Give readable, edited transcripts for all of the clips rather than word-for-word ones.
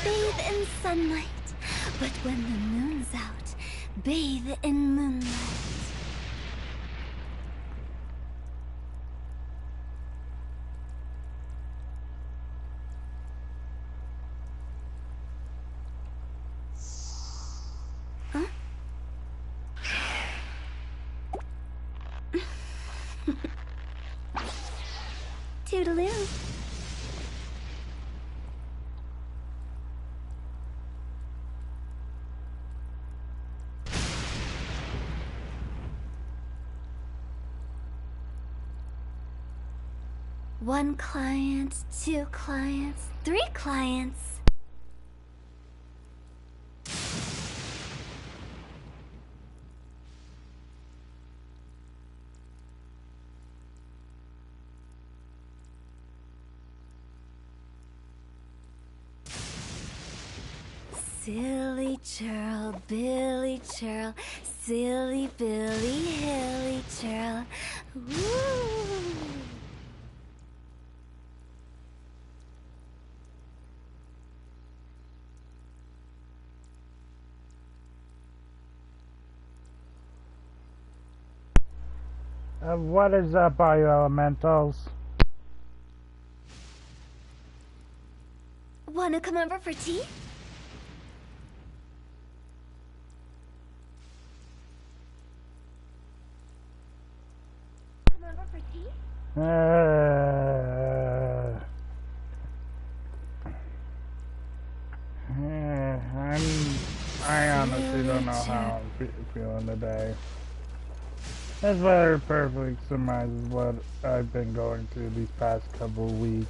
Bathe in sunlight, but when the moon's out, bathe in moonlight. Huh? Toodaloo. One client, two clients, three clients. Silly churl, Billy churl, silly Billy, hilly churl. Woo! What is up, all you elementals? Wanna come over for tea? Come over for tea? I honestly don't know how I'm feeling today. This weather perfectly summarizes what I've been going through these past couple of weeks.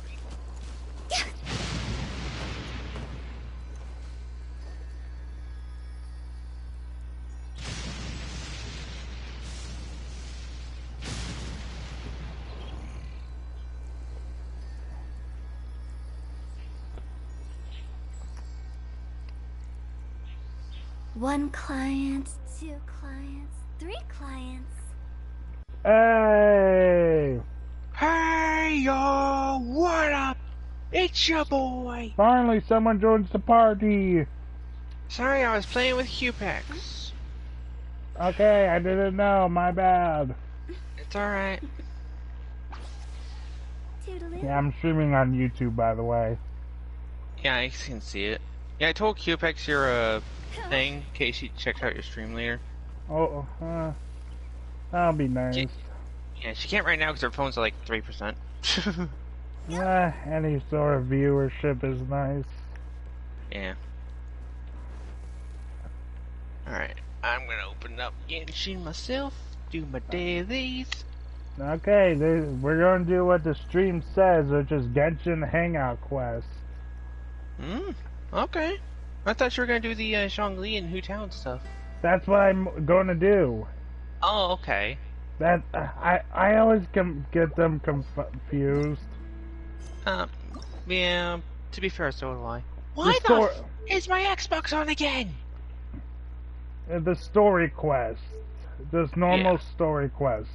One client, two clients, three clients. Hey! Hey y'all, what up? It's your boy. Finally, someone joins the party. Sorry, I was playing with Cupex. Okay, I didn't know. My bad. It's alright. Yeah, I'm streaming on YouTube, by the way. Yeah, I can see it. Yeah, I told Cupex your thing in case she checks out your stream later. Oh, that'll be nice. She can't right now because her phone's at like 3%. Any sort of viewership is nice. Yeah. Alright, I'm gonna open up Genshin myself, do my dailies. Okay, we're going to do what the stream says, which is Genshin Hangout quest. Okay. I thought you were gonna do the Zhongli and Hu Town stuff. That's what I'm going to do. Oh, okay. That I always get them confused. Yeah, to be fair, so do I. Why the f is my Xbox on again? The story quest. Just normal story quest.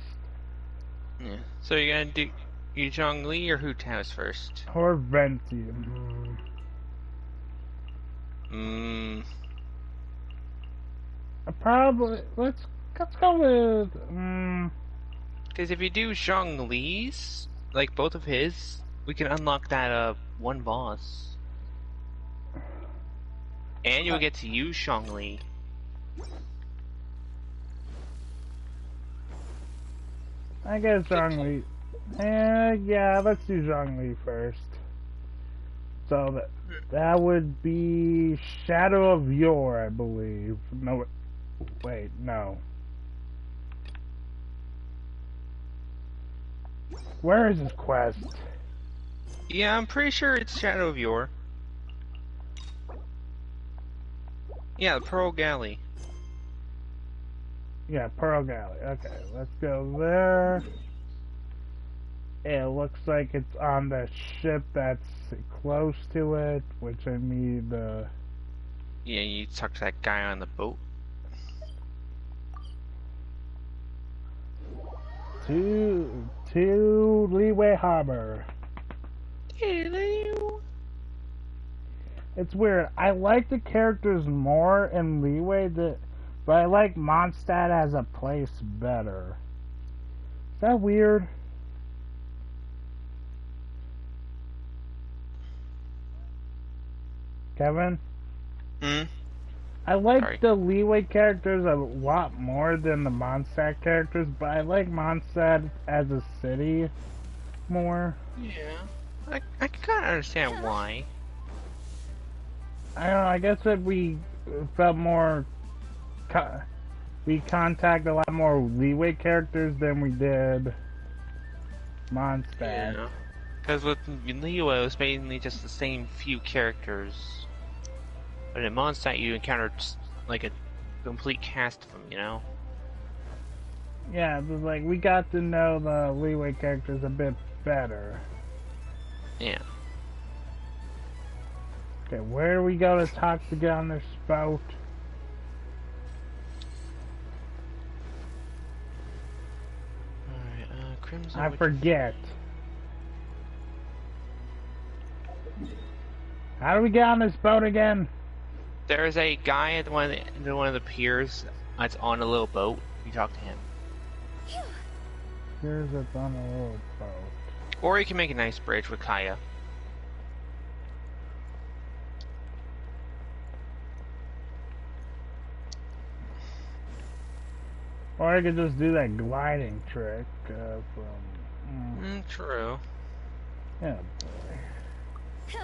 Yeah. So you're gonna do Yu Zhongli or Hu Tao's first? Or Venti. Probably let's go with Because if you do Zhongli's, like both of his, we can unlock that one boss. And you'll get to use Zhongli. I guess Zhongli. Yeah, let's do Zhongli first. So that would be Shadow of Yore, I believe. No, wait, no. Where is this quest? Yeah, I'm pretty sure it's Shadow of Yore. Yeah, the Pearl Galley. Yeah, Pearl Galley. Okay, let's go there. It looks like it's on the ship that's close to it, which I need Yeah, you talk to that guy on the boat. To Leeway Harbor. It's weird. I like the characters more in Leeway, but I like Mondstadt as a place better. Is that weird? Kevin? Hmm? I like Sorry. the Leeway characters a lot more than the Mondstadt characters, but I like Mondstadt as a city more. Yeah. I can kind of understand why. I don't know, I guess that we felt more... we contact a lot more Leeway characters than we did Mondstadt. Yeah. Because with Leo, it was mainly just the same few characters. But in Mondstadt, you encountered like a complete cast of them, you know? Yeah, it was like we got to know the Leeway characters a bit better. Yeah. Okay, where do we go to talk to get on this boat? Alright, Crimson... I forget. How do we get on this boat again? There's a guy at one of the piers that's on a little boat. You talk to him. Here's it's on a little boat. Or you can make a nice bridge with Kaya. Or I could just do that gliding trick from... True. Yeah, boy.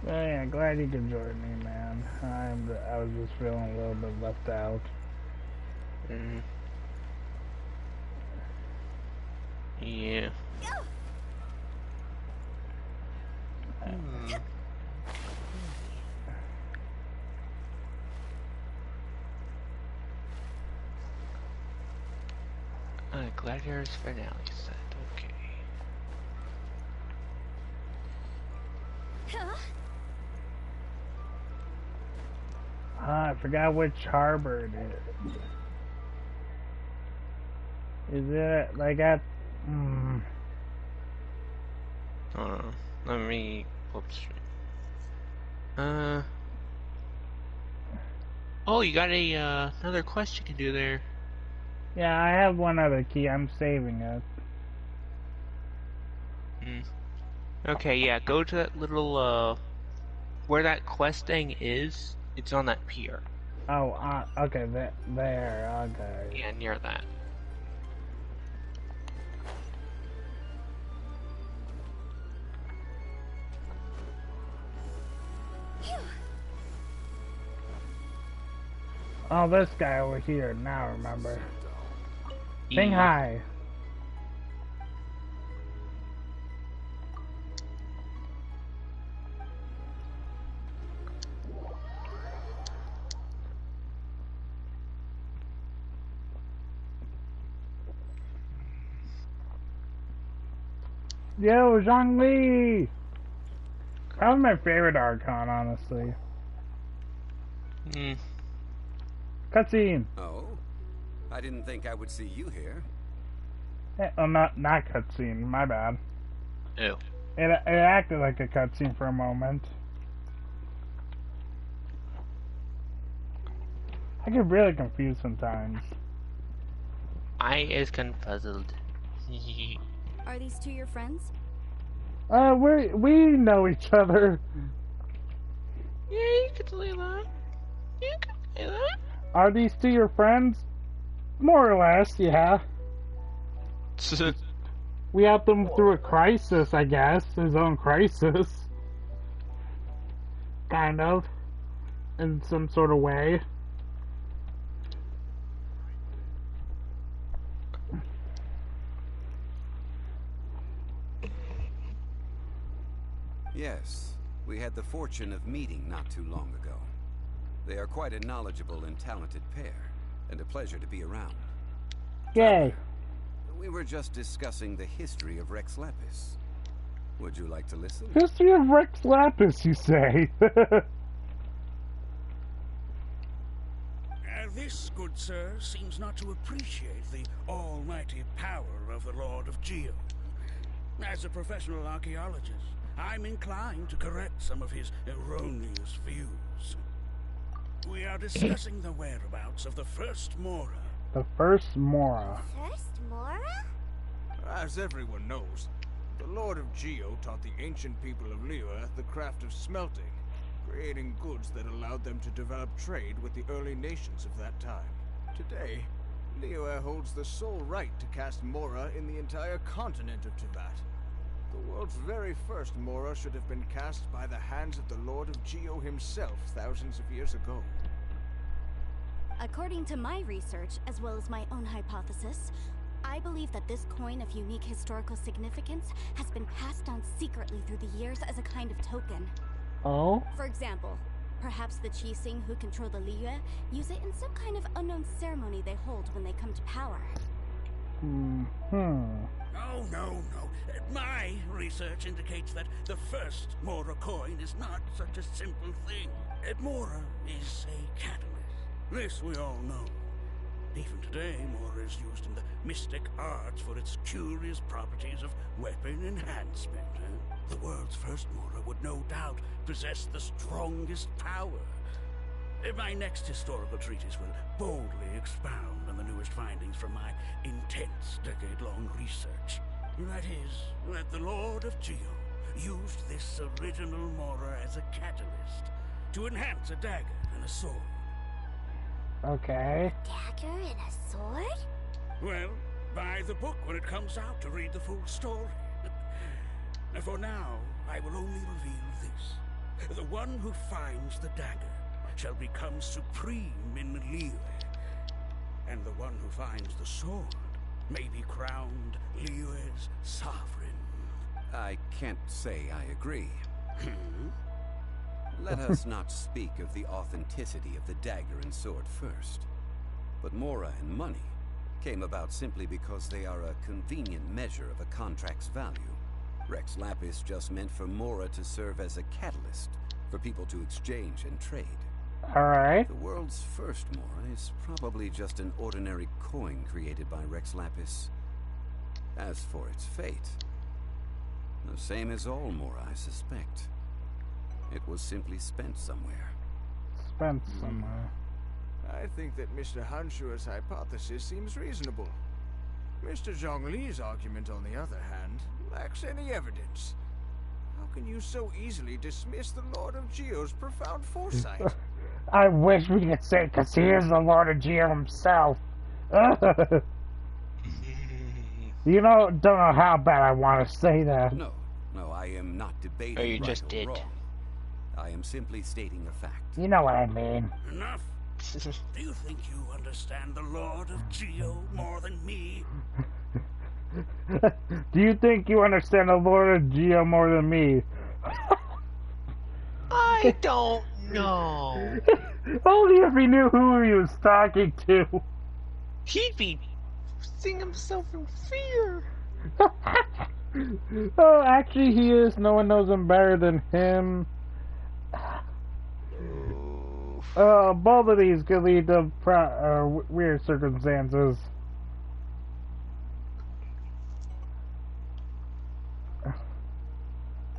Oh, yeah, glad you could join me, man. I was just feeling a little bit left out. Yeah. Gladiators finale set. Okay. I forgot which harbor it is. Is it like at... Let me pull up the stream. Oh, you got a another quest you can do there. Yeah, I have one other key. I'm saving it. Okay, yeah, go to that little, where that quest thing is, it's on that pier. Oh, okay, there, okay. Yeah, near that. Oh, this guy over here, now I remember. Sing hi. Yo, Zhongli! That was my favorite Archon, honestly. Cutscene! Oh? I didn't think I would see you here. Oh, not cutscene, my bad. Ew. It acted like a cutscene for a moment. I get really confused sometimes. I is confuzzled. Are these two your friends? We know each other. Yeah, you could say that. You could say that. Are these two your friends? More or less, yeah. We helped him through a crisis, I guess. His own crisis. Kind of. In some sort of way. Yes, we had the fortune of meeting not too long ago. They are quite a knowledgeable and talented pair, and a pleasure to be around. Yay. We were just discussing the history of Rex Lapis. Would you like to listen? History of Rex Lapis, you say? As This, good sir, seems not to appreciate the almighty power of the Lord of Geo. As a professional archaeologist, I'm inclined to correct some of his erroneous views. We are discussing the whereabouts of the first Mora. The first Mora. First Mora? As everyone knows, the Lord of Geo taught the ancient people of Liyue the craft of smelting, creating goods that allowed them to develop trade with the early nations of that time. Today, Liyue holds the sole right to cast Mora in the entire continent of Teyvat. The world's very first Mora should have been cast by the hands of the Lord of Geo himself thousands of years ago. According to my research, as well as my own hypothesis, I believe that this coin of unique historical significance has been passed down secretly through the years as a kind of token. Oh? For example, perhaps the Qixing who control the Liyue use it in some kind of unknown ceremony they hold when they come to power. Oh, no. My research indicates that the first Mora coin is not such a simple thing. Mora is a catalyst. This we all know. Even today, Mora is used in the mystic arts for its curious properties of weapon enhancement. The world's first Mora would no doubt possess the strongest power. My next historical treatise will boldly expound on the newest findings from my intense decade-long research. That is, that the Lord of Geo used this original Mora as a catalyst to enhance a dagger and a sword. Okay. Dagger and a sword? Well, buy the book when it comes out to read the full story. For now, I will only reveal this. The one who finds the dagger shall become supreme in Liyue, and the one who finds the sword may be crowned Liyue's sovereign. I can't say I agree. Let us not speak of the authenticity of the dagger and sword first. But Mora and money came about simply because they are a convenient measure of a contract's value. Rex Lapis just meant for Mora to serve as a catalyst for people to exchange and trade. Alright. The world's first Mora is probably just an ordinary coin created by Rex Lapis. As for its fate, the same as all Mora, I suspect. It was simply spent somewhere. Spent somewhere. I think that Mr. Hanshua's hypothesis seems reasonable. Mr. Zhongli's argument, on the other hand, lacks any evidence. How can you so easily dismiss the Lord of Geo's profound foresight? I wish we could say, because he is the Lord of Geo himself. You know, don't know how bad I want to say that. No, I am not debating Oh, you right just or did. wrong. I am simply stating a fact. You know what I mean. Enough. Do you think you understand the Lord of Geo more than me? Do you think you understand the Lord of Geo more than me? I don't know. Only if he knew who he was talking to. He'd be seeing himself in fear. Oh, actually he is. No one knows him better than him. Both of these could lead to weird circumstances.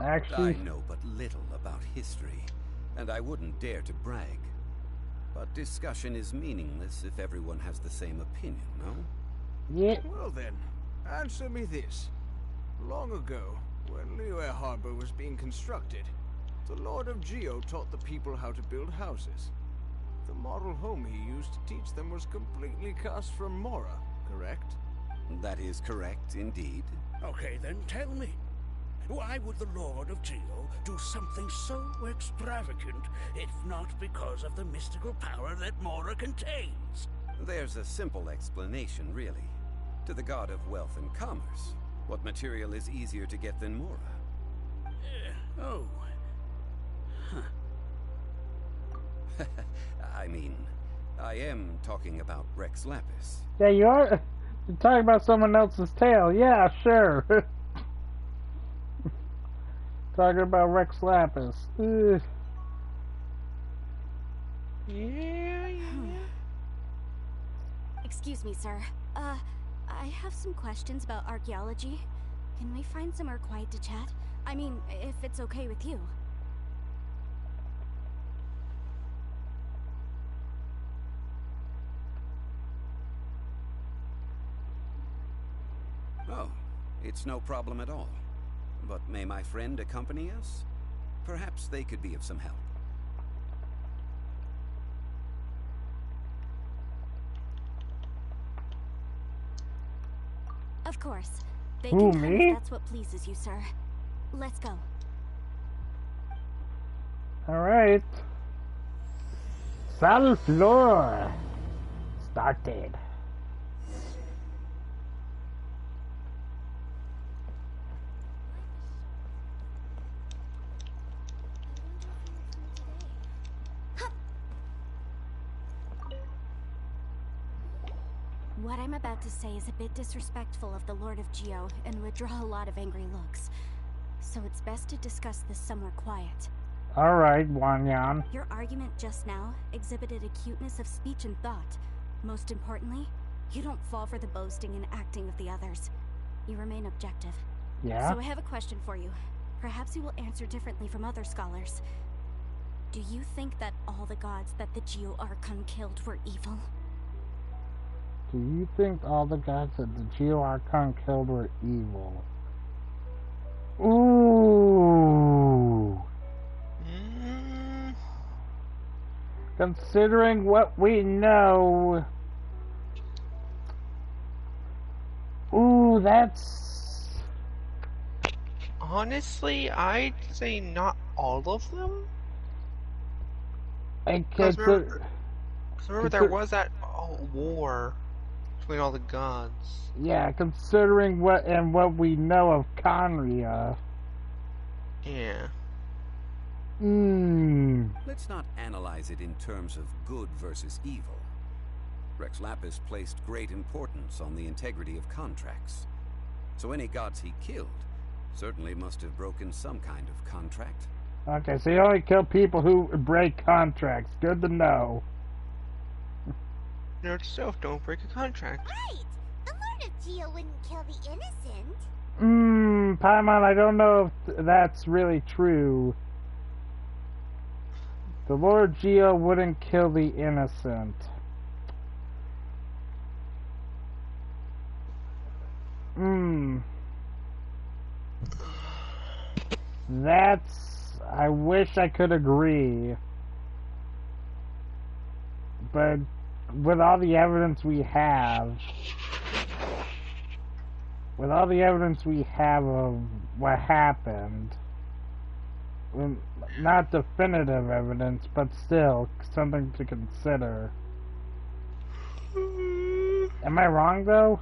Actually, I know but little about history, and I wouldn't dare to brag. But discussion is meaningless if everyone has the same opinion, no? yeah. Well then, answer me this. Long ago, when Liyue Harbor was being constructed, the Lord of Geo taught the people how to build houses. The model home he used to teach them was completely cast from Mora, correct? That is correct, indeed. Okay, then tell me. Why would the Lord of Geo do something so extravagant, if not because of the mystical power that Mora contains? There's a simple explanation, really. To the god of wealth and commerce, what material is easier to get than Mora? Oh. Huh. I mean, I am talking about Rex Lapis. Yeah, you are. You're talking about someone else's tail. Yeah, sure. Talking about Rex Lapis. Ugh. Yeah. Excuse me, sir. I have some questions about archaeology. Can we find somewhere quiet to chat? I mean, if it's okay with you. Oh, it's no problem at all. But may my friend accompany us? Perhaps they could be of some help. Of course. They Who, can come me? if that's what pleases you, sir. Let's go. Alright. Saddle floor. Started. What I'm about to say is a bit disrespectful of the Lord of Geo and would draw a lot of angry looks. So it's best to discuss this somewhere quiet. Alright, Wanyan. Your argument just now exhibited acuteness of speech and thought. Most importantly, you don't fall for the boasting and acting of the others. You remain objective. Yeah? So I have a question for you. Perhaps you will answer differently from other scholars. Do you think that all the gods that the Geo Archon killed were evil? Do you think all the gods that the Geo Archon killed were evil? Ooh. Considering what we know. Ooh, that's... Honestly, I'd say not all of them. I Because consider... remember there was that war between all the gods. Yeah, considering what we know of Conria. Yeah. Let's not analyze it in terms of good versus evil. Rex Lapis placed great importance on the integrity of contracts. So any gods he killed certainly must have broken some kind of contract. Okay, so you only kill people who break contracts. Good to know. Note to self, don't break a contract. Right! The Lord of Geo wouldn't kill the innocent. Paimon, I don't know if that's really true. The Lord Geo wouldn't kill the innocent. That's... I wish I could agree. But with all the evidence we have... With all the evidence we have of what happened... Not definitive evidence, but still something to consider. Am I wrong, though?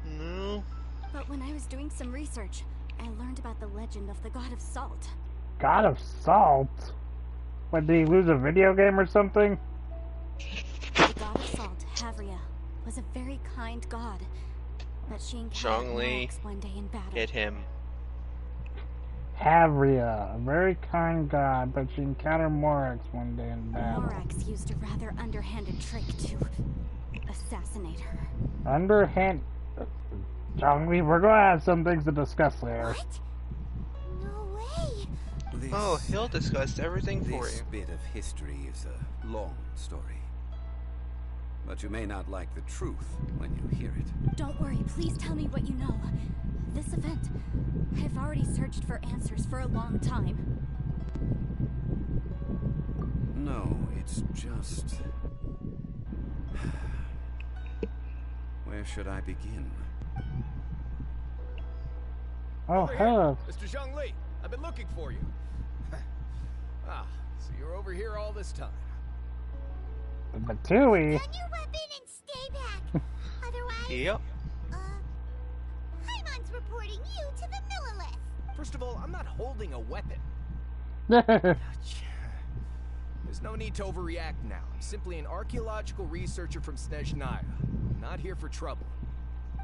No. But when I was doing some research, I learned about the legend of the God of Salt. God of Salt? What, did he lose a video game or something? The God of Salt, Havria, was a very kind god, but she encountered Zhongli, Morax one day in battle. hit him. Havria, a very kind god, but she encountered Morax one day in battle. Morax used a rather underhanded trick to assassinate her. Underhand... Zhongli, we're gonna have some things to discuss there. What? No way! Oh, he'll discuss everything for This you. bit of history is a long story. But you may not like the truth when you hear it. Don't worry, please tell me what you know. This event, I've already searched for answers for a long time. No, it's just... Where should I begin? Oh, hello. Mr. Zhongli, I've been looking for you. So you're over here all this time. But Tui... Gun your weapon and stay back. Otherwise, Yep. Paimon's reporting you to the Millilith. First of all, I'm not holding a weapon. There's no need to overreact now. I'm simply an archaeological researcher from Snezhnaya. I'm not here for trouble.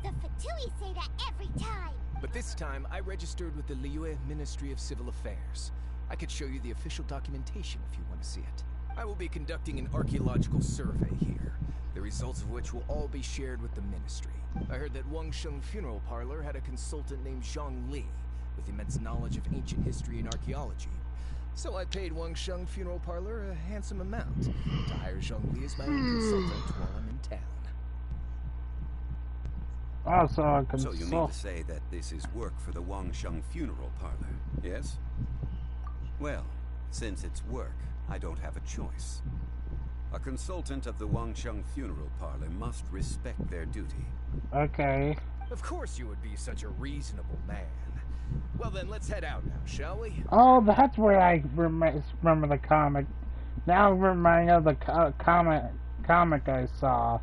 The Fatui say that every time. But this time, I registered with the Liyue Ministry of Civil Affairs. I could show you the official documentation if you want to see it. I will be conducting an archaeological survey here. the results of which will all be shared with the Ministry. I heard that Wangsheng Funeral Parlor had a consultant named Zhang Li, with immense knowledge of ancient history and archaeology. So I paid Wangsheng Funeral Parlor a handsome amount to hire Zhang Li as my own consultant while I'm in town. So you mean to say that this is work for the Wangsheng Funeral Parlor, yes? Well, since it's work, I don't have a choice. A consultant of the Wangsheng Funeral Parlor must respect their duty. Okay. Of course you would be such a reasonable man. Well then, let's head out now, shall we? Oh, that's where I remember the comic. Now I'm reminding of the comic I saw.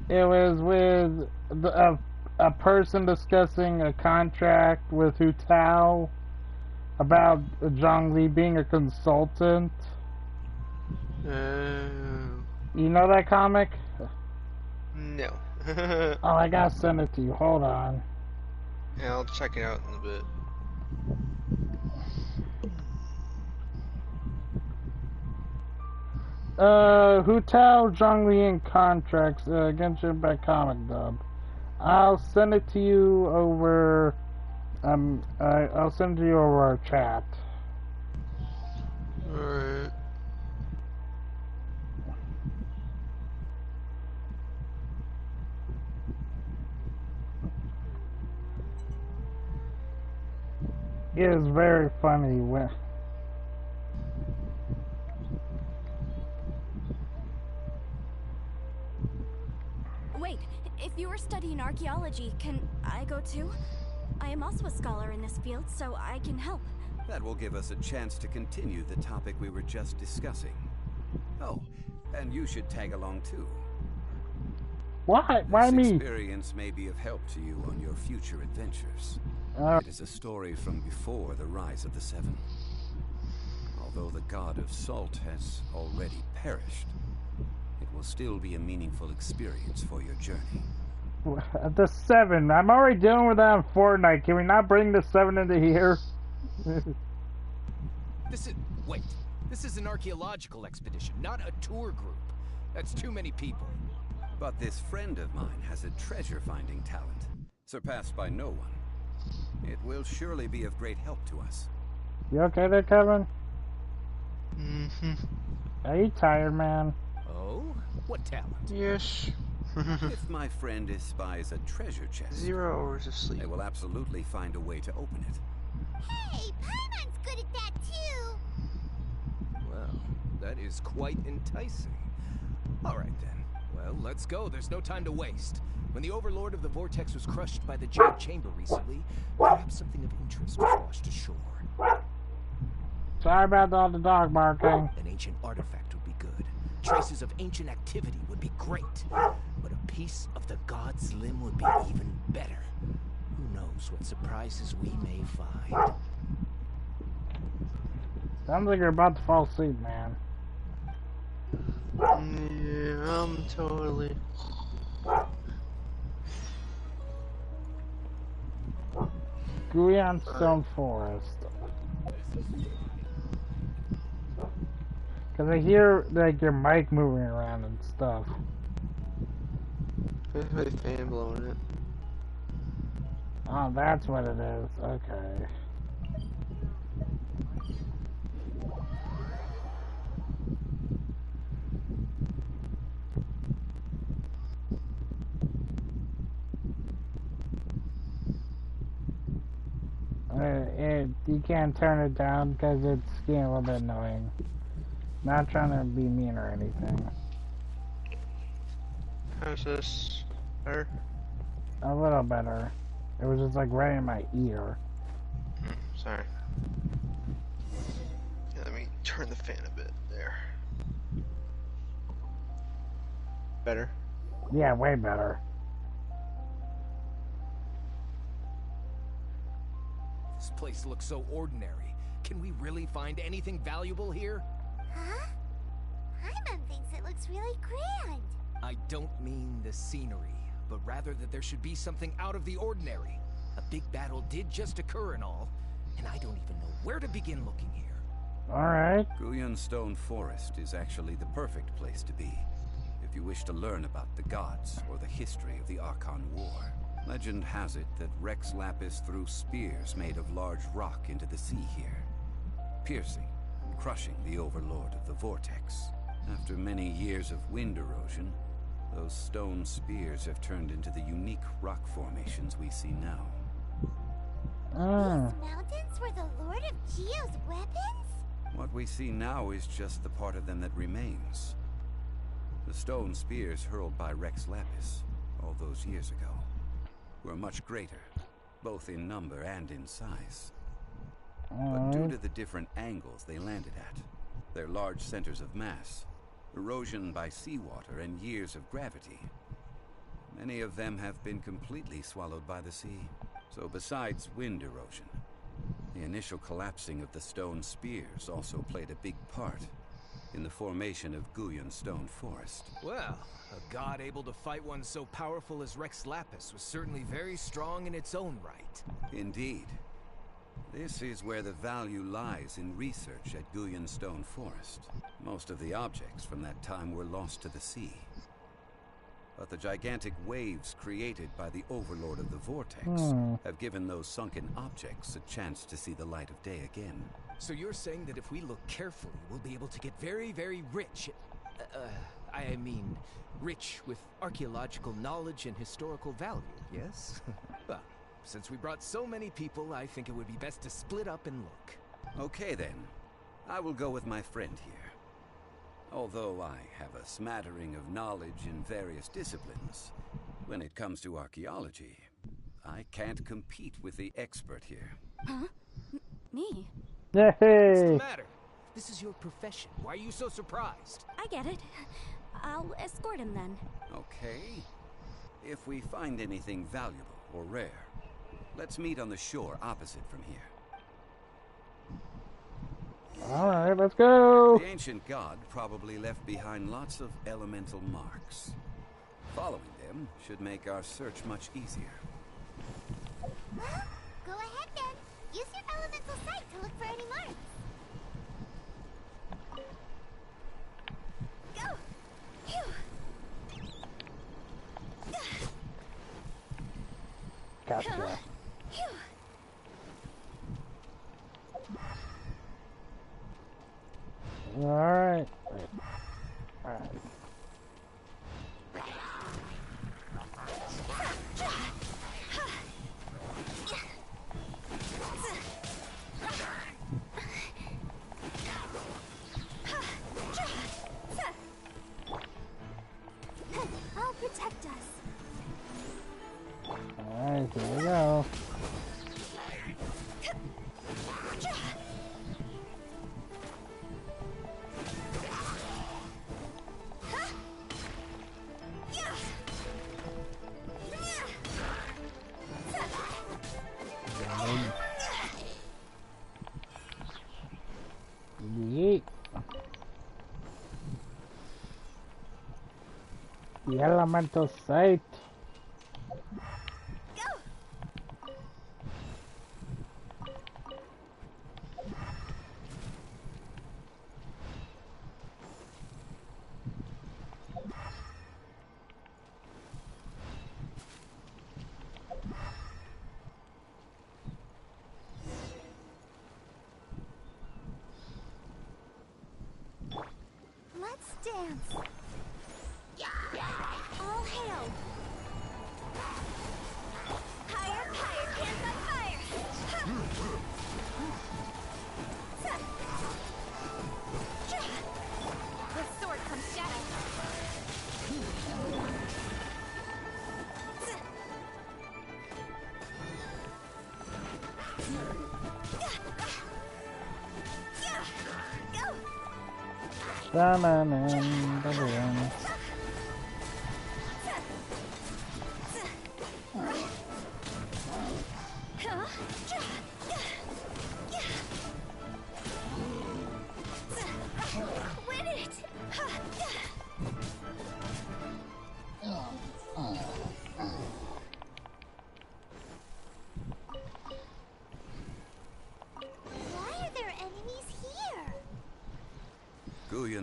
It was with a person discussing a contract with Hu Tao about Zhang Li being a consultant. You know that comic? No. Oh, I gotta send it to you. Hold on. Yeah, I'll check it out in a bit. Hu Tao, Zhang Li in contracts, Genshin by comic dub. I'll send it to you over, I'll send it to you over our chat. Alright. It is very funny when... Wait, if you were studying archaeology, can I go too? I am also a scholar in this field, so I can help. That will give us a chance to continue the topic we were just discussing. Oh, and you should tag along too. Why? Why me? This experience may be of help to you on your future adventures. It is a story from before the rise of the Seven. Although the god of salt has already perished, it will still be a meaningful experience for your journey. The Seven. I'm already dealing with that on Fortnite. Can we not bring the Seven into here? Wait. This is an archaeological expedition, not a tour group. That's too many people. But this friend of mine has a treasure-finding talent, surpassed by no one. It will surely be of great help to us. You okay there, Kevin? Mm-hmm. Are you tired, man? Oh? What talent? Yes. If my friend espies a treasure chest, 0 hours of sleep. they will absolutely find a way to open it. Hey, Paimon's good at that too. Well, that is quite enticing. Alright then. Well, let's go. There's no time to waste. When the Overlord of the Vortex was crushed by the Jade Chamber recently, perhaps something of interest was washed ashore. Sorry about all the dog barking. An ancient artifact would be good. Traces of ancient activity would be great. But a piece of the god's limb would be even better. Who knows what surprises we may find. Sounds like you're about to fall asleep, man. Yeah, I'm totally... Guion Stone Forest. Cause I hear like your mic moving around and stuff. There's my fan blowing it. Oh, that's what it is. Okay. You can't turn it down because it's getting a little bit annoying. Not trying to be mean or anything. How's this? Better? A little better. It was just like right in my ear. Sorry. Yeah, let me turn the fan a bit there. Better? Yeah, way better. This place looks so ordinary. Can we really find anything valuable here? Huh? Paimon thinks it looks really grand. I don't mean the scenery, but rather that there should be something out of the ordinary. A big battle did just occur and all, and I don't even know where to begin looking here. Alright. Guyun Stone Forest is actually the perfect place to be if you wish to learn about the gods or the history of the Archon War. Legend has it that Rex Lapis threw spears made of large rock into the sea here, piercing and crushing the Overlord of the Vortex. After many years of wind erosion, those stone spears have turned into the unique rock formations we see now. These mountains were the Lord of Geo's weapons? What we see now is just the part of them that remains. The stone spears hurled by Rex Lapis all those years ago were much greater, both in number and in size. But due to the different angles they landed at, their large centers of mass, erosion by seawater, and years of gravity, many of them have been completely swallowed by the sea. So besides wind erosion, the initial collapsing of the stone spears also played a big part in the formation of Guyun Stone Forest. Well, a god able to fight one so powerful as Rex Lapis was certainly very strong in its own right. Indeed. This is where the value lies in research at Guyun Stone Forest. Most of the objects from that time were lost to the sea. But the gigantic waves created by the Overlord of the Vortex have given those sunken objects a chance to see the light of day again. So you're saying that if we look carefully, we'll be able to get very, very rich. I mean, rich with archaeological knowledge and historical value, yes? Well, since we brought so many people, I think it would be best to split up and look. Okay then. I will go with my friend here. Although I have a smattering of knowledge in various disciplines, when it comes to archaeology, I can't compete with the expert here. Huh? Me? What's the Yay! matter? This is your profession. Why are you so surprised? I get it. I'll escort him then. Okay. If we find anything valuable or rare, let's meet on the shore opposite from here. Alright, let's go! The ancient god probably left behind lots of elemental marks. Following them should make our search much easier. Well, go ahead then. Use your elemental sight to look for any marks. Go! Phew! Gotcha. Phew! Alright. Alright. I'll protect us. Alright, here we go. Yeet. The elemental sight. Let's dance. All hail. Higher, higher, hands on fire. The sword comes down. Go. Da-na-na-da-da-da. Win it! Why are there enemies here?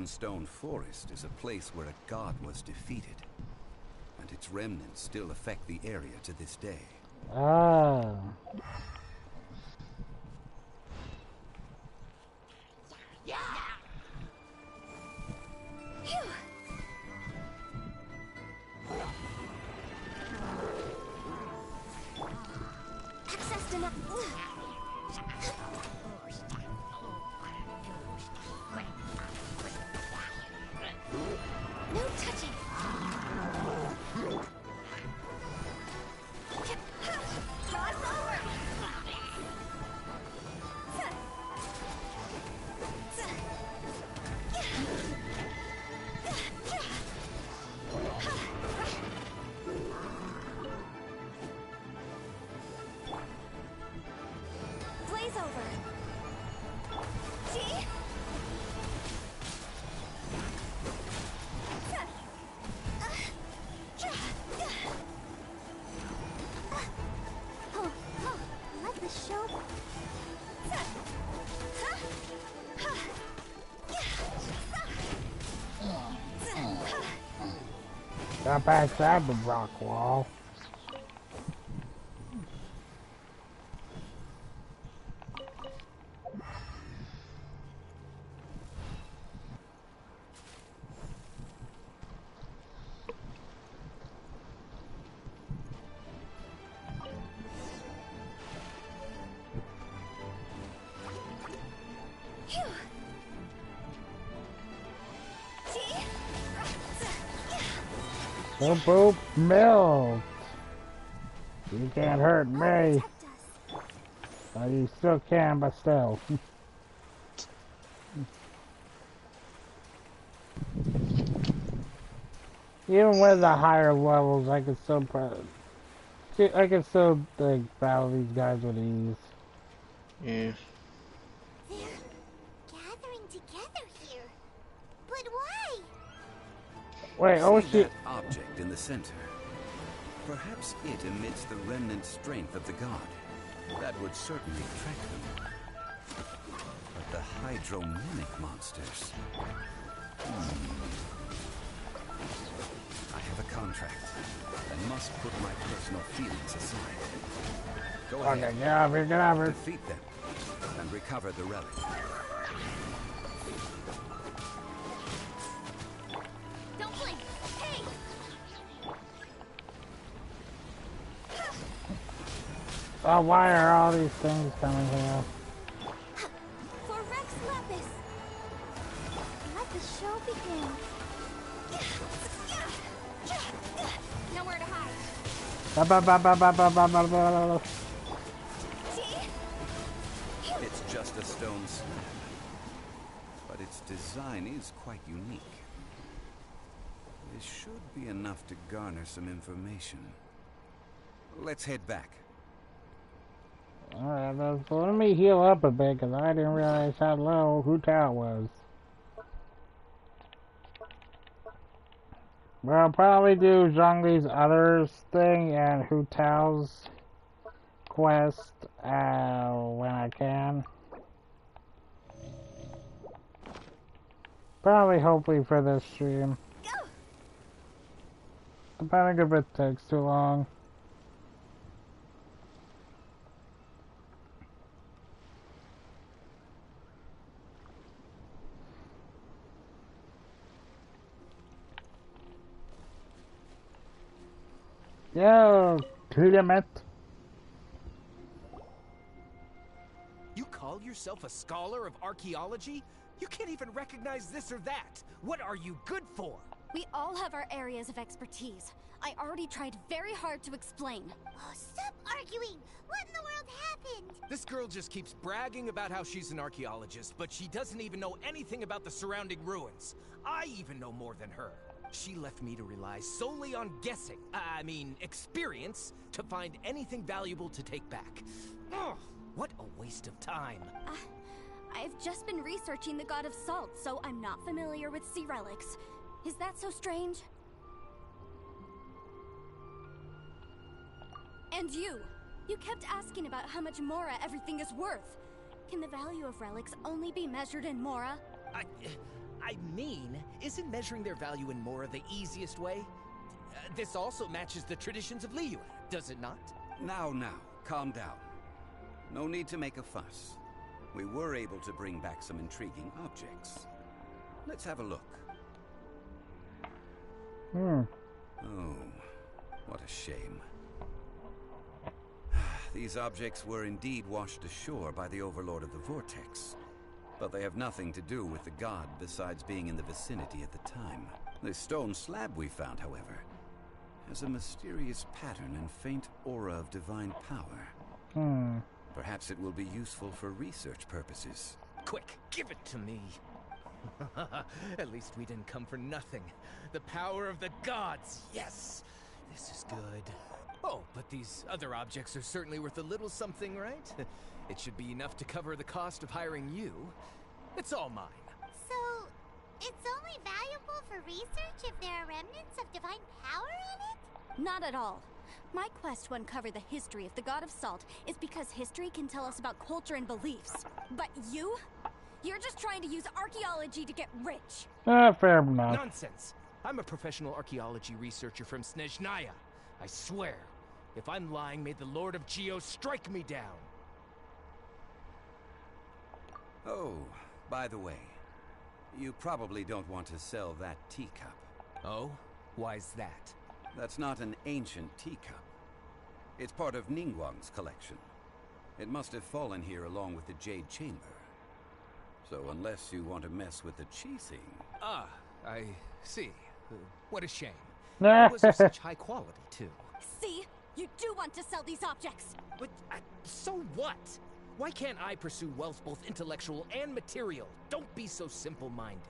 Sunstone Forest is a place where a god was defeated, and its remnants still affect the area to this day. Ah. Access denied. No touching. Cross over. Blaze over. See? I like the show. Got past that the rock wall. Boop boop melt. You can't hurt me. Oh, you still can, but still. Even with the higher levels, I can still like battle these guys with ease. Yeah. They're gathering together here. But why? Wait, oh See shit. that object in the center? Perhaps it emits the remnant strength of the god. That would certainly attract them. But the hydromimic monsters... I have a contract. I must put my personal feelings aside. Go ahead. Okay, get out of here, get out of here. Defeat them and recover the relic. Don't blink. Hey! Oh, why are all these things coming here? For Rex Lapis. Let the show begin. Nowhere to hide. Ba ba ba ba ba ba ba ba ba. See? It's just a stone slab, but its design is quite unique. This should be enough to garner some information. Let's head back. Alright, so let me heal up a bit, because I didn't realize how low Hu Tao was. Well, I'll probably do Zhongli's others thing and Hu Tao's quest when I can. Probably, hopefully, for this stream. I think if it takes too long. Yo, Tiamat. You call yourself a scholar of archaeology? You can't even recognize this or that. What are you good for? We all have our areas of expertise. I already tried very hard to explain. Oh, stop arguing! What in the world happened? This girl just keeps bragging about how she's an archaeologist, but she doesn't even know anything about the surrounding ruins. I even know more than her. She left me to rely solely on guessing, experience, to find anything valuable to take back. Ugh, what a waste of time. I've just been researching the God of Salt, so I'm not familiar with sea relics. Is that so strange? And you kept asking about how much Mora everything is worth. Can the value of relics only be measured in Mora? I mean, isn't measuring their value in Mora the easiest way? This also matches the traditions of Liyue, does it not? Now, calm down. No need to make a fuss. We were able to bring back some intriguing objects. Let's have a look. Oh, what a shame. These objects were indeed washed ashore by the Overlord of the Vortex. But they have nothing to do with the god besides being in the vicinity at the time. This stone slab we found, however, has a mysterious pattern and faint aura of divine power. Perhaps it will be useful for research purposes. Quick, give it to me. At least we didn't come for nothing. The power of the gods, yes! This is good. Oh, but these other objects are certainly worth a little something, right? It should be enough to cover the cost of hiring you. It's all mine. So, it's only valuable for research if there are remnants of divine power on it? Not at all. My quest to uncover the history of the God of Salt is because history can tell us about culture and beliefs. But you're just trying to use archaeology to get rich. Fair enough. Nonsense. I'm a professional archaeology researcher from Snezhnaya. I swear. If I'm lying, may the Lord of Geo strike me down. Oh, by the way, you probably don't want to sell that teacup. Oh? Why's that? That's not an ancient teacup. It's part of Ningguang's collection. It must have fallen here along with the Jade Chamber. So unless you want to mess with the Qixing... Ah, I see. What a shame. It was of such high quality, too. See? You do want to sell these objects! But, so what? Why can't I pursue wealth both intellectual and material? Don't be so simple-minded.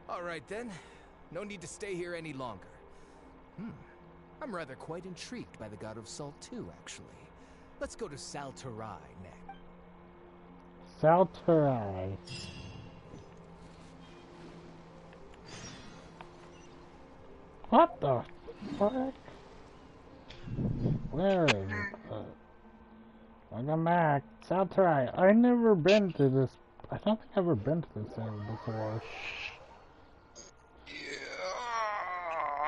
All right, then. No need to stay here any longer. I'm rather quite intrigued by the God of Salt, too, actually. Let's go to Salterai next. Salterai. What the fuck? Where is it? Welcome back. Salterai. I've never been to this. I don't think I've ever been to this area before.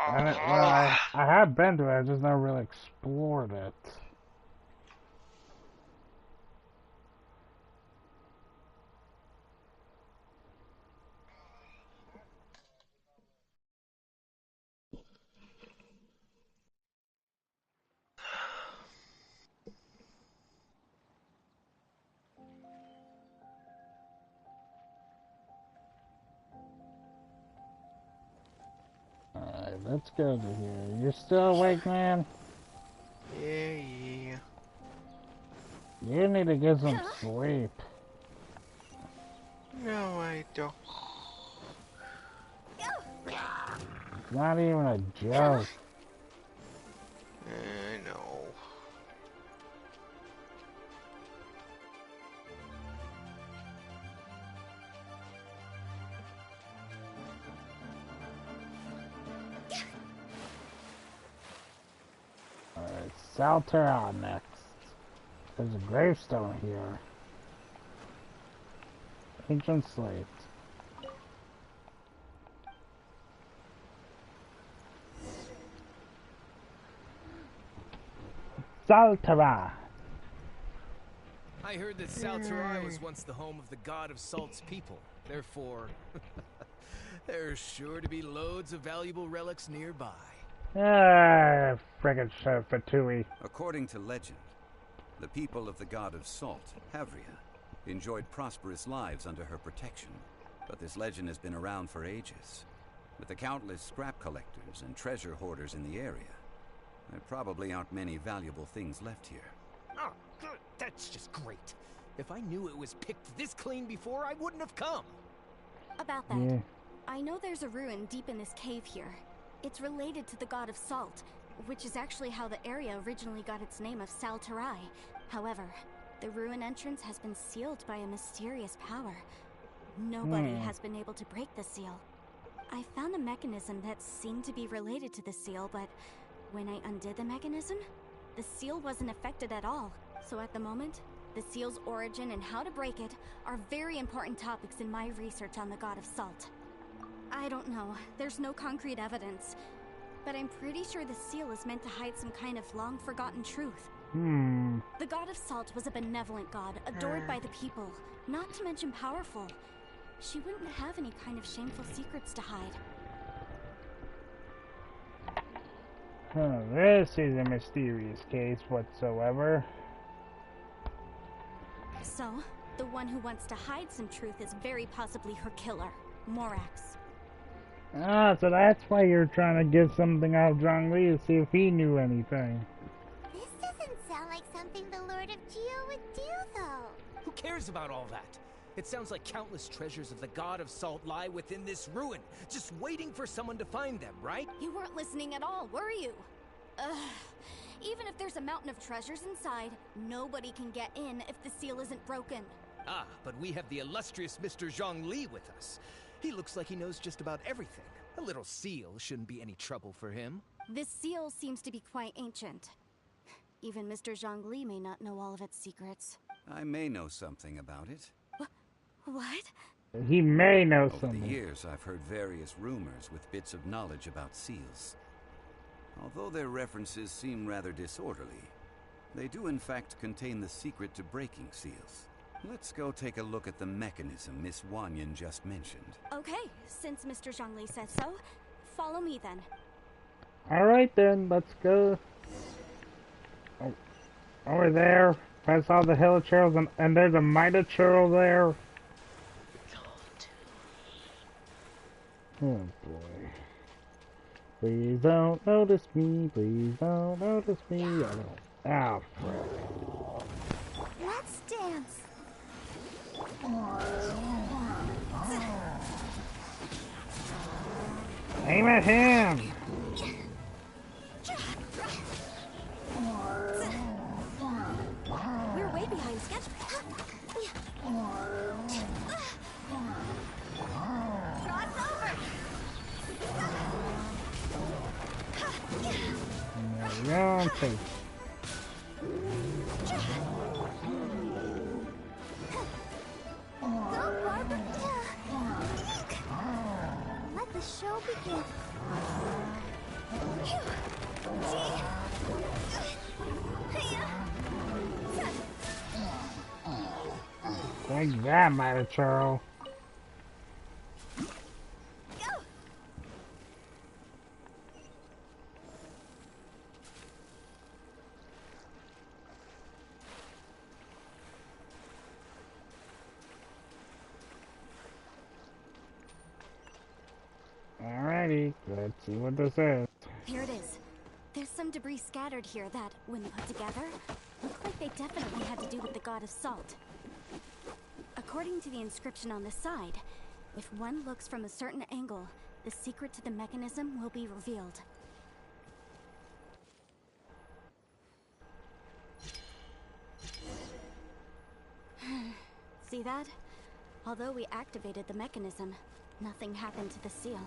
I have been to it, I just never really explored it. Alright, let's go to here. You're still awake, man? Yeah. You need to get some sleep. No, I don't. It's not even a joke. I know. Alright, Salterai next. There's a gravestone here. Ancient slate. Salterai. I heard that Salterai was once the home of the God of Salt's people. Therefore, there's sure to be loads of valuable relics nearby. Ah, friggin' Fatui. According to legend, the people of the God of Salt, Havria, enjoyed prosperous lives under her protection. But this legend has been around for ages. With the countless scrap collectors and treasure hoarders in the area, there probably aren't many valuable things left here. Oh, good. That's just great. If I knew it was picked this clean before, I wouldn't have come. About that, Yeah. I know there's a ruin deep in this cave here. It's related to the God of Salt, which is actually how the area originally got its name of Salterai. However, the ruin entrance has been sealed by a mysterious power. Nobody has been able to break the seal. I found a mechanism that seemed to be related to the seal, but when I undid the mechanism, the seal wasn't affected at all. So at the moment, The seal's origin and how to break it are very important topics in my research on the God of Salt. I don't know, there's no concrete evidence, but I'm pretty sure the seal is meant to hide some kind of long-forgotten truth. The God of Salt was a benevolent god, adored by the people, not to mention powerful. She wouldn't have any kind of shameful secrets to hide. Oh, this is a mysterious case whatsoever. So, the one who wants to hide some truth is very possibly her killer, Morax. Ah, so that's why you're trying to get something out of Zhongli to see if he knew anything. This doesn't sound like something the Lord of Geo would do, though. Who cares about all that? It sounds like countless treasures of the God of Salt lie within this ruin, just waiting for someone to find them, right? You weren't listening at all, were you? Even if there's a mountain of treasures inside, nobody can get in if the seal isn't broken. Ah, but we have the illustrious Mr. Zhongli with us. He looks like he knows just about everything. A little seal shouldn't be any trouble for him. This seal seems to be quite ancient. Even Mr. Zhongli may not know all of its secrets. I may know something about it. What? He may know Over something. the years, I've heard various rumors with bits of knowledge about seals. Although their references seem rather disorderly, they do in fact contain the secret to breaking seals. Let's go take a look at the mechanism Miss Wanyan just mentioned. Okay, since Mr. Zhongli says so, follow me then. Alright then, let's go. Oh, over there, past all the hill churls, and there's a mitre churl there. Oh boy. Please don't notice me, please don't notice me. I don't. Ah, frick. Let's dance. Aim at him! We're way behind schedule. Cross over. There we go, take. Go, Barbara. Let the show begin. Take that, mighty churl. Alrighty, let's see what this is. Here it is. There's some debris scattered here that, when put together, look like they definitely had to do with the God of Salt. According to the inscription on the side, if one looks from a certain angle, the secret to the mechanism will be revealed. See that? Although we activated the mechanism, nothing happened to the seal.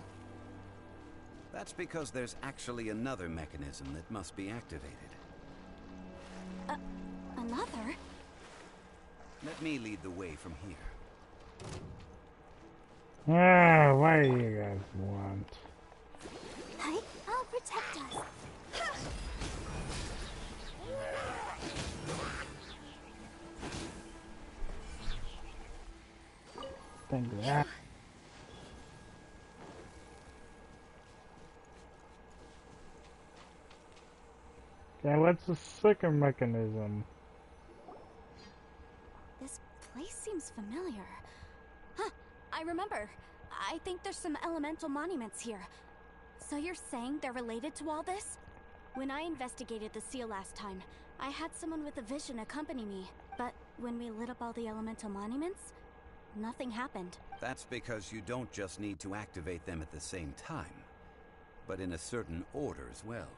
That's because there's actually another mechanism that must be activated. Another? Let me lead the way from here. Ah, what do you guys want? Hey, I'll protect us. Think of that. Okay, what's the second mechanism? This place seems familiar. Huh, I remember. I think there's some elemental monuments here. So you're saying they're related to all this? When I investigated the seal last time, I had someone with a vision accompany me. But when we lit up all the elemental monuments, nothing happened. That's because you don't just need to activate them at the same time, but in a certain order as well.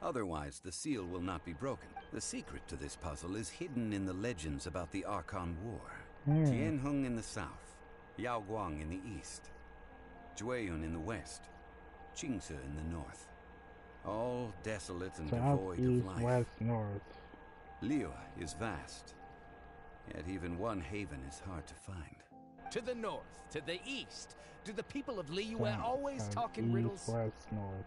Otherwise, the seal will not be broken. The secret to this puzzle is hidden in the legends about the Archon War. Tianheng in the south, Yaoguang in the east, Jueyun in the west, Qingce in the north. All desolate and South, devoid east, of life. west, north. Liyue is vast, Yet even one haven is hard to find. To the north, to the east. Do the people of Liyue South, always talk in east, riddles? west, north.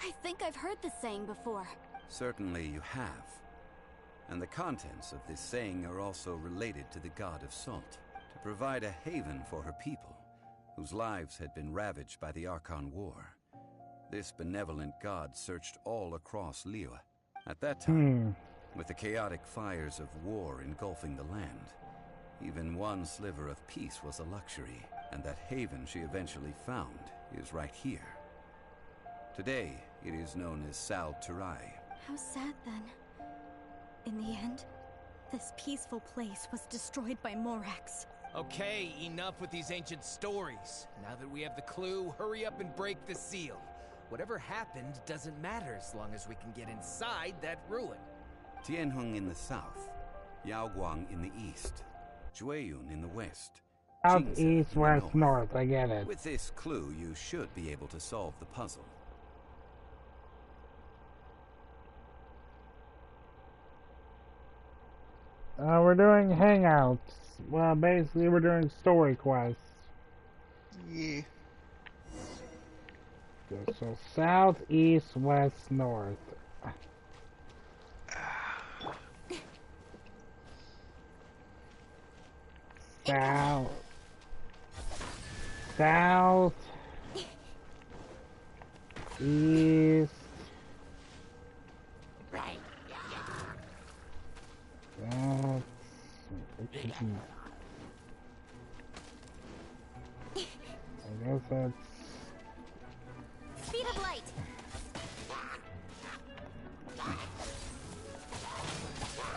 I think I've heard this saying before. Certainly you have. And the contents of this saying are also related to the god of salt, to provide a haven for her people, whose lives had been ravaged by the Archon War. This benevolent god searched all across Liyue. At that time, with the chaotic fires of war engulfing the land, even one sliver of peace was a luxury, and that haven she eventually found is right here. Today, it is known as Sal Turai. How sad then. In the end, this peaceful place was destroyed by Morax. Okay, enough with these ancient stories. Now that we have the clue, hurry up and break the seal. Whatever happened doesn't matter as long as we can get inside that ruin. Tianheng in the south, Yaoguang in the east, Jueyun in the west. South, Jingzhe east, in the west, north. I get it. With this clue, you should be able to solve the puzzle. We're doing hangouts. Well, basically, we're doing story quests. Yeah. So south, east, west, north. South. South. East. South. I guess that's... Speed of light.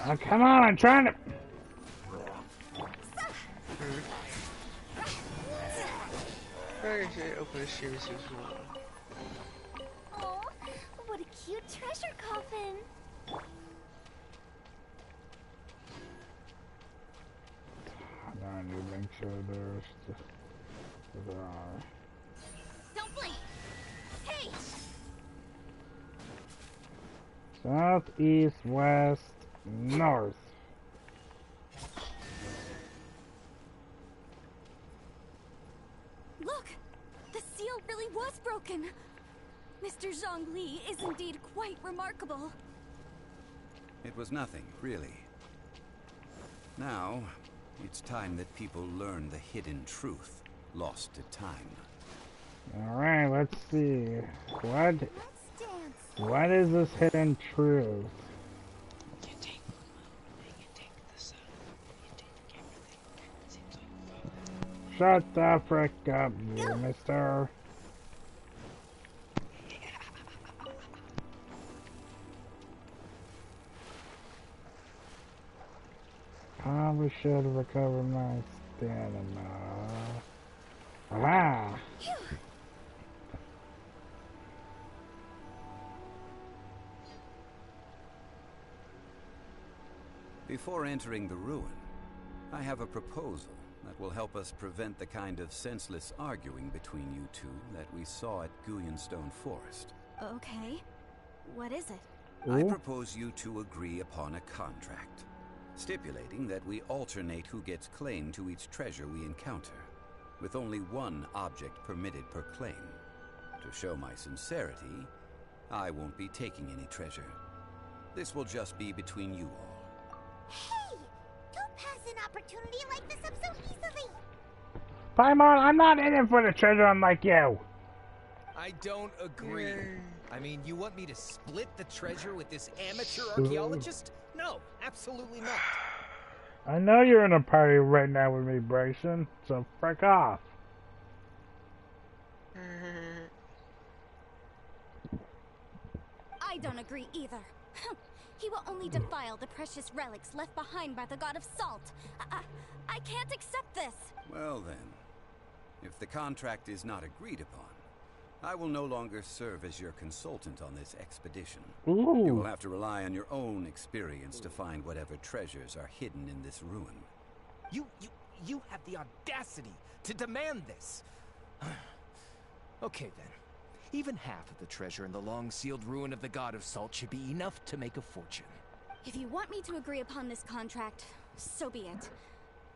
Oh, come on, I'm trying to... Open the stream as usual. Oh, what a cute treasure coffin. I need to make sure there are. Don't blink. Hey! South, east, west, north. Look! The seal really was broken. Mr. Zhongli is indeed quite remarkable. It was nothing, really. Now, it's time that people learn the hidden truth, lost to time. Alright, let's see. Let's dance. What is this hidden truth? You take the moon, you take the sun, you take everything. Seems like Shut the frick up, you mister. Probably should have recovered my stamina. Aha! Before entering the ruin, I have a proposal that will help us prevent the kind of senseless arguing between you two that we saw at Guyenstone Forest. Okay. What is it? I Ooh. propose you two agree upon a contract, stipulating that we alternate who gets claim to each treasure we encounter, with only one object permitted per claim. To show my sincerity, I won't be taking any treasure. This will just be between you all. Hey! Don't pass an opportunity like this up so easily! Paimon, I'm not in it for the treasure unlike you. I don't agree. I mean, you want me to split the treasure with this amateur archaeologist? No, absolutely not. I know you're in a party right now with me, Bryson, so frick off. I don't agree either. He will only defile the precious relics left behind by the god of salt. I can't accept this. Well then, if the contract is not agreed upon, I will no longer serve as your consultant on this expedition. Ooh. You will have to rely on your own experience to find whatever treasures are hidden in this ruin. You have the audacity to demand this. Okay then. Even half of the treasure in the long-sealed ruin of the god of salt should be enough to make a fortune. If you want me to agree upon this contract, so be it.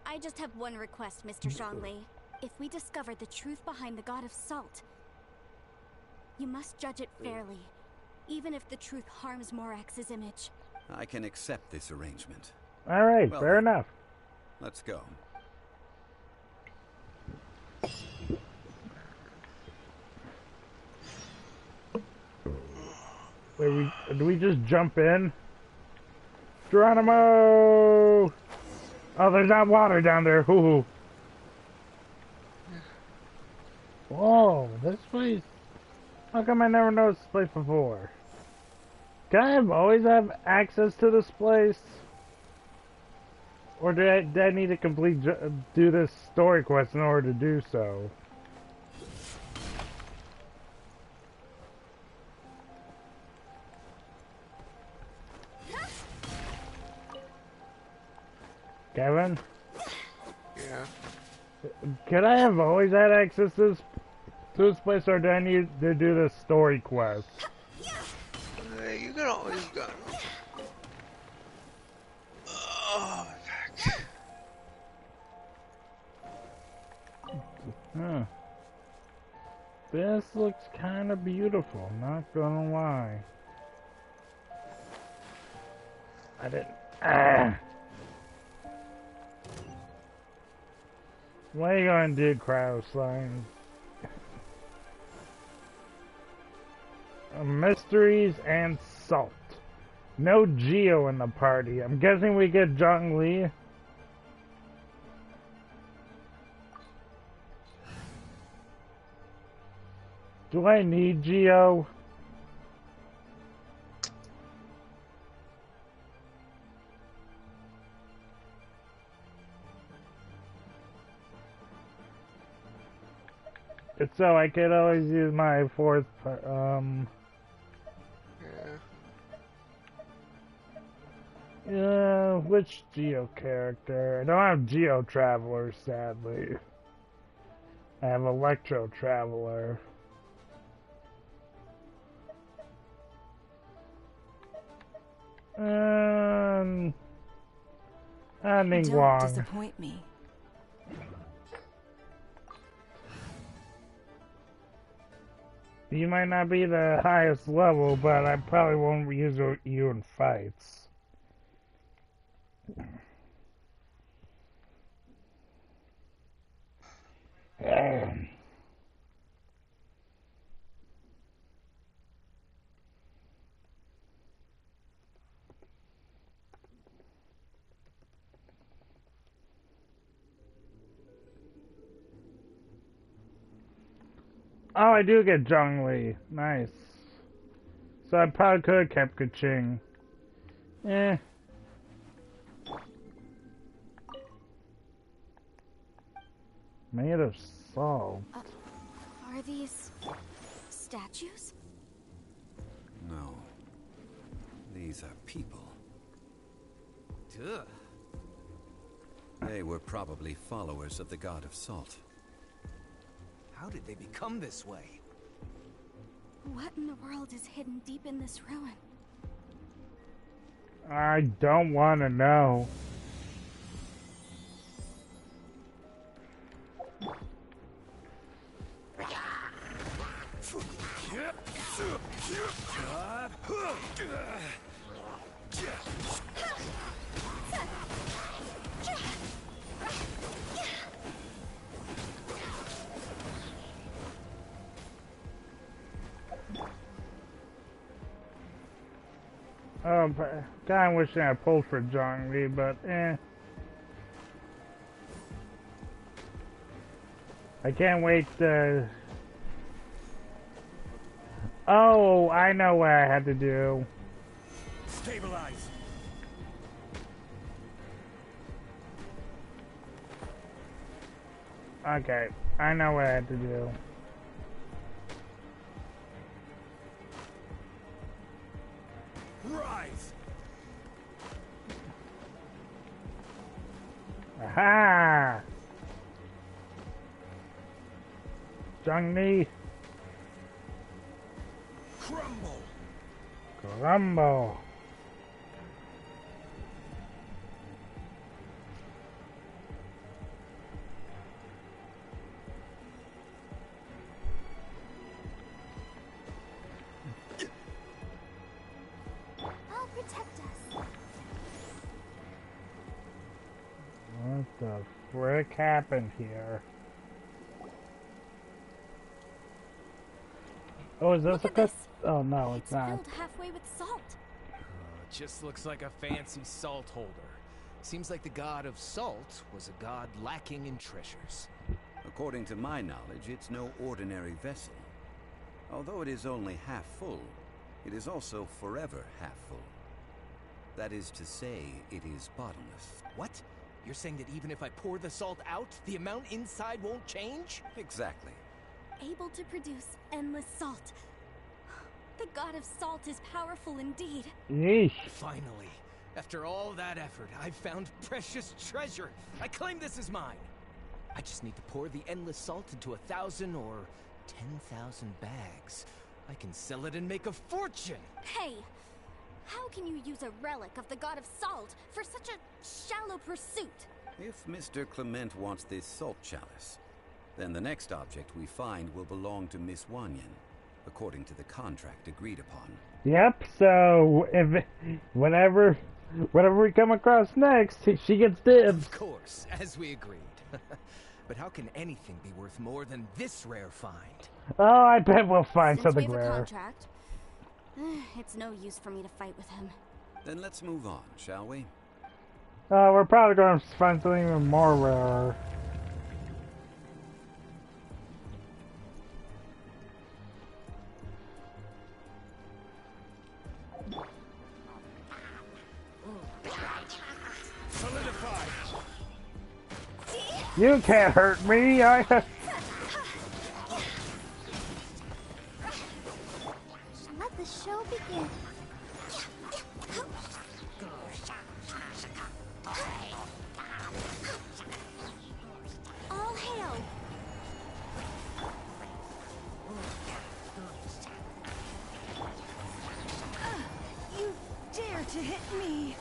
I just have one request, Mr. Zhongli. If we discover the truth behind the God of Salt, you must judge it fairly, even if the truth harms Morax's image. I can accept this arrangement. Alright, Well, fair enough. Let's go. Wait, do we just jump in? Geronimo! Oh, there's not water down there. Hoo-hoo. Whoa, this place... How come I never noticed this place before? Can I always have access to this place? Or do I need to do this story quest in order to do so? Kevin? Yeah. Could I have always had access to this place, or do I need to do this story quest? You can always go. Oh, my back. Huh. This looks kind of beautiful, not gonna lie. I didn't... Ah! What are you gonna do, Cryo Slime? Mysteries and Salt. No Geo in the party. I'm guessing we get Zhongli. Do I need Geo? It's so I could always use my fourth, which Geo character? I don't have Geo Traveler, sadly. I have Electro Traveler. Ning Don't Guang. disappoint me. You might not be the highest level, but I probably won't use you in fights. Oh, I do get Zhongli. Nice. So I probably could have kept Kaching. Eh. Made of salt. Are these statues? No. These are people. Duh. They were probably followers of the God of Salt. How did they become this way? What in the world is hidden deep in this ruin? I don't want to know. Oh, kinda wishing I pulled for Zhongli, but eh. I can't wait to... Oh, I know what I had to do. Stabilize. Okay, I know what I had to do. Rise. Aha! Zhongli. Crumble. Crumble. the frick happened here? Oh, is this a cut? Oh no, it's not. Filled halfway with salt. It just looks like a fancy salt holder. Seems like the god of salt was a god lacking in treasures. According to my knowledge, it's no ordinary vessel. Although it is only half full, it is also forever half full. That is to say, it is bottomless. What? You're saying that even if I pour the salt out, the amount inside won't change? Exactly. Able to produce endless salt. The god of salt is powerful indeed. Yeesh. Finally, after all that effort, I've found precious treasure. I claim this is mine. I just need to pour the endless salt into 1,000 or 10,000 bags. I can sell it and make a fortune. Hey, how can you use a relic of the god of salt for such a shallow pursuit? If Mr. Clement wants this salt chalice, then the next object we find will belong to Miss Wanyan, according to the contract agreed upon. Yep, so if whenever we come across next, she gets dibs. Of course, as we agreed. But how can anything be worth more than this rare find? Oh, I bet we'll find Since something we have a rare. contract, it's no use for me to fight with him. Then let's move on, shall we? We're probably going to find something even more rare. You can't hurt me. Let the show begin. All hail! You dare to hit me!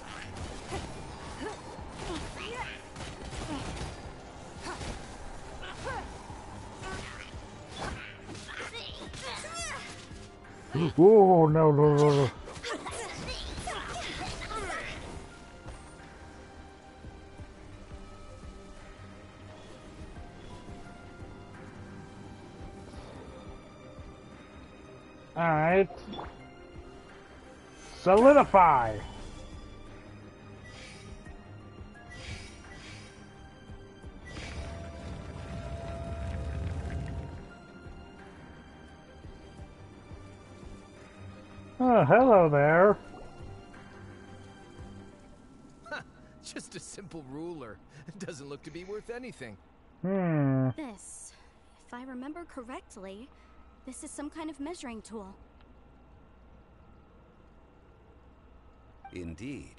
Oh, no. Alright. Solidify. Oh, hello there. Just a simple ruler. It doesn't look to be worth anything. This, if I remember correctly, this is some kind of measuring tool. Indeed.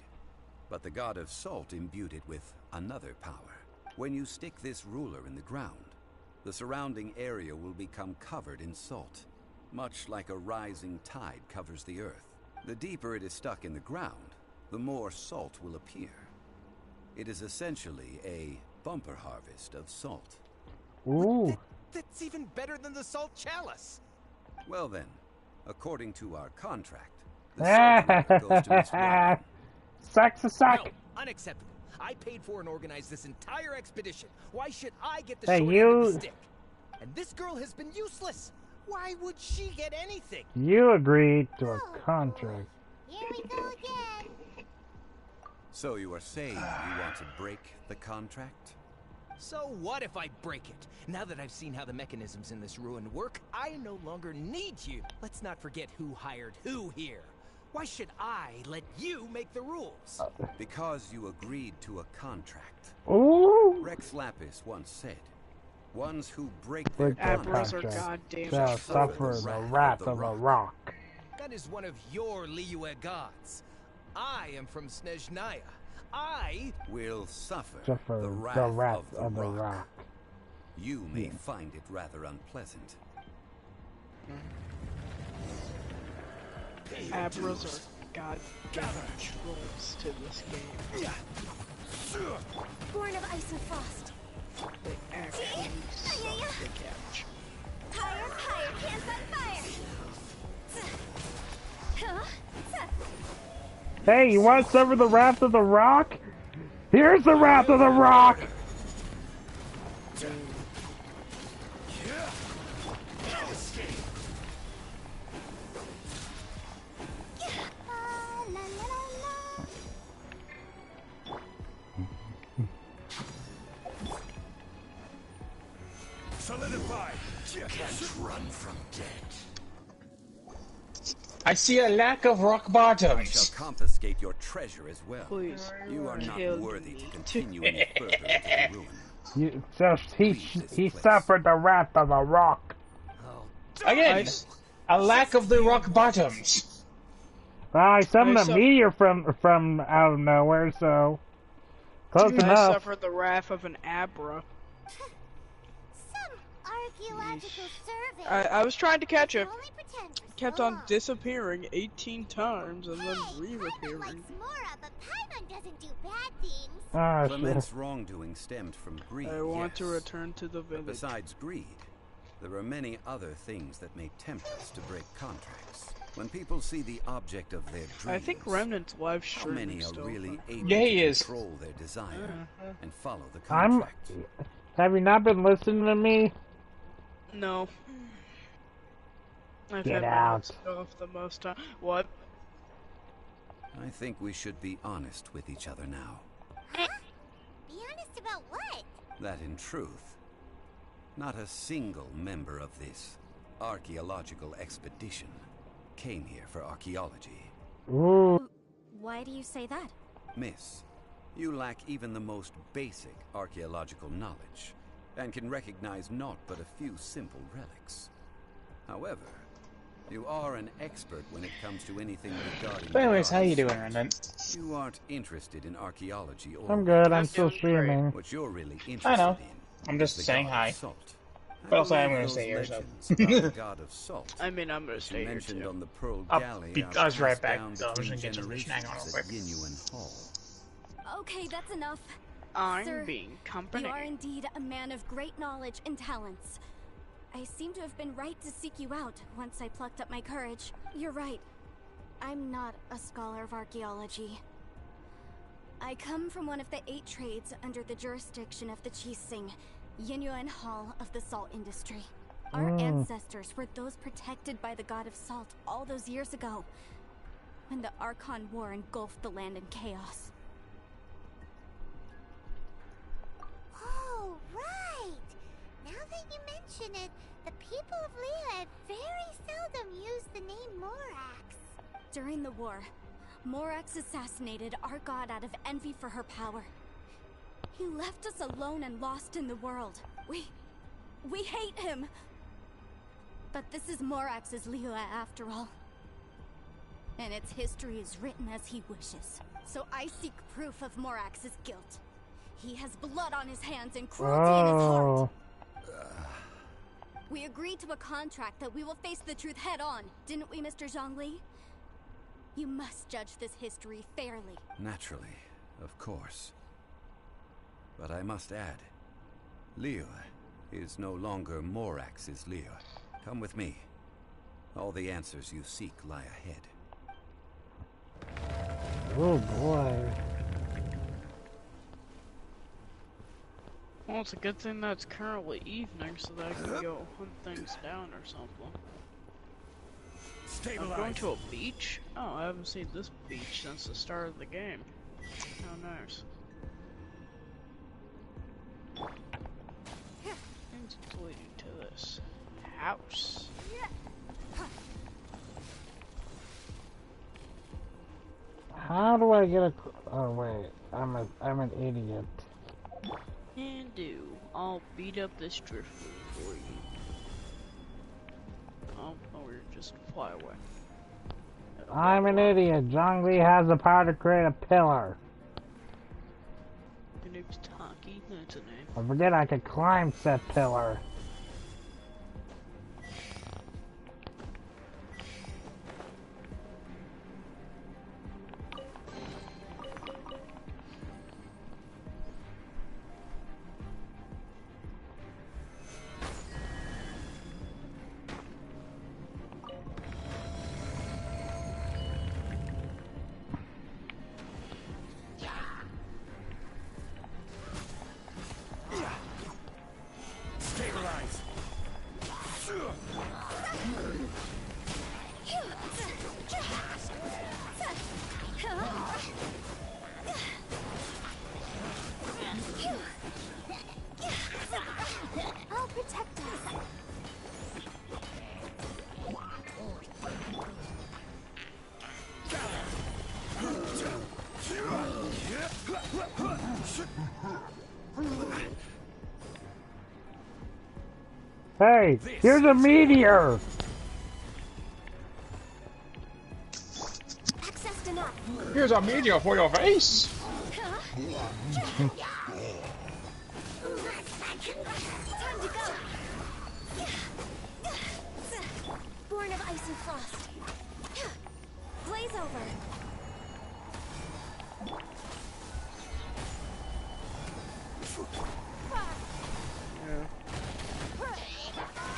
But the god of salt imbued it with another power. When you stick this ruler in the ground, the surrounding area will become covered in salt, much like a rising tide covers the earth. The deeper it is stuck in the ground, the more salt will appear. It is essentially a bumper harvest of salt. Ooh. That's even better than the salt chalice. Well then, according to our contract, the salt goes to Miss Wanyan. Sucks a suck. No, unacceptable. I paid for and organized this entire expedition. Why should I get the Hey, short end of the stick? And this girl has been useless. Why would she get anything? You agreed to a contract. Here we go again. So you are saying you want to break the contract? So what if I break it? Now that I've seen how the mechanisms in this ruin work, I no longer need you. Let's not forget who hired who here. Why should I let you make the rules? Because you agreed to a contract. Ooh. Rex Lapis once said, ones who break their Admirals are contracts goddamn shall suffer the wrath of a rock. That is one of your Liyue gods. I am from Snezhnaya. I will suffer the wrath of the rock. You may find it rather unpleasant. Admirals are goddamn trolls to this game. Born of ice and frost. They actually suck the catch. Higher, pants on fire! Hey, you want to suffer the wrath of the rock? Here's the wrath of the rock! Solidify. You can't run from death. I see a lack of rock bottoms. I shall confiscate your treasure as well. Please. You are not Kill worthy me. to continue any further into the ruin. He suffered the wrath of the rock. Again, a lack of the rock bottoms. Well, I summoned a meteor from out of nowhere, so close I enough. suffered the wrath of an Abra. Some archaeological survey. I was trying to catch him. Only pretend for Kept so on long. disappearing 18 times and then Paimon re-appearing. likes Mora, but Paimon doesn't do bad things. Ah, Clement's wrongdoing stemmed from greed. I want to yes. return to the village. But besides greed, there are many other things that may tempt us to break contracts. When people see the object of their dreams, I think Remnant's live how streaming many are still. really able Yeah, he to is. control their desire and follow the I'm. contract? Have you not been listening to me? No. I've Get had out. stuff the most time. What? I think we should be honest with each other now. Huh? Be honest about what? That in truth, not a single member of this archaeological expedition came here for archaeology. Ooh. Why do you say that? Miss, you lack even the most basic archaeological knowledge, and can recognize naught but a few simple relics. However, you are an expert when it comes to anything regarding... But anyways, how you doing, Remnant? You aren't interested in archaeology or... I'm good. I'm still streaming. What you're really interested I know. in I'm just is the saying god hi. of salt. But also, I'm believe gonna those stay here, so. legends about the god of salt I mean, I'm gonna that stay you here mentioned too. on the Pearl I'll Galley be- are I was right passed back, down so I was between gonna get some fish. Hang on generations real at quick. Yinyuan Hall. Okay, that's enough. I'm Sir, being company. You are indeed a man of great knowledge and talents. I seem to have been right to seek you out once I plucked up my courage. You're right. I'm not a scholar of archaeology. I come from one of the 8 trades under the jurisdiction of the Chising, Yinyuan Hall of the salt industry. Our ancestors were those protected by the god of salt all those years ago, when the Archon War engulfed the land in chaos. Oh, right! Now that you mention it, the people of Liyue very seldom use the name Morax. During the war, Morax assassinated our god out of envy for her power. He left us alone and lost in the world. We hate him! But this is Morax's Liyue after all. And its history is written as he wishes. So I seek proof of Morax's guilt. He has blood on his hands and cruelty in his heart. We agreed to a contract that we will face the truth head on, didn't we, Mr. Zhongli? You must judge this history fairly. Naturally, of course. But I must add, Liyue is no longer Morax's Liyue. Come with me. All the answers you seek lie ahead. Oh boy. Well, it's a good thing that it's currently evening so that I can go hunt things down or something. I'm going to a beach? Oh, I haven't seen this beach since the start of the game. How nice. Things leading to this house. How do I get a? Oh wait, I'm an idiot. And I'll beat up this driftwood for you. Oh, we're just fly away. I'm an idiot. Zhongli has the power to create a pillar. Your name's Taki, that's a name. I forget I could climb said pillar. Hey, here's a meteor! Access denied. Here's a meteor for your face! Time to go. Born of ice and frost. Blaze over.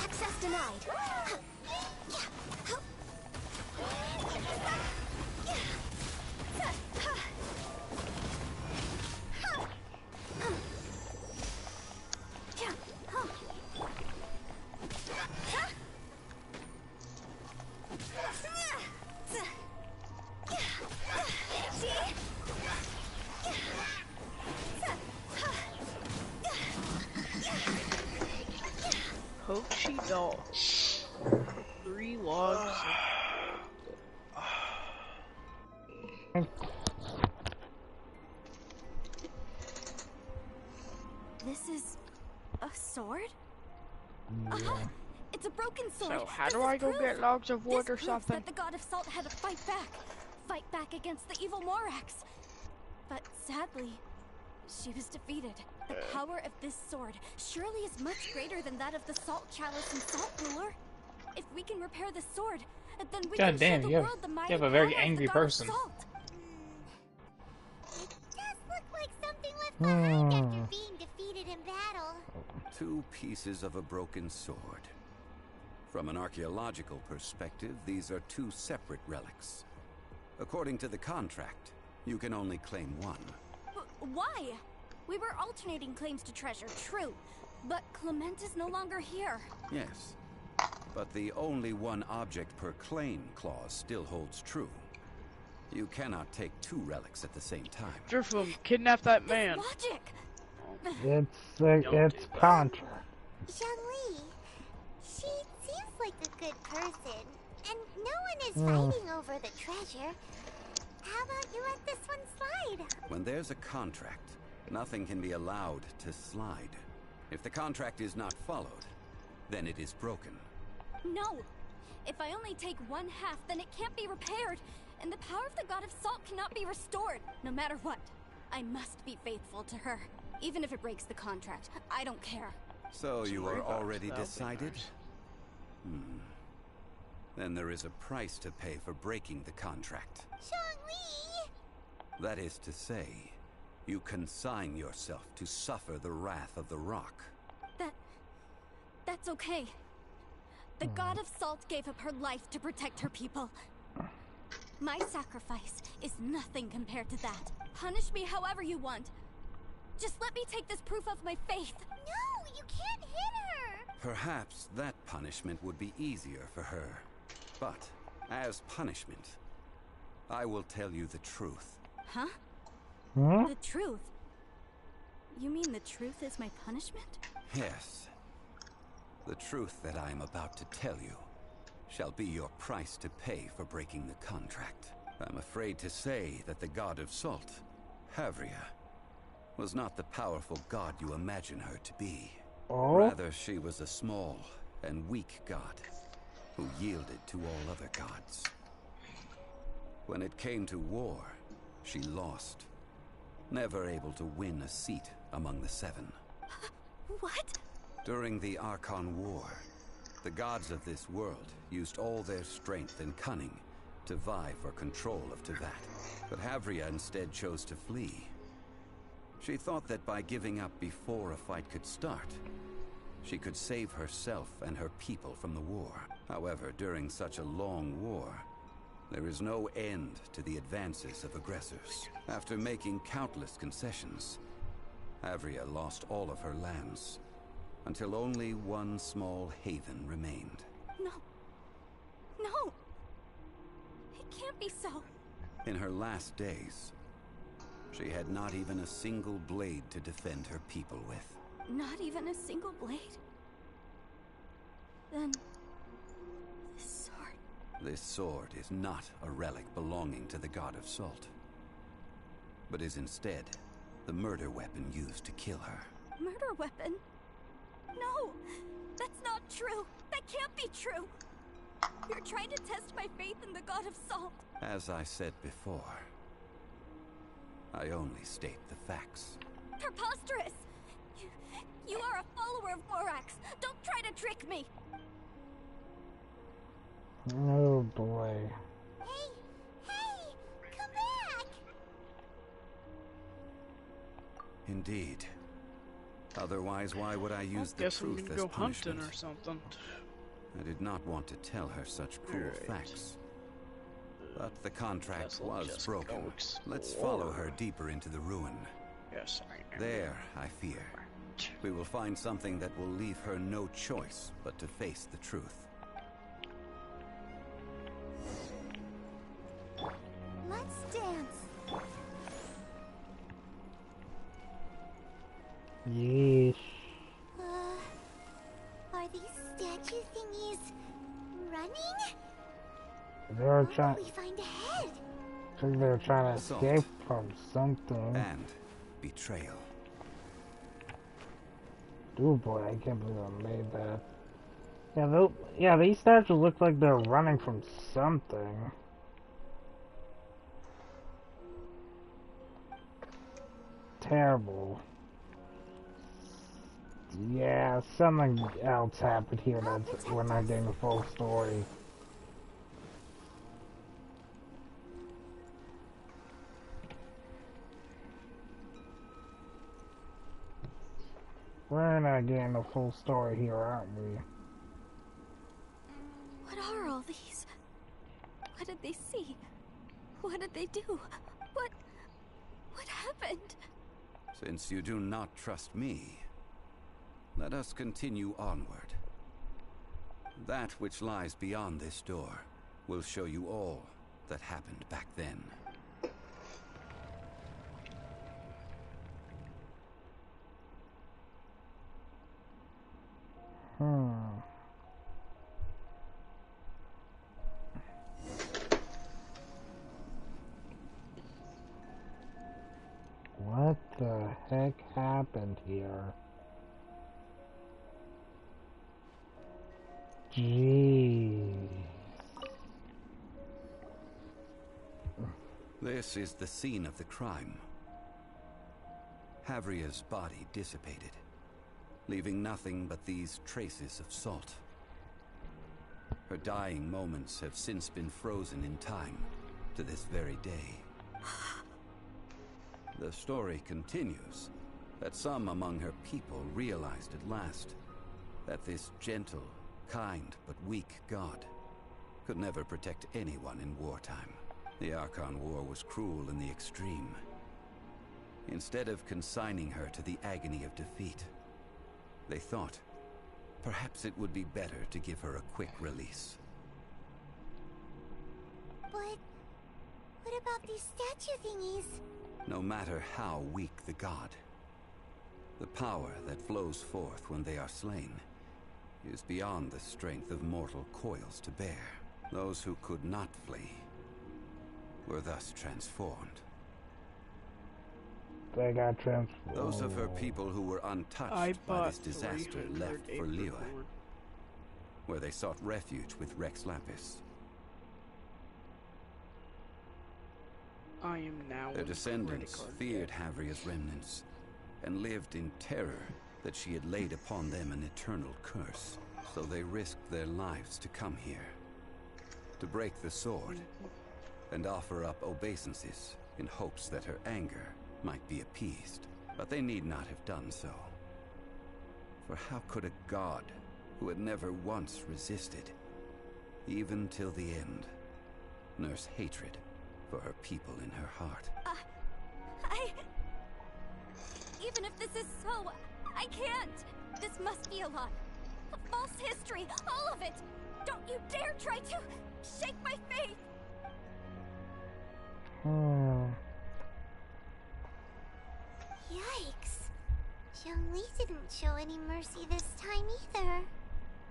Access denied. Hochi dog. 3 logs. This is a sword? Yeah. It's a broken sword. So how This do is I go proof. get logs of wood This or proves something? that the god of salt had to fight back against the evil Morax. But sadly, she was defeated. The power of this sword surely is much greater than that of the Salt Chalice and Salt Ruler. If we can repair the sword, then we God can damn, show you the have- world the you mighty have a very power of angry the god of person. salt. It does look like something left behind after being defeated in battle. 2 pieces of a broken sword. From an archaeological perspective, these are 2 separate relics. According to the contract, you can only claim one. Why? We were alternating claims to treasure, true. But Clement is no longer here. Yes, but the only one object per claim clause still holds true. You cannot take 2 relics at the same time. Drifloom, kidnap that man. Logic! It's contract. Zhongli, she seems like a good person, and no one is Hmm. fighting over the treasure. How about you let this one slide? When there's a contract, nothing can be allowed to slide. If the contract is not followed, then it is broken. No! If I only take 1/2, then it can't be repaired, and the power of the god of salt cannot be restored, no matter what. I must be faithful to her. Even if it breaks the contract, I don't care. So you are already That'll be decided? nice. Then there is a price to pay for breaking the contract. Zhongli! That is to say, you consign yourself to suffer the wrath of the rock. That's okay. The god of salt gave up her life to protect her people. My sacrifice is nothing compared to that. Punish me however you want. Just let me take this proof of my faith. No, you can't hit her! Perhaps that punishment would be easier for her. But, as punishment, I will tell you the truth. Huh? Huh? The truth? You mean the truth is my punishment? Yes. The truth that I am about to tell you shall be your price to pay for breaking the contract. I'm afraid to say that the god of salt, Havria, was not the powerful god you imagine her to be. Oh? Rather, she was a small and weak god who yielded to all other gods. When it came to war, she lost, never able to win a seat among the 7. What? During the Archon War, the gods of this world used all their strength and cunning to vie for control of Tevat. But Havria instead chose to flee. She thought that by giving up before a fight could start, she could save herself and her people from the war. However, during such a long war, there is no end to the advances of aggressors. After making countless concessions, Havria lost all of her lands, until only one small haven remained. No. No! It can't be so. In her last days, she had not even a single blade to defend her people with. Not even a single blade? Then... this sword... This sword is not a relic belonging to the god of salt, but is instead the murder weapon used to kill her. Murder weapon? No! That's not true! That can't be true! You're trying to test my faith in the god of salt! As I said before, I only state the facts. Preposterous! You are a follower of Morax! Don't try to trick me! Oh boy. Hey! Come back! Indeed. Otherwise, why would I use the Guess we truth can as go punishment? hunting or something. I did not want to tell her such cruel facts. But the contract Guess we'll was just broken. go Let's explore. follow her deeper into the ruin. Yes, I am. There, I fear, we will find something that will leave her no choice but to face the truth. Let's dance. Yeesh. Are these statue thingies running? They're What trying. will we find ahead? I think they're trying to Assault. escape from something. And betrayal. Oh boy, I can't believe I made that. Yeah, these statues look like they're running from something. Terrible. Yeah, something else happened here that's we're not getting the full story. We're not getting the full story here, aren't we? What are all these? What did they see? What did they do? What happened? Since you do not trust me, let us continue onward. That which lies beyond this door will show you all that happened back then. What the heck happened here? Jeez. This is the scene of the crime. Havria's body dissipated, leaving nothing but these traces of salt. Her dying moments have since been frozen in time to this very day. The story continues that some among her people realized at last that this gentle, kind, but weak god could never protect anyone in wartime. The Archon War was cruel in the extreme. Instead of consigning her to the agony of defeat, they thought perhaps it would be better to give her a quick release. But what about these statue thingies? No matter how weak the god, the power that flows forth when they are slain is beyond the strength of mortal coils to bear. Those who could not flee were thus transformed. They got transformed. Those of her people who were untouched by this disaster left for Liyue, where they sought refuge with Rex Lapis. I am now Their descendants feared Havria's remnants and lived in terror that she had laid upon them an eternal curse. So they risked their lives to come here, to break the sword and offer up obeisances in hopes that her anger might be appeased. But they need not have done so. For how could a god who had never once resisted, even till the end, nurse hatred for her people in her heart? Even if this is so, I can't! This must be a lie. A false history, all of it! Don't you dare try to shake my faith! Yikes. Zhongli didn't show any mercy this time either.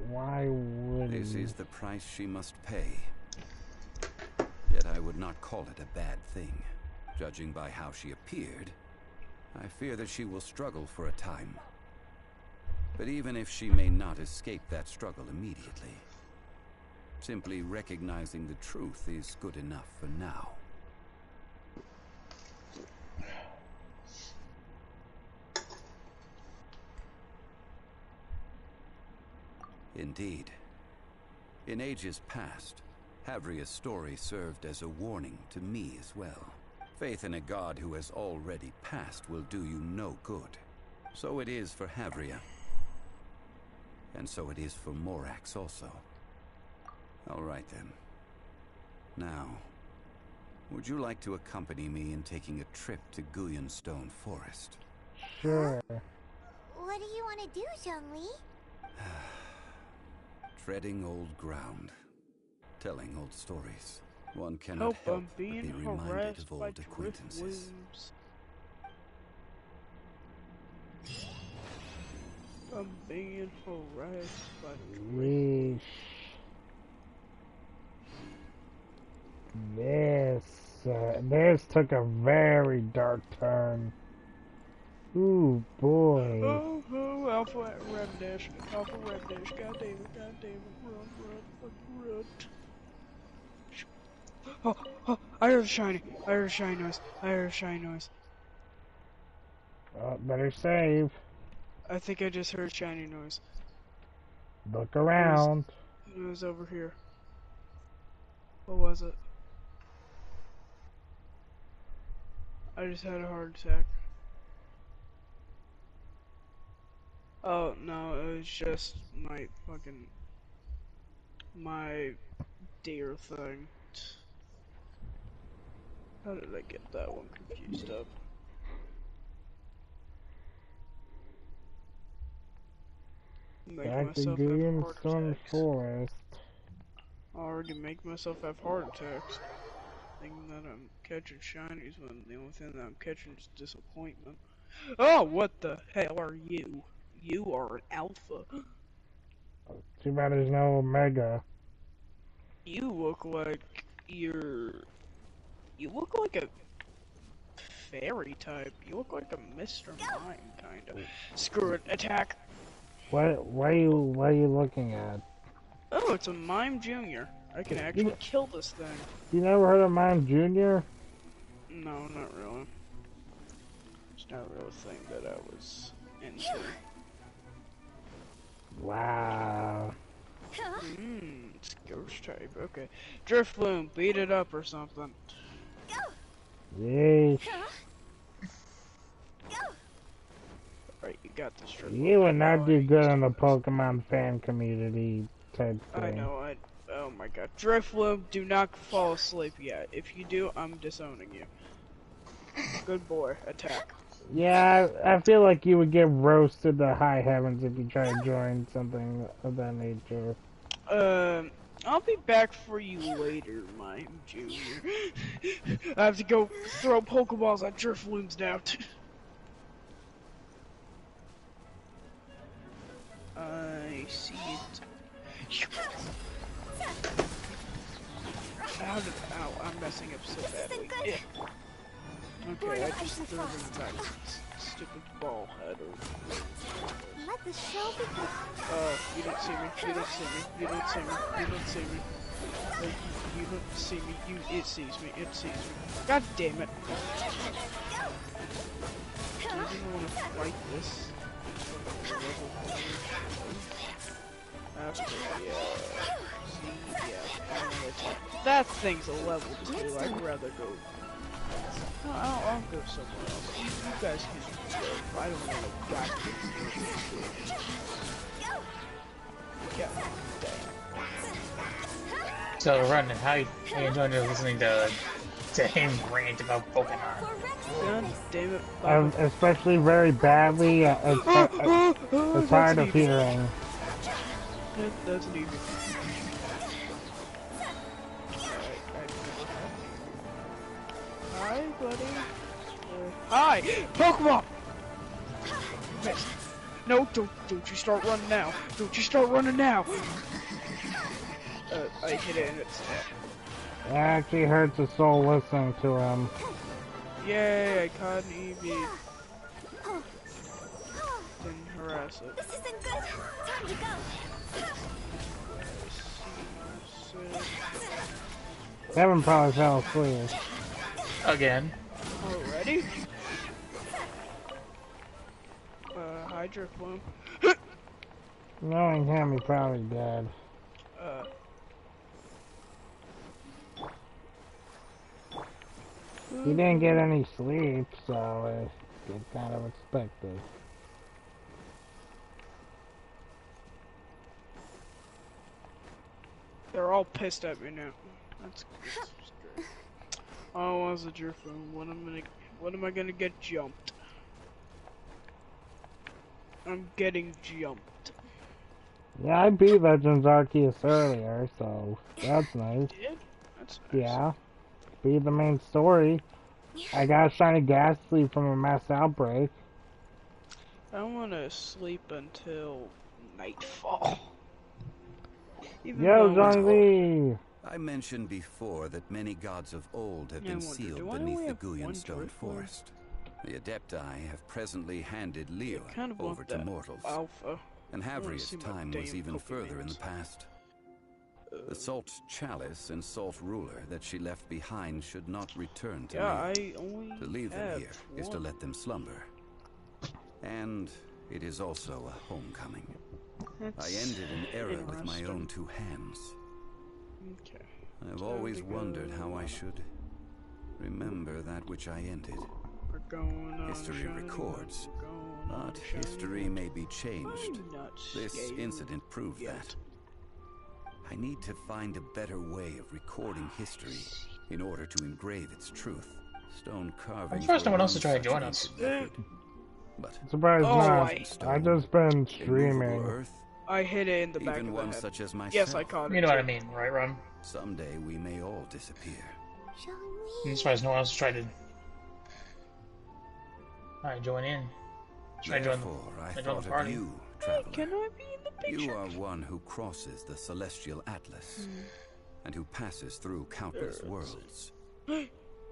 Why would This he? is the price she must pay. Yet I would not call it a bad thing. Judging by how she appeared, I fear that she will struggle for a time. But even if she may not escape that struggle immediately, simply recognizing the truth is good enough for now. Indeed. In ages past, Havria's story served as a warning to me as well. Faith in a god who has already passed will do you no good. So it is for Havria. And so it is for Morax also. All right then. Now, would you like to accompany me in taking a trip to Guyonstone Forest? Sure. What do you want to do, Zhongli? Treading old ground. Telling old stories. One cannot help but be reminded of old acquaintances. I'm being harassed by Yeesh. This took a very dark turn. Ooh, boy. Oh, Alpha Red Dash. Alpha Red Dash. God damn it, run, fucking run. Oh, I heard a shiny. I heard a shiny noise. Oh, better save. I think I just heard a shiny noise. Look around. It was over here. What was it? I just had a heart attack. Oh, no, it was just my deer thing. How did I get that one confused up? Back to Guyonstone Forest. I already make myself have heart attacks. Thinking that I'm catching shinies when the only thing that I'm catching is disappointment. Oh, what the hell are you? You are an alpha. Too bad there's no Omega. You look like you look like a fairy type. You look like a Mr. Mime, kinda. Screw it, attack! What are you looking at? Oh, it's a Mime Junior. I can actually kill this thing. You never heard of Mime Junior? No, not really. It's not really a thing that I was into. Wow. It's ghost type, okay. Drifloon, beat it up or something. Yeesh. Alright, you got this, Drifloon. You would not do good in the Pokemon fan community type thing. I know, oh my god. Drifloon, do not fall asleep yet. If you do, I'm disowning you. Good boy, attack. Yeah, I feel like you would get roasted to high heavens if you try to join something of that nature. I'll be back for you later, Mime Junior. I have to go throw Pokeballs at Drifloons now. I see it. Ow, I'm messing up so badly. Yeah. Okay, I just threw him back. Stupid ball head. Let the show begin. You don't see me. You don't see me. You don't see me. You don't see me. You don't see me. It sees me. It sees me. God damn it. I didn't want to fight this. That thing's a level 2. I'd rather go. No, I'll go somewhere else. You guys can go. I don't want to back this. Yeah. So, Ronan, how you enjoying listening to him rant about Pokemon? God damn it. Especially very badly, it's hard of hearing. That's an easy. Hi, buddy. Hi! Pokemon! Missed. No, don't you start running now. Don't you start running now. I hit it and it's dead. It actually hurts the soul listening to him. Yay, I caught an EV. harass it. This isn't good. Time to go. Kevin probably fell asleep. Again. Already? Hydro Plume. Knowing him, he's probably dead. He didn't get any sleep, so it's kind of expected. They're all pissed at me now. That's great. Oh, what's a Jerfone? When am I gonna get jumped? I'm getting jumped. Yeah, I beat Legends Arceus earlier, so that's nice. You did? That's nice. Yeah. Beat the main story. I got a shiny Ghastly from a mass outbreak. I wanna sleep until nightfall. Yo, Zhongli! I mentioned before that many gods of old have been sealed beneath the Guyan Stone Forest. The Adepti have presently handed Liyue over to mortals. Alpha. And Havria's time was even further in the past. The Salt Chalice and Salt Ruler that she left behind should not return to me. To leave them here is to let them slumber. And it is also a homecoming. I ended an era with my own two hands. Okay. I've always wondered how I should remember that which I ended. History records, but history may be changed. This incident proved that. I need to find a better way of recording history in order to engrave its truth. Stone carving. I'm surprised no one else is trying to join us. But surprised not. I just been streaming. I hit it in the back Even of one the head. such as myself. Yes, I caught it. You know what I mean, right, Ron? Someday we may all disappear. I'm surprised no one else tried to. Alright, join in. Should I join the party? You, traveler. Can I be in the picture? You are one who crosses the celestial atlas, and who passes through countless worlds.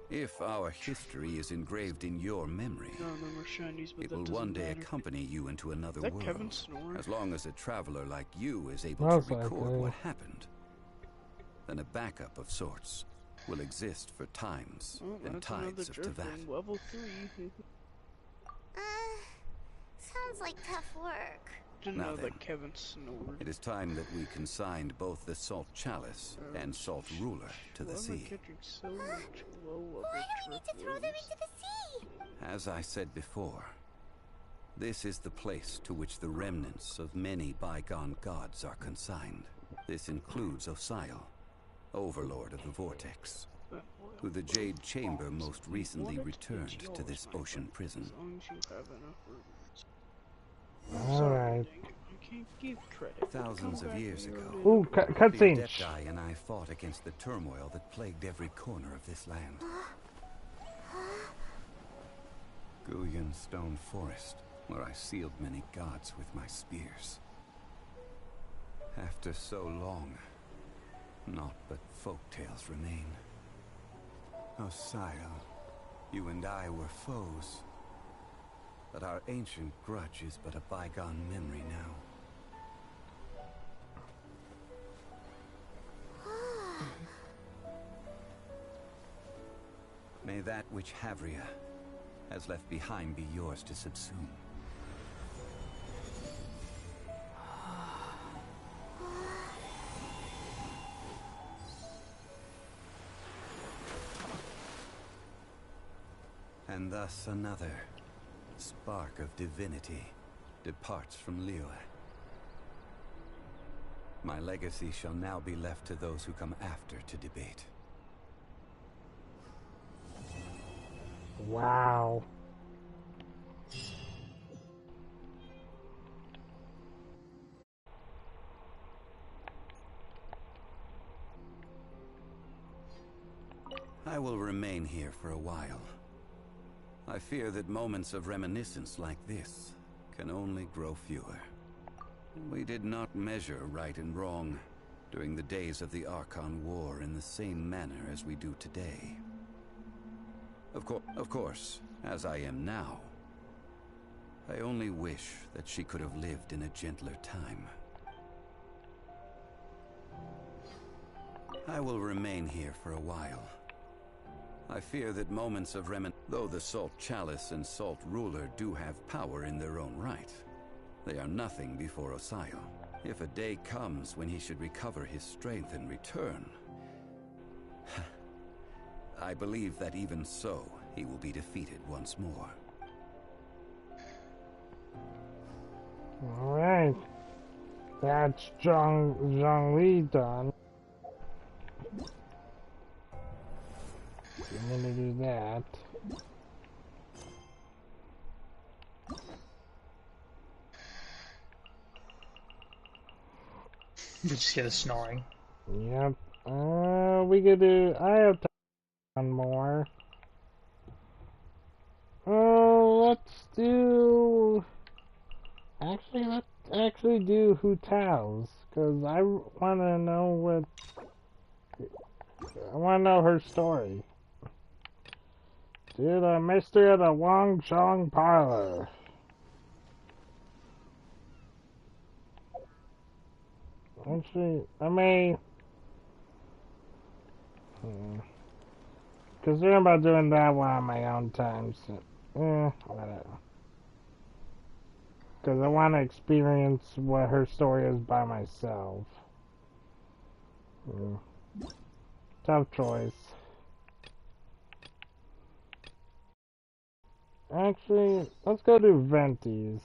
If our history is engraved in your memory, it will one day accompany you into another world. As long as a traveler like you is able to record what happened, then a backup of sorts will exist for times and tides up to that. Level 3. Sounds like tough work. Now then, Kevin snored. It is time that we consigned both the Salt Chalice and Salt Ruler to the sea. Why do we need to throw them into the sea? As I said before, this is the place to which the remnants of many bygone gods are consigned. This includes Osial, Overlord of the Vortex, who the Jade Chamber most recently returned to this ocean prison. Alright. Thousands of years ago, ooh, cutscene. the Adepti and I fought against the turmoil that plagued every corner of this land. Guyan Stone Forest, where I sealed many gods with my spears. After so long, naught but folktales remain. Osial, you and I were foes. But our ancient grudge is but a bygone memory now. May that which Havria has left behind be yours to subsume. And thus another spark of divinity departs from Liyue. My legacy shall now be left to those who come after to debate. Wow. I will remain here for a while. I fear that moments of reminiscence like this can only grow fewer. We did not measure right and wrong during the days of the Archon War in the same manner as we do today. Of course, as I am now, I only wish that she could have lived in a gentler time. I will remain here for a while. I fear that moments of though the Salt Chalice and Salt Ruler do have power in their own right, they are nothing before Osayo. If a day comes when he should recover his strength and return, I believe that even so, he will be defeated once more. Alright. That's Zhongli done. I'm gonna do that. You just hear the snoring. Yep. We could do. I have one more. Let's do. Actually, let's actually do Hu Tao's, cause I wanna know what. I wanna know her story. Do the mystery of the Wangsheng Parlor. Actually, I may. Considering about doing that one on my own time, so. Whatever. Because I want to experience what her story is by myself. Tough choice. Actually, let's go do Venti's.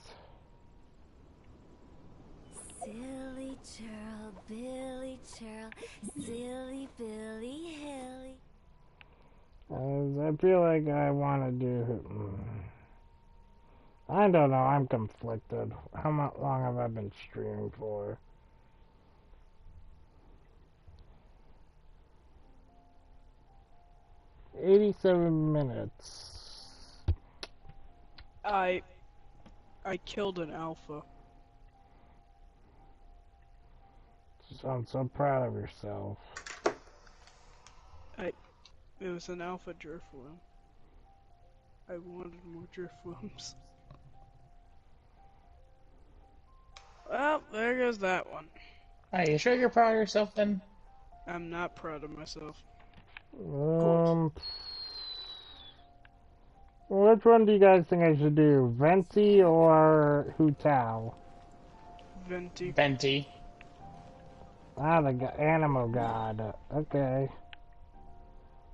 Silly churl, Billy churl, silly Billy Hilly. I feel like I want to do... I don't know, I'm conflicted. How long have I been streaming for? $87 minutes. I killed an alpha. You sound so proud of yourself. It was an alpha Driftworm. I wanted more Driftworms. Well, there goes that one. Are you sure you're proud of yourself then? I'm not proud of myself. Which one do you guys think I should do? Venti or Hu Tao? Venti. Venti. Ah, the animal god. Okay.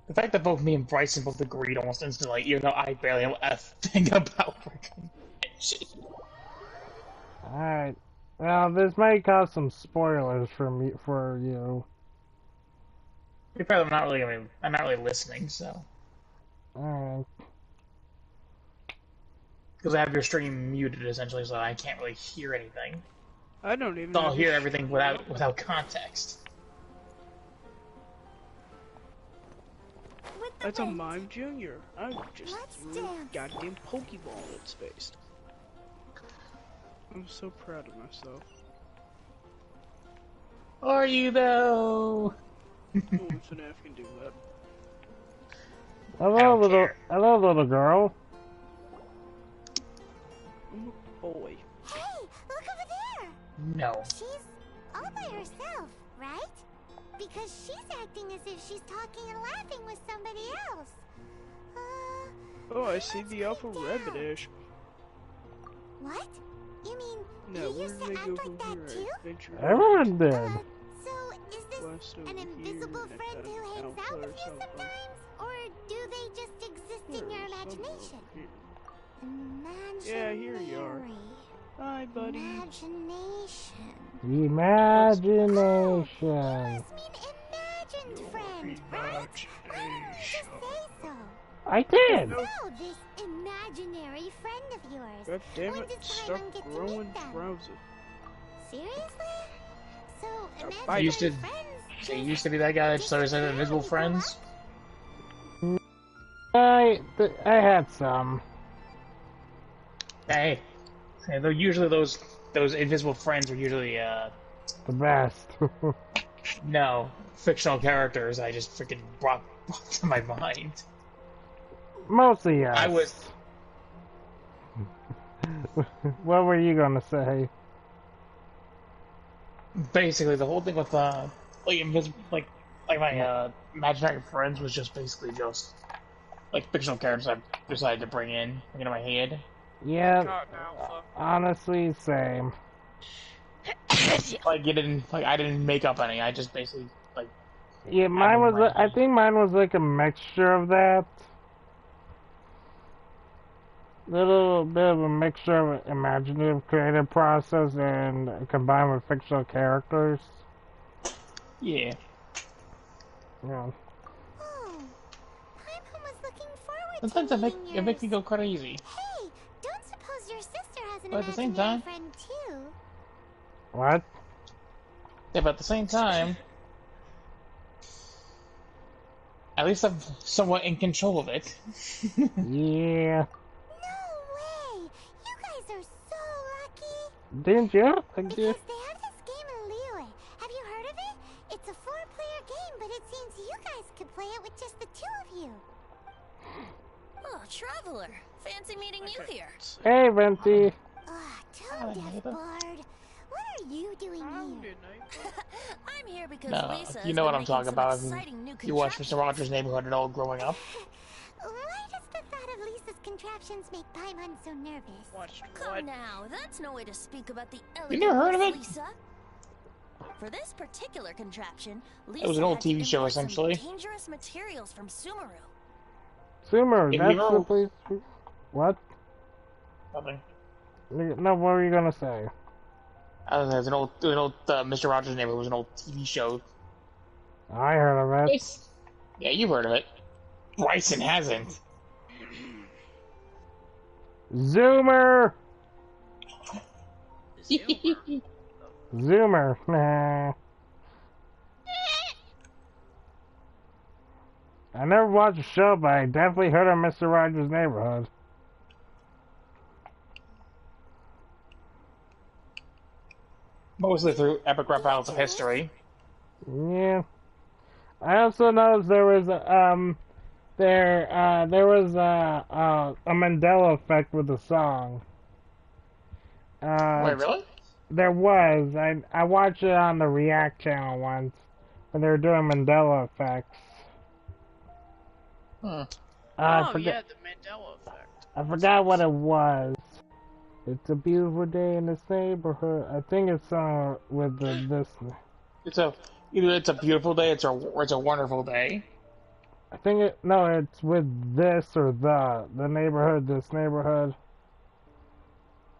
The fact that both me and Bryson both agreed almost instantly, even though I barely know a thing about Genshin. Alright. Well, this might cause some spoilers for you. I'm not really listening, so. Alright. Because I have your stream muted essentially, so I can't really hear anything. I don't even. So I'll hear everything without context. That's a Mime Junior. I just threw a goddamn Pokeball in its face. I'm so proud of myself. Are you though? Only FNAF can do that. Hello, little girl. I'm a boy. Hey, look over there! No. She's all by herself, right? Because she's acting as if she's talking and laughing with somebody else. Oh, I see the Alpha Rabbitish. What? You mean No, you used to act like that too? Everyone did. So is this an invisible friend who hangs out with you sometimes? Or do they just exist in your imagination? Yeah, here you are. Hi, buddy. Imagination. Imagination. Imagined friend, right? Why didn't you just say so? I did. No, this imaginary friend of yours. God damn When it! did Stop Simon get to growing meet them? trousers. Seriously? So I used to. friends It used to be that guy that started saying invisible friends. I had some. Hey, though usually those invisible friends are usually The best. no fictional characters. I just freaking brought to my mind. Mostly yes. I was. What were you gonna say? Basically, the whole thing with like my imaginary friends was just basically just like fictional characters I decided to bring into my head. Yeah, honestly, same. Like I didn't make up any. I just basically like. Yeah, mine was. I think mine was like a mixture of that. Little bit of a mixture of imaginative creative process and combined with fictional characters. Yeah. Yeah. Oh, Paimon was looking forward Sometimes to it makes me go crazy. Hey, don't suppose your sister has an But at the same imaginary time, friend too? What? yeah, but at the same time, at least I'm somewhat in control of it. Yeah. No way! You guys are so lucky! Didn't you? Because they have this game in Liyue. Have you heard of it? It's a 4-player game, but it seems you guys could play it with just the 2 of you. Oh, Traveler. Fancy meeting you here. Hey, Venti. Tone Deaf Bard. What are you doing here? I'm here because No, Lisa you know what I'm making talking some about. exciting new You watched Mr. Rogers' Neighborhood and all growing up. Why does the thought of Lisa's contraptions make Paimon so nervous? Come now, that's no way to speak about the You never heard of elegant it? Lisa. For this particular contraption, Lisa It was an old had to TV show, import some essentially. dangerous materials from Sumeru. Sumer, If that's you know- the place. What? Nothing. No, what were you gonna say? There's an old Mr. Rogers' Neighborhood was an old TV show. I heard of it. Yeah, you've heard of it. Bryson hasn't. Zoomer! Zoomer. Nah. I never watched the show, but I definitely heard of Mr. Rogers' Neighborhood. Mostly through epic rap battles of history. Yeah. I also noticed there was there was a Mandela effect with the song. Wait, really? There was. I watched it on the React channel once when they were doing Mandela effects. Oh, I yeah, the Mandela effect. I forgot what it was. It's a beautiful day in this neighborhood. I think it's with this. Either it's a beautiful day, or it's a wonderful day. I think it's with this or the neighborhood. This neighborhood.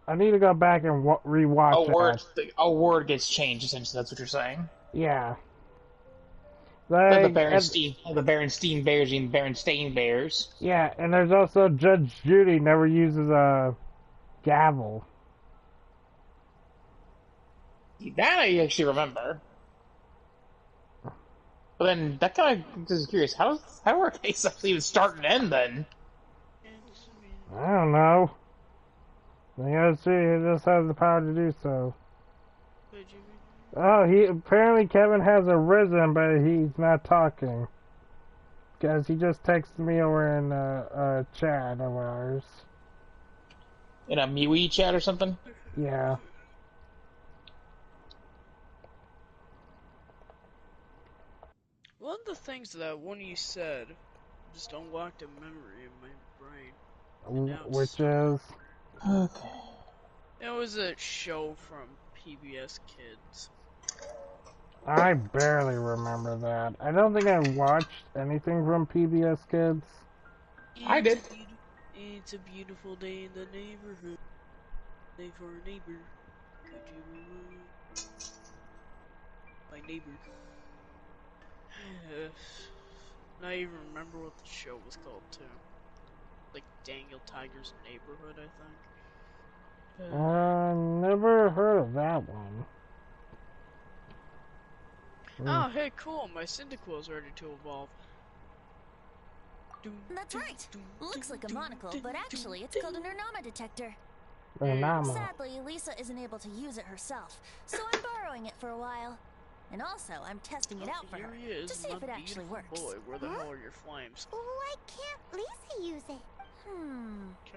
I need to go back and rewatch it. A word gets changed. Essentially, that's what you're saying. Yeah. Like the Like, Berenstein Bears and Berenstain Bears. yeah, and there's also Judge Judy never uses a gavel. That I actually remember. But then that kind of is curious. How do our case actually even start and end then? I don't know. The OC just has the power to do so. Oh, apparently Kevin has arisen, but he's not talking. Because he just texted me over in a chat of ours. In a MeWe chat or something? Yeah. One of the things that one you said just unlocked a memory in my brain. Which is? Okay. It was a show from PBS Kids. I barely remember that. I don't think I watched anything from PBS Kids. I did. It's a beautiful day in the neighborhood. Day for a neighbor. Could you my neighbor? Not even remember what the show was called too. Like Daniel Tiger's Neighborhood, I think. Never heard of that one. Oh, hey, cool. My Cyndaquil is ready to evolve. That's right. Looks like a monocle, but actually it's called an Ernama detector. Ernama. Sadly, Lisa isn't able to use it herself, so I'm borrowing it for a while. And also, I'm testing it out for her, to see if it actually works. Boy, where the hell are your flames? Why can't Lisa use it?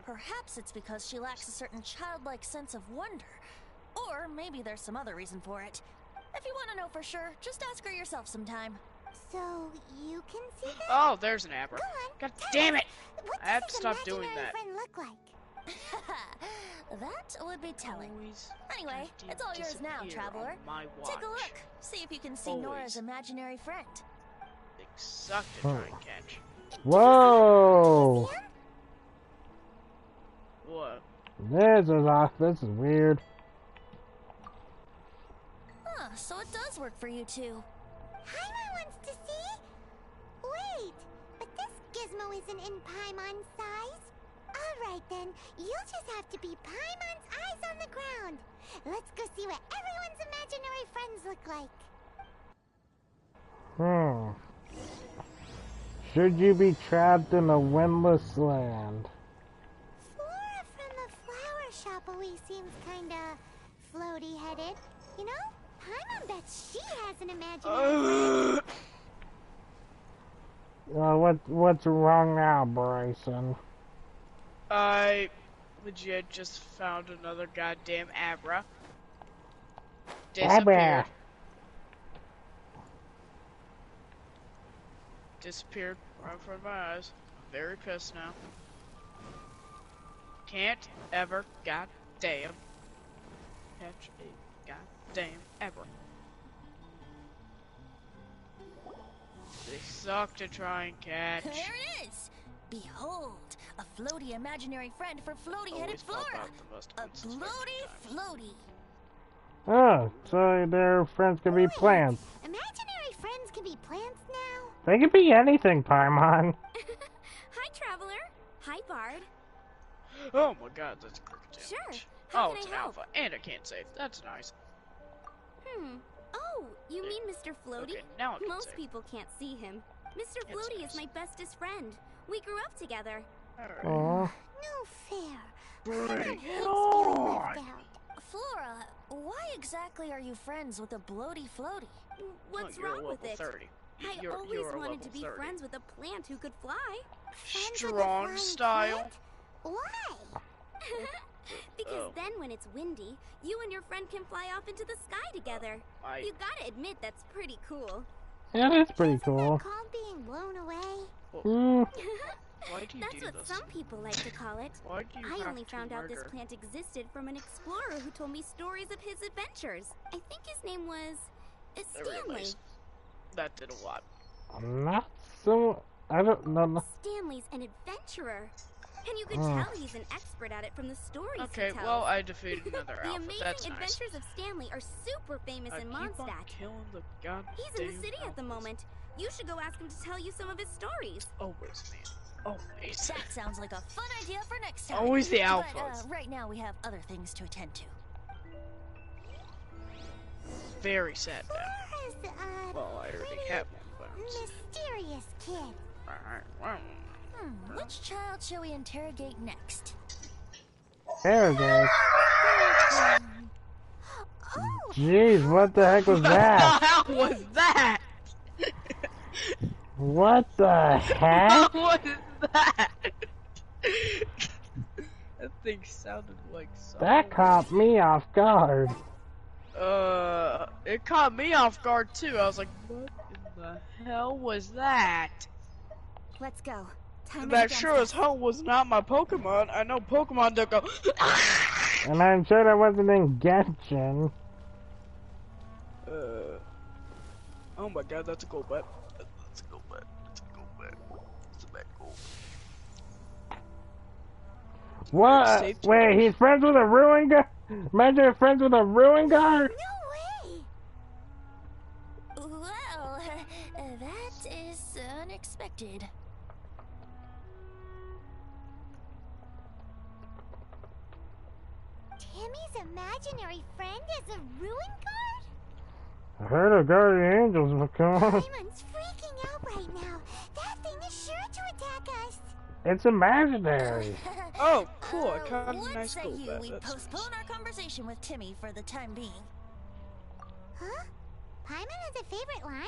Perhaps it's because she lacks a certain childlike sense of wonder. Or maybe there's some other reason for it. If you want to know for sure, just ask her yourself sometime. So, you can see that? Oh, there's an Abra. God damn it! What I have does to his stop doing imaginary that. friend look like? That would be telling. Always Anyway, it's all yours now, disappear traveler. on my Take a watch. look. See if you can see Always. Nora's imaginary friend. They suck to try and catch. Whoa! What? This is off. This is weird. Huh, so it does work for you two. Paimon wants to see? Wait, but this gizmo isn't in Paimon's size. Alright then, you'll just have to be Paimon's eyes on the ground. Let's go see what everyone's imaginary friends look like. Should you be trapped in a windless land? Flora from the flower shop always seems kinda floaty-headed. You know, Paimon bets she has an imaginary friend. What's wrong now, Bryson? I legit just found another goddamn Abra. Abra. Disappeared right in front of my eyes. I'm very pissed now. Can't ever goddamn catch a goddamn Abra. They suck to try and catch. There it is! Behold, a floaty imaginary friend for floaty-headed Flora. A floaty. Oh, so their friends can be plants. Imaginary friends can be plants now? They can be anything, Paimon. Hi, Traveler. Hi, Bard. Oh my god, that's a cricket damage. Sure. How Oh, can it's I an help? alpha, and I can't save. That's nice. Oh, you mean Mr. Floaty? Okay, now I can Most save. people can't see him. Mr. It's Floaty nice. is my bestest friend. We grew up together. Aw. No fair. Bring Paimon it hates being on. left out. Flora, why exactly are you friends with a bloaty floaty? What's you're wrong level with it? 30. I You're always a wanted to level be 30. friends with a plant who could fly. Friends with a Strong flying style. plant? Why? Because Oh. then when it's windy, you and your friend can fly off into the sky together. You gotta admit that's pretty cool. Yeah, that's pretty cool. Called being blown away? Why do you That's do what this? some people like to call it. Why do you I have only to found out this murder? plant existed from an explorer who told me stories of his adventures. I think his name was I Stanley. realized that did a lot. I'm not so. I don't know. Stanley's an adventurer. And you could Oh. tell he's an expert at it from the stories Okay, he tells. well, I defeated another The alpha. amazing That's nice. adventures of Stanley are super famous I in keep on Mondstadt. killing the goddamn He's in the city at the moment. You should go ask him to tell you some of his stories. Always, man. Always. That sounds like a fun idea for next time. Always the But, alphas. right now we have other things to attend to. Very sad now. Flora's, Well, I already have one, but... mysterious kid. Which child shall we interrogate next? There it goes. Jeez, what the heck was that? What the hell was that? What the heck? What is that? That thing sounded like something. That caught me off guard. It caught me off guard too. I was like, what in the hell was that? Let's go. Time That sure as hell was not my Pokemon. I know Pokemon don't go. And I'm sure that wasn't in Genshin. Oh my god, that's a gold bet. That's a gold bet. That's a gold bet. That's a bad goal. What? Safe Wait, he's friends with a ruin guard? Imagine you're friends with a ruin guard? Well, that is unexpected. Timmy's imaginary friend is a ruin guard? I heard a guardian angels will come. Paimon's freaking out right now. That thing is sure to attack us. It's imaginary. Oh, cool. I caught a What nice say gold you bet. we That's postpone our conversation with Timmy for the time being? Huh? Paimon has a favorite line?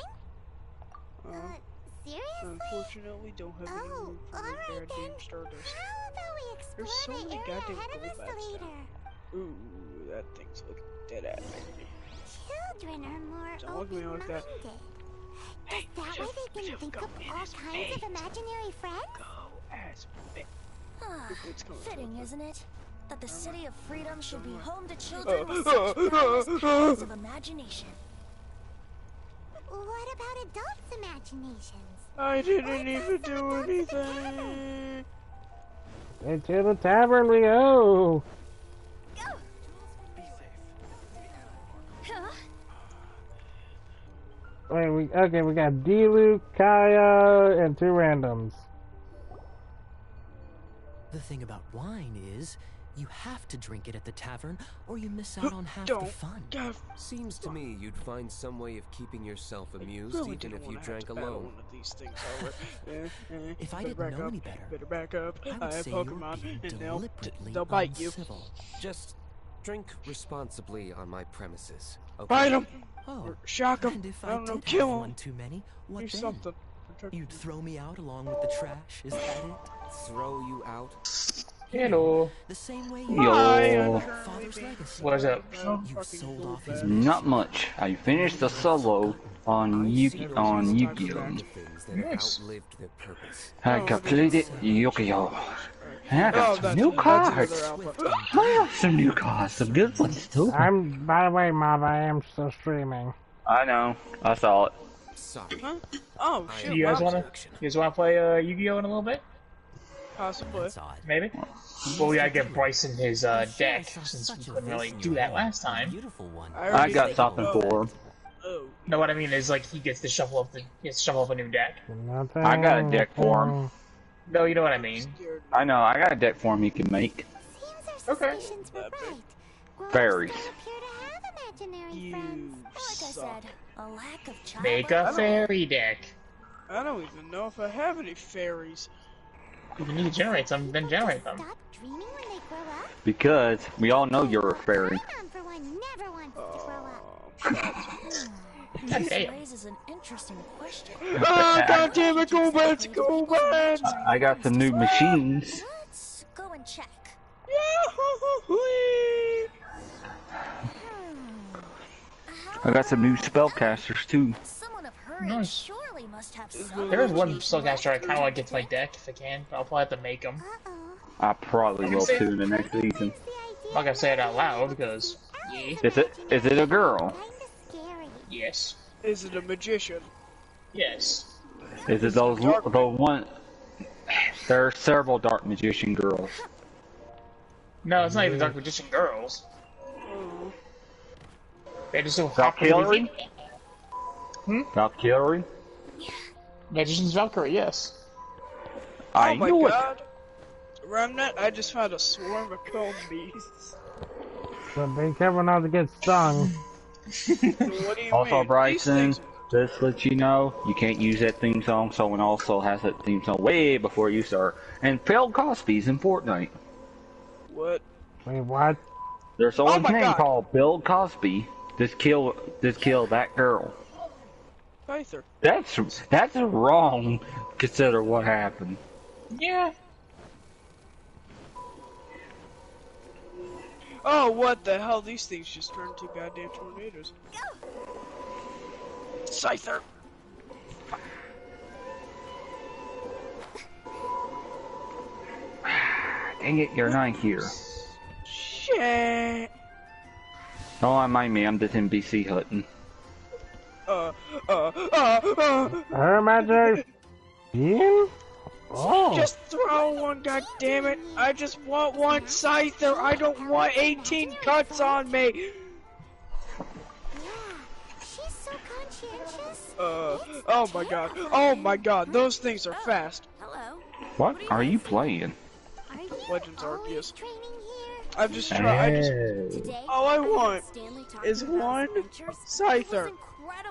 Seriously? Unfortunately, don't have any room for my goddamn Stardust. How about we explore There's so the many area goddamn ahead of gold us bats later? now. Ooh, that thing's looking dead at me. Children are more Don't look at me like that. Is that why they can think up all kinds of imaginary friends? Fitting, isn't it? That the City of Freedom should be home to children with such boundless powers of imagination. What about adults' imaginations? I didn't even do anything. Into the tavern we go. Wait, we got Dilu, Kaya, and 2 randoms. The thing about wine is, you have to drink it at the tavern, or you miss out on half the fun. Seems to me you'd find some way of keeping yourself amused, really even if you drank battle alone. one of these things over. If I Better didn't back know up, any better, better back up. I I would have say you're Pokemon, being and deliberately they'll bite you. uncivil. Just drink responsibly on my premises. Okay? Bite him! Oh, Or shock him! and if I don't know, did kill have him! one too many, what Do then? something. You'd throw me out along with the trash, is that it? Throw you out? Hello. The same way Yo. father's legacy. What's up? You sold off his Not much. I finished the solo on Yu-Gi-Oh! Nice. I completed Yu-Gi-Oh! And I got some new cards. I got some new cards, some good ones too. By the way, Mob, I am still streaming. I know. I saw it. Huh? Oh, shit. You guys wanna play Yu-Gi-Oh in a little bit? Possibly. Maybe. Well, we gotta get Bryson his deck since we couldn't really do that last time. I got something for him. No, what I mean is like he gets to shuffle up a new deck. I got a deck for him. No, you know what I mean. I know. I got a deck for him he can make. Okay. Fairies. Like I said, a lack of childlike Make a fairy deck. I don't even know if I have any fairies. If you need to generate some, then generate them. Because we all know you're a fairy. God This damn. raises an interesting question. Oh, God damn it, go bats, go bats! I got some new machines. Let's go and check. I got some new spellcasters too. Someone of her age Nice. surely must have some. There is one spellcaster I kind of want to get to my deck if I can, but I'll probably have to make them. I probably will too in the next season. I'm not gonna say it out loud because, yeah. Is it a girl? Yes. Is it a magician? Yes. Is it the one? There are several dark magician girls. No, it's not even Dark Magician girls. They just don't Valkyrie? Valkyrie? Magician's Valkyrie, yes. I Oh my knew God. Remnant, I just found a swarm of comb bees. So be careful not to get stung. What do you Also, mean? Bryson, just to let you know, you can't use that theme song. Someone also has that theme song way before you start. And Phil Cosby's in Fortnite. What? Wait, what? There's someone's my name God. called Bill Cosby. Just kill that girl. Pyther. That's wrong. Consider what happened. Yeah. Oh, what the hell? These things just turned into goddamn tornadoes. Scyther. Dang it, you're not here. Shit. Don't mind me, I'm just NBC hunting. Her magic. You? Oh. Just throw one, goddammit! I just want one Scyther! I don't want 18 cuts on me! She's so conscientious. Oh my god, those things are fast. Hello. What are you playing? Legends Arceus. I've just tried, all I want is one Scyther.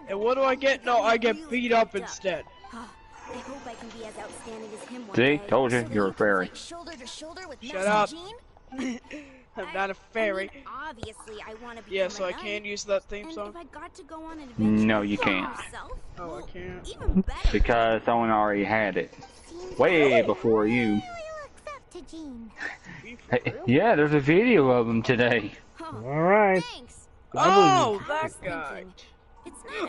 And what do I get? No, I get beat up instead. I hope I can be as outstanding as him one See? day. Told you, you're a fairy. Shoulder to shoulder with Shut up. I'm not a fairy. Obviously, I want to be. Yeah, so I can use that theme song. If I got to go on an adventure, No, you can't. Oh, I can't. Even better. Because someone already had it. Way before you. Hey, yeah, there's a video of him today. Alright. Oh, that guy.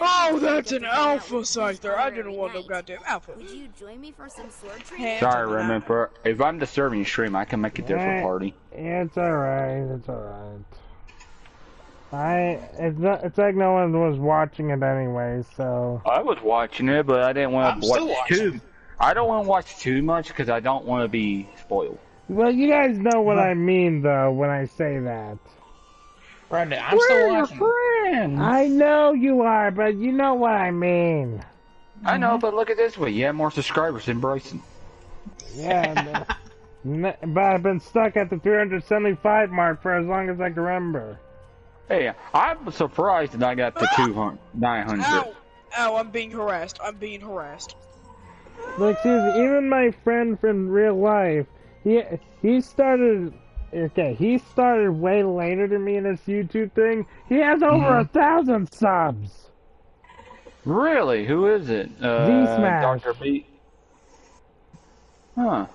Oh, that's an alpha scyther. I didn't want no goddamn alpha. Would you join me for some sword training? Sorry, remember, if I'm disturbing your stream, I can make a different party. It's alright, it's alright. It's like no one was watching it anyway, so... I was watching it, but I didn't want to watch too... I don't want to watch too much, because I don't want to be spoiled. Well, you guys know what I mean, though, when I say that. Brendan, I'm still watching. Friends. I know you are, but you know what I mean. I know, but look at this way. You have more subscribers than Bryson. Yeah, but I've been stuck at the 375 mark for as long as I can remember. Hey, I'm surprised that I got to 900. Ow! Ow, I'm being harassed. I'm being harassed. Like, seriously, even my friend from real life, he started... Okay, he started way later than me in this YouTube thing. He has over 1,000 subs. Really? Who is it? Z-Smash. Dr. B. Huh.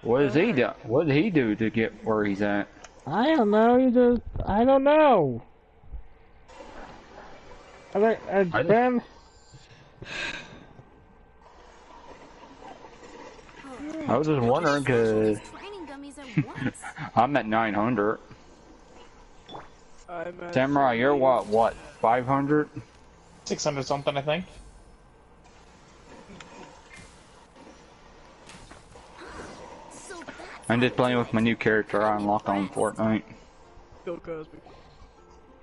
What does he do? What did he do to get where he's at? I don't know. I don't know. Ben. I was just wondering because I'm at 900. Samurai, you're what? 500? 600 something, I think. I'm just playing with my new character I unlocked on Fortnite. Go Cosby.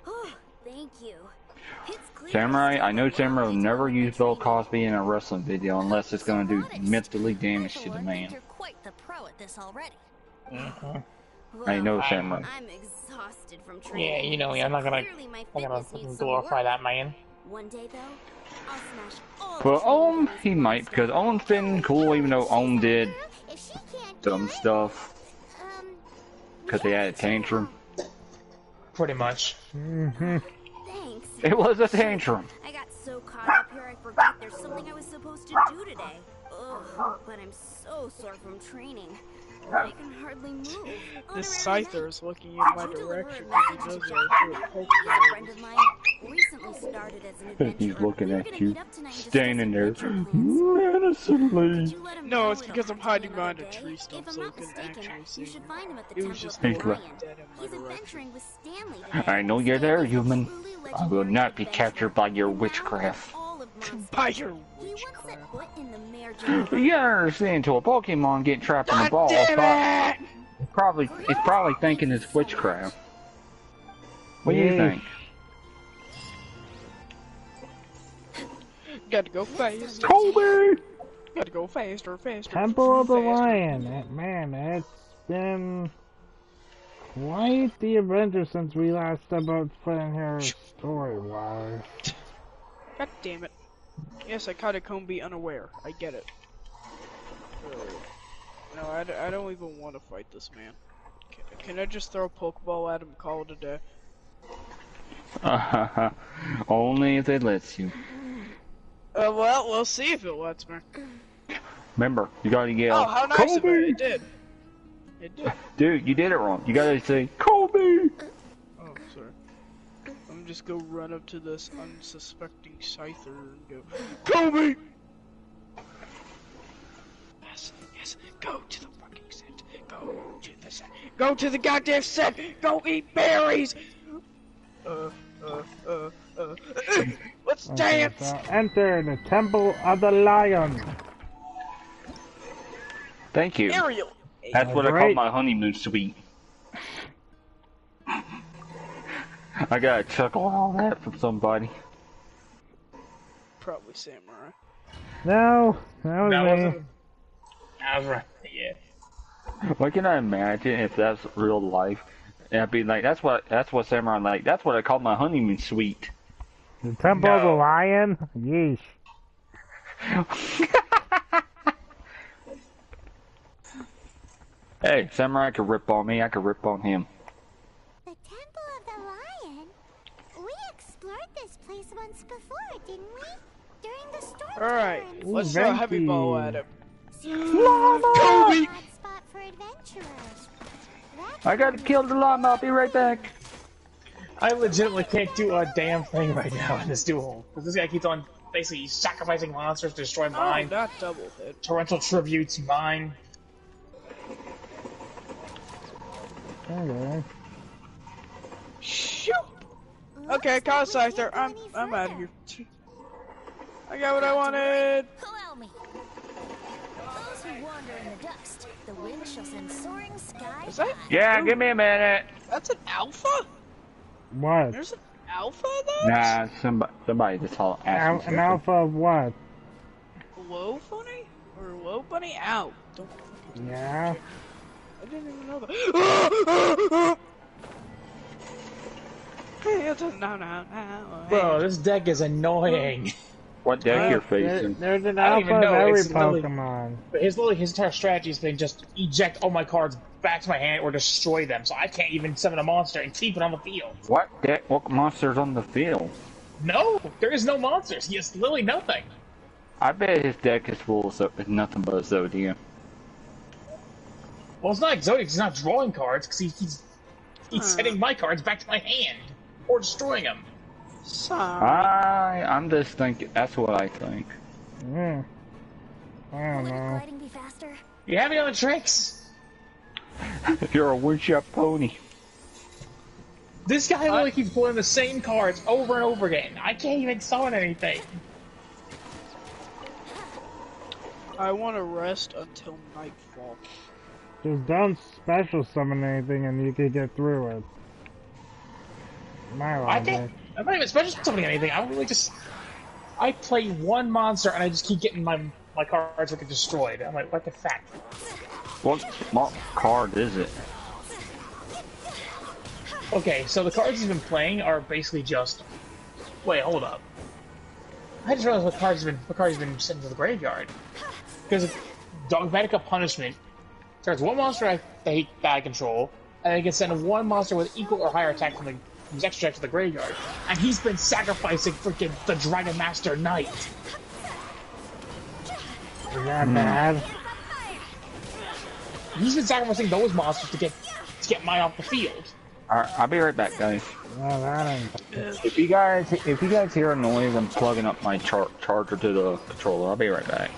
Oh, thank you. Samurai, I know Samurai will never use Bill Cosby in a wrestling video unless it's going to do mentally damage to the man. You're quite the pro at this already. I know Samurai. I'm exhausted from training. Yeah, you know me. I'm not gonna glorify that man. One day though, I'll smash all But Ohm, he might, because Ohm's been cool even though Ohm did dumb stuff. Because he had a tantrum. Pretty much. Thanks. It was a tantrum. I got so caught up here I forgot there's something I was supposed to do today. Ugh, but I'm so sore from training. I can hardly move. This Scyther is looking in my direction when he does that shit. A friend of mine recently started as an adventurer. He's looking at you, standing there menacingly. No, it's because I'm hiding behind a tree stump so you can actually see me. It was just dead in my direction. I know you're there, human. I will not be captured by your witchcraft. By your witchcraft. You understand, to a Pokemon getting trapped in the ball, it's probably thinking it's witchcraft. What do you think? Gotta go fast. Colby! Gotta go faster, faster. Temple of the faster. Lion. Man, it's been quite the adventure since we last about putting here story-wise. God damn it. Yes, I caught a Combi unaware. I get it. No, I don't even want to fight this man. Can I just throw a Pokeball at him and call it a day? Only if it lets you. Well, we'll see if it lets me. Remember, you gotta yell, Oh, how nice of Colby! it. It did. It did. Dude, you did it wrong. You gotta say, Colby! Oh, sorry. I'm just go run up to this unsuspecting Scyther and go, Colby! Yes, yes, go to the fucking set. Go to the set. Go to the goddamn set! Go eat berries! Let's dance! So enter the Temple of the Lion. Thank you. Ariel! That's what I call my honeymoon suite. I got a chuckle all that from somebody. Probably Samurai. No, that was me. That was right, yeah. What can I imagine if that's real life? And I'd be like, that's what Samurai like. That's what I call my honeymoon suite. The Temple of the Lion? Yeesh. Hey, Samurai could rip on me, I could rip on him. The Temple of the Lion? We explored this place once before, didn't we? During the storm. Alright, let's throw a heavy ball at him. Kobe! Spot for adventurers. I gotta kill the llama, I'll be right back. I legitimately can't do a damn thing right now in this duel. Because this guy keeps on basically sacrificing monsters to destroy mine. Oh, not double hit. Torrential tributes mine. Okay. Shoot! Okay, Coscyther, I'm out of here. I got what I wanted! Allow me. Those who wander in the dust, the wind shall send soaring sky. Is that? Yeah, give me a minute. That's an alpha? What? There's an alpha though? Nah, somebody just all asked me. An alpha of what? Low funny? Or low bunny? Ow. Don't. Yeah. I didn't even know that. Bro, this deck is annoying. What deck you're facing? There's an I don't alpha even of know. every It's literally- Pokemon. But his entire strategy has been just eject all my cards back to my hand or destroy them, so I can't even summon a monster and keep it on the field. What deck? What monster's on the field? No, there is no monsters. He has literally nothing. I bet his deck is full of nothing but Zodiac. Well, it's not exotic. He's not drawing cards because he's sending my cards back to my hand or destroying them. Sorry. I'm just thinking. That's what I think. I don't know. Gliding be faster? You have any other tricks? You're a one-shot pony. This guy only keeps pulling the same cards over and over again. I can't even summon anything. I want to rest until nightfall. Just don't special summon anything and you can get through it. My logic. I'm not even special summoning anything. I really just... I play one monster and I just keep getting my cards get destroyed. I'm like, what the fuck? What card is it? Okay, so the cards he's been playing are basically just... Wait, hold up. I just realized what cards he's been sent to the graveyard. Because Dogmatica Punishment starts one monster that I control, and I can send one monster with equal or higher attack from his extra attack to the graveyard. And he's been sacrificing freaking the Dragon Master Knight. Is that bad? He's been sacrificing those monsters to get mine off the field. Alright, I'll be right back, guys. Well, that ain't... If you guys hear a noise, I'm plugging up my charger to the controller. I'll be right back.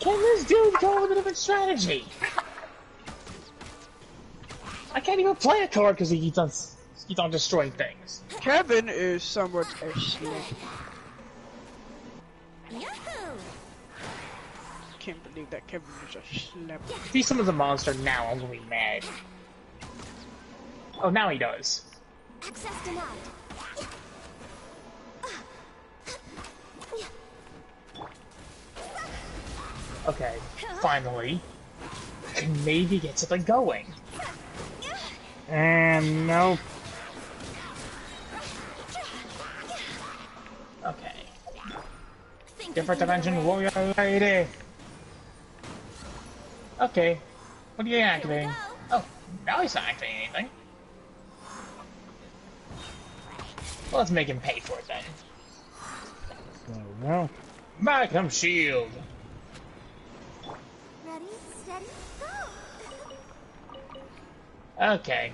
Can this dude go with a different strategy? I can't even play a card because he keeps on destroying things. Kevin is somewhat asleep. Can't believe that Kevin is asleep. If he summons a monster now, I'm gonna be mad. Oh, now he does. Access denied. Okay, finally. I can maybe get something going. And nope. Okay. Different dimension warrior lady. Okay. What are you activating? Oh, now he's not activating anything. Well, let's make him pay for it then. There we go. Magnum Shield! Ready, steady, go! Okay.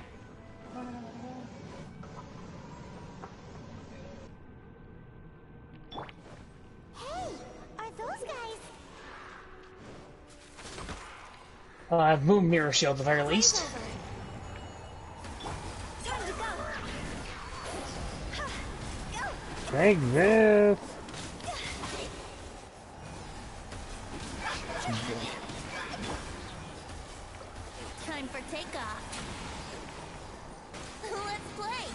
Hey, are those guys? Well, I have Moon Mirror Shield at the very least. Time to go. Take this. Time for takeoff. Let's play.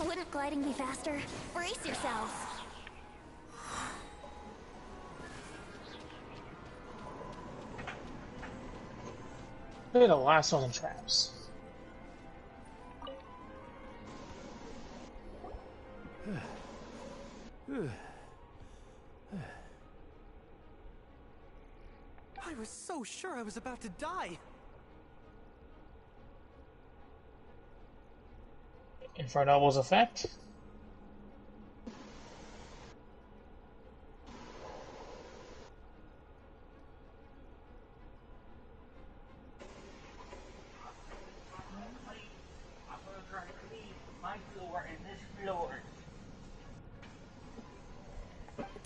Wouldn't gliding be faster? Brace yourselves. Look at the last one in traps. I was so sure I was about to die. Infernoble's effect?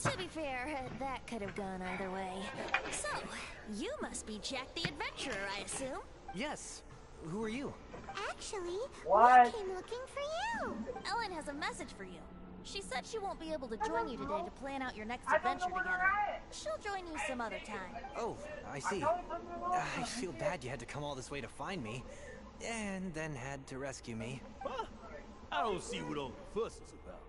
To be fair, that could have gone either way. So, you must be Jack the Adventurer, I assume? Yes. Who are you? Actually, What? we came looking for you. Ellen has a message for you. She said she won't be able to join you today to plan out your next adventure together. She'll join you some other time. Oh, I see. I feel bad you had to come all this way to find me, and then had to rescue me. Huh? I don't see what all the fuss is about.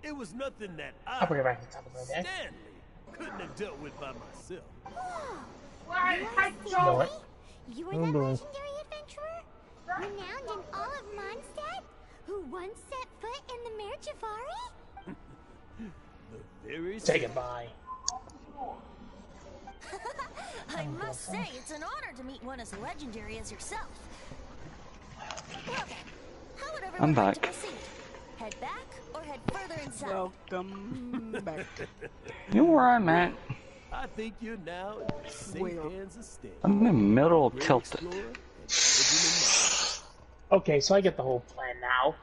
It was nothing that I'll bring it back to the top of my deck. Stanley couldn't have dealt with by myself. You know what? You were that legendary adventurer? Renowned in all of Mondstadt? Who once set foot in the Mare Javari? The very Say goodbye. I must say, it's an honor to meet one as legendary as yourself. Well then, how would everyone I'm like to back. proceed? Head back or head further inside? Welcome back. You know where I'm at? I think you're now in safe hands of Stanley. I'm in the middle of Tilted. Okay, so I get the whole plan now.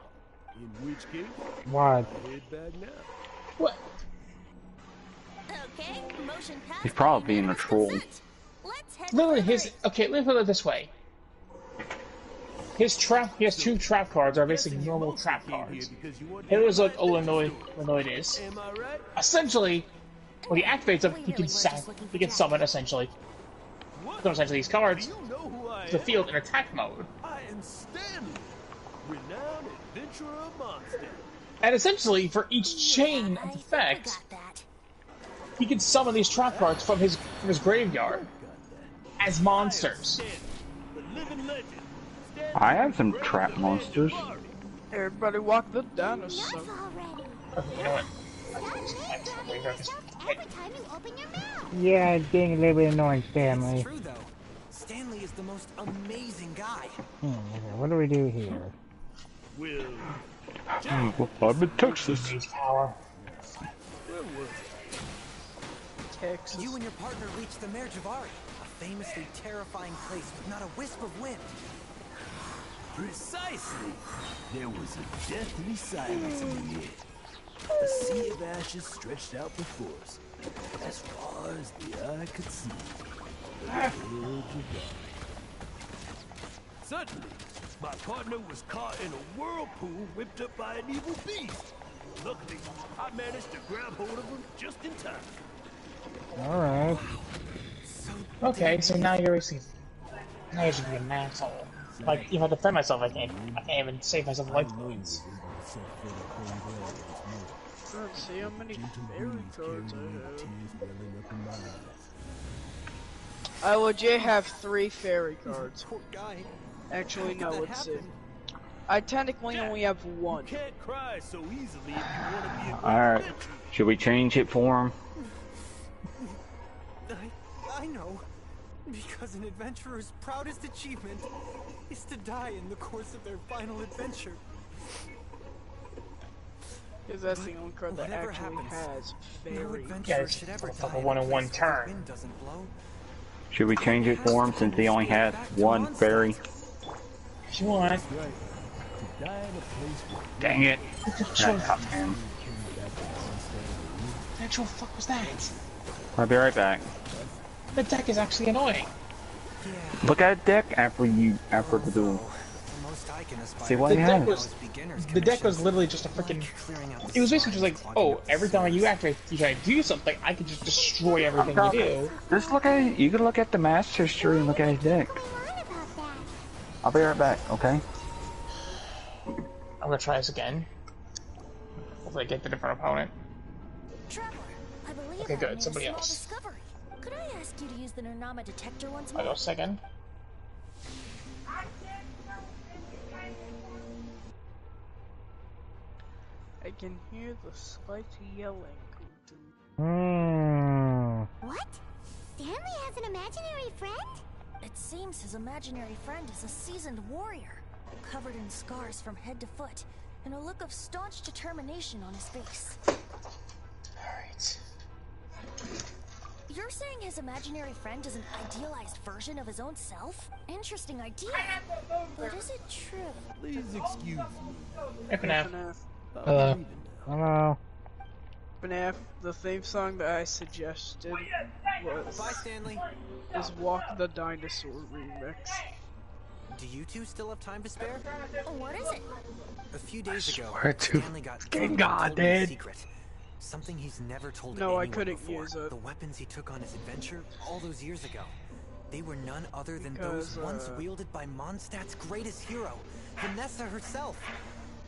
In which case, What? head back now. What? Okay, motion passed. He's probably being a troll. Let's head Literally, further his okay. Let me put it this way. He has two trap cards are basically normal trap cards. It was like Illinois is. Am I right? Essentially, when he activates them, he can summon essentially. So essentially these cards Do you know who I to the am? field in attack mode. I am Stanley, renowned adventurer of Mondstadt. And essentially, for each chain of effects, he can summon these trap cards from his graveyard as monsters. The living legend. I have some trap monsters. Everybody walk the dinosaur. Okay, you know what? Every time you open your mouth. Yeah, it's getting a little bit annoying, Stanley. It's true, though. Stanley is the most amazing guy. Okay, what do we do here? Will. I'm in Texas. Power. Where was Texas. You and your partner reached the Mare Javari, a famously terrifying place with not a wisp of wind. Precisely. There was a deathly silence in the air. A sea of ashes stretched out before us, as far as the eye could see. The edge of life. Suddenly, my partner was caught in a whirlpool whipped up by an evil beast. Luckily, I managed to grab hold of him just in time. Alright. Okay, so now you're basically now you should be an asshole. Like if I defend myself, I can't even save myself life points. Let's see how many fairy cards I have. I legit have 3 fairy cards. Poor guy. Actually, no, How could that let's see. happen? I technically only have 1. You can't cry so easily if you want to be a Alright. Should we change it for him? I know. Because an adventurer's proudest achievement is to die in the course of their final adventure. Because that's the only card that Whatever actually happens, has no fairy. adventurer Yeah, should ever it's like die a in a one-on-one place where the turn. wind doesn't blow. Should we change it for him since he only has one fairy? If you want. Right. To die in a place where Dang it. Sure. Top 10. What the actual fuck was that? I'll be right back. The deck is actually annoying. Look at the deck after the duel. See what The he deck has. was the deck was literally just a freaking. It was basically just like, oh, every time you activate, you try to do something, I can just destroy everything you do. Just look at it. You can look at the match history and look at his deck. I'll be right back, okay? I'm gonna try this again. Hopefully, I get the different opponent. Traveler, I believe Okay, I good. made Somebody a small else. discovery. Could I ask you to use the Nernama detector once I'll more? go second. I can hear the slight yelling. Hmm. What? Stanley Stanley has an imaginary friend? It seems his imaginary friend is a seasoned warrior, covered in scars from head to foot, and a look of staunch determination on his face. Alright. You're saying his imaginary friend is an idealized version of his own self? Interesting idea. But is it true? Please excuse me. Hey, FNAF. Hello. Hello. FNAF, the theme song that I suggested was Bye, Stanley. is Walk the Dinosaur remix. Do you two still have time to spare? What is it? A few days ago, Swear to Stanley got fucking told God, me a dude. secret. Something he's never told No, I anyone couldn't before. use it. The weapons he took on his adventure all those years ago. They were none other than Because, those once wielded by Mondstadt's greatest hero, Vanessa herself.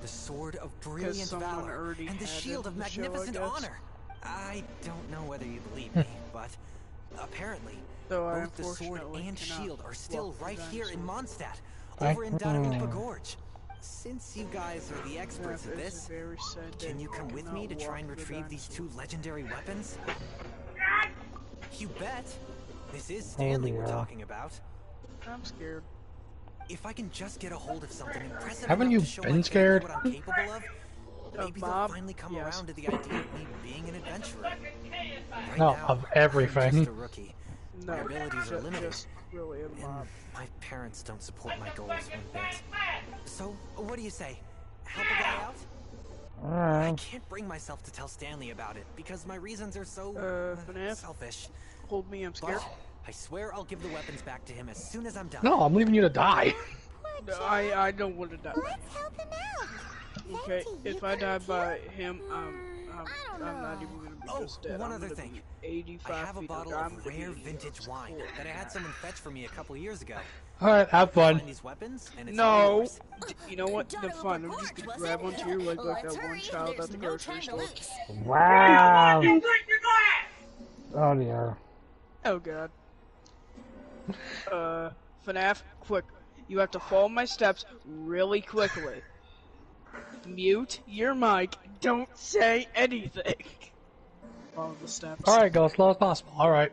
The sword of brilliant someone valor already and the had shield it of in the show, I magnificent guess. honor. I don't know whether you believe me, but apparently, Though I both the sword unfortunately and cannot shield are still walk the right here in dinosaur. Mondstadt, over in Dadarupa Gorge. Since you guys are the experts at It's this, very sad can that you come with me to cannot try and walk the retrieve these dinosaur. two legendary weapons? You bet. This is Stanley we're dear. talking about. I'm scared. If I can just get a hold of something impressive Haven't enough you to show been my scared? family what I'm capable of, maybe they'll Bob? finally come Yes. around to the idea of me being an adventurer. Right No, now, of I'm everything. just a rookie. No, My abilities are limited. just really a And mob. my parents don't support my goals one bit. So, what do you say? Help a guy out? I Alright. can't bring myself to tell Stanley about it because my reasons are so FNAF? selfish. Hold me, I'm scared. But I swear I'll give the weapons back to him as soon as I'm done. No, I'm leaving you to die. No, I don't want to die. Let's help him out. Okay, if I die by him, I'm not even gonna be Oh, just dead. one I'm other gonna thing. be 85 I have a feet bottle under. I'm of gonna rare be vintage wine that I had someone fetch for me a couple years ago. Alright, have fun. Find these weapons and it's all No! yours. You know what? The fun. I'm just gonna grab onto your leg like that one child at the grocery store. Wow. Oh dear. Oh god. FNAF, quick. You have to follow my steps really quickly. Mute your mic. Don't say anything. Follow the steps. Alright, go as slow as possible. Alright.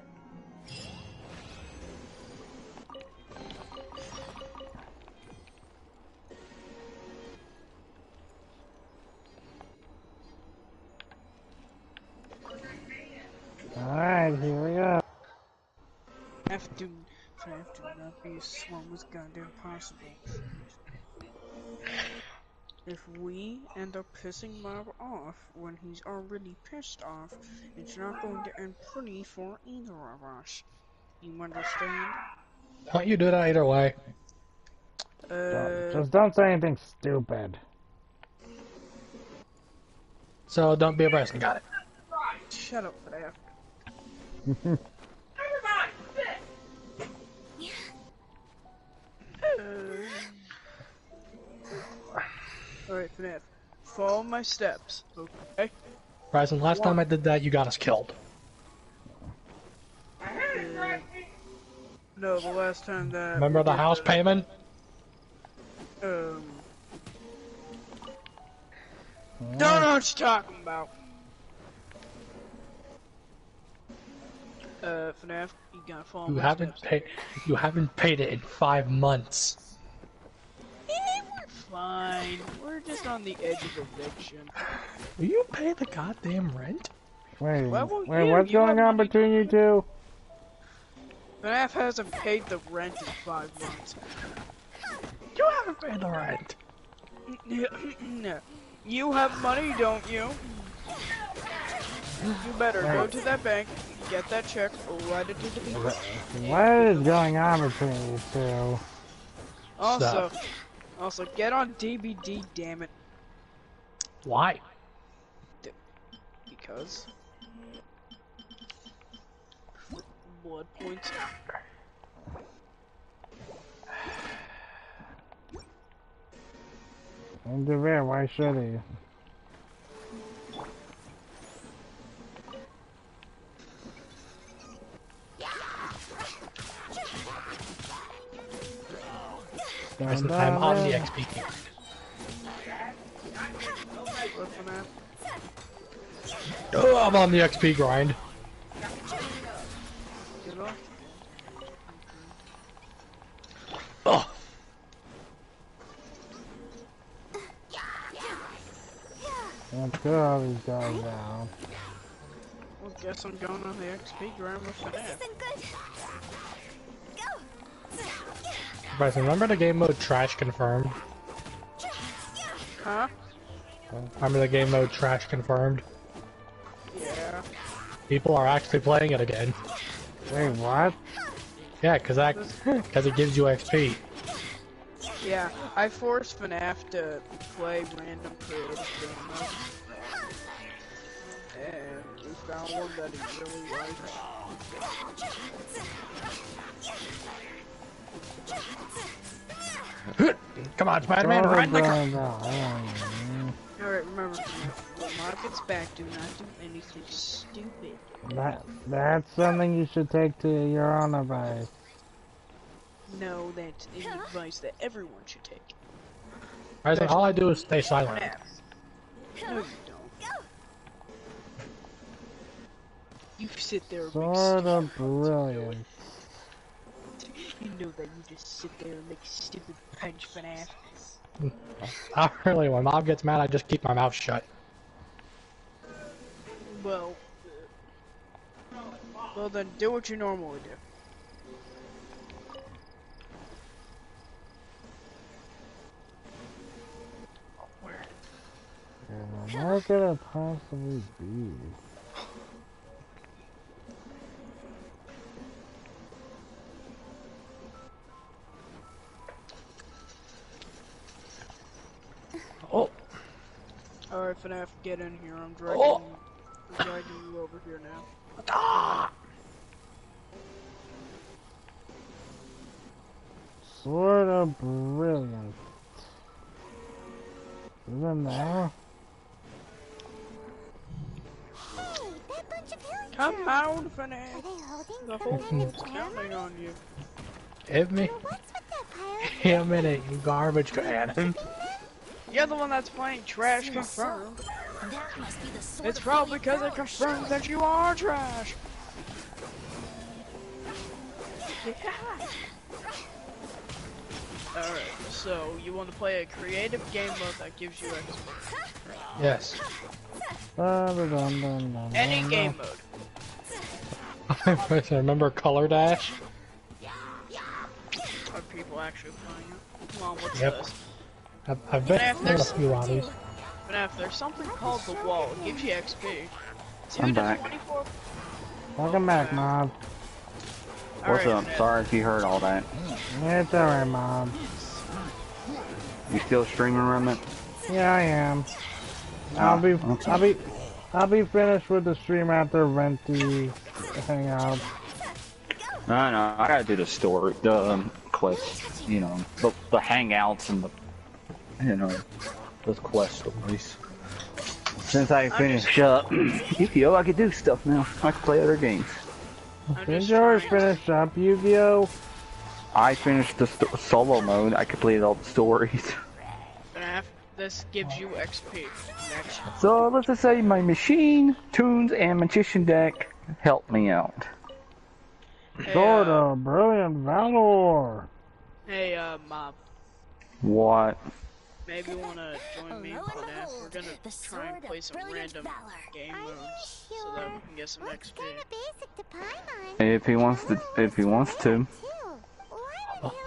Alright, here we go. Have to not be as slow as goddamn possible. If we end up pissing Bob off when he's already pissed off, it's not going to end pretty for either of us. You understand? Don't you do that either way. Just don't say anything stupid. So don't be a person, got it. Shut up, FNAF. Alright, FNAF. Follow my steps, okay? Ryzen, last time I did that, you got us killed. No, the last time that... Remember the house payment? Don't know what you're talking about. FNAF, you gotta follow You my haven't steps. paid. You haven't paid it in 5 months. We're fine. We're just on the edge of eviction. Will you pay the goddamn rent? Wait, Why won't wait, you? what's You going have on money. between you two? FNAF hasn't paid the rent in 5 months. You haven't paid the rent. You have money, don't you? You better go to that bank, get that check, write it to the people. What is going on between you two? Also, get on DBD, damn it. Why? Because. Blood points. And DeVere, why should he? Listen, I'm on the XP kick. What's Oh, I'm on the XP grind. Let's get all these guys down. Well, guess I'm going on the XP grind with FNAF. Bryson, remember the game mode Trash Confirmed? Huh? Remember the game mode Trash Confirmed? Yeah. People are actually playing it again. Wait, what? Yeah, cause it gives you XP. Yeah, I forced FNAF to play random creative game modes. And we found one that he really likes. Come on, Spider-Man, ride the car! Alright, remember, when Mom gets back, do not do anything stupid. That's something you should take to your own advice. No, that's an advice that everyone should take. Bryson, all I do is stay silent. No, you don't. You sit there and Sort of brilliant. You know that you just sit there and make stupid punch FNAF. Not really. When Mom gets mad, I just keep my mouth shut. Well, then do what you normally do. Where could it possibly be? Oh. Alright, FNAF, get in here. I'm dragging you over here now. Ah! Sort of brilliant. Isn't there? Come on, FNAF. The whole world's counting on you. Give me a minute, you garbage can. You're the one that's playing Trash Confirmed. It's probably because it confirms that you are trash. Alright, so you want to play a creative game mode that gives you XP? Yes. Any game mode. Remember Color Dash? Are people actually playing it? Come on, what's Yep. this? I've been a few Ronnies. FNAF, there's something called the wall. It gives you XP. I'm back. Welcome back, Mom. What's up? Sorry if you heard all that. It's alright, Mom. You still streaming, Remnant? Yeah, I am. I'll be finished with the stream after Venti Hangout. No, I gotta do the story, the quests, you know, the hangouts and the, you know, those quest stories. Since I finished up, Yu-Gi-Oh, I can do stuff now. I can play other games. Did yours finish up, Yu-Gi-Oh? I finished the solo mode. I completed all the stories. FNAF, this gives you XP. Next. So let's just say my machine, tunes, and magician deck helped me out. Hey, Sort of brilliant Valor. Hey, Mob. What? Maybe you wanna join me in FNAF? We're gonna try and play some random game modes so that we can get some XP. If he wants to.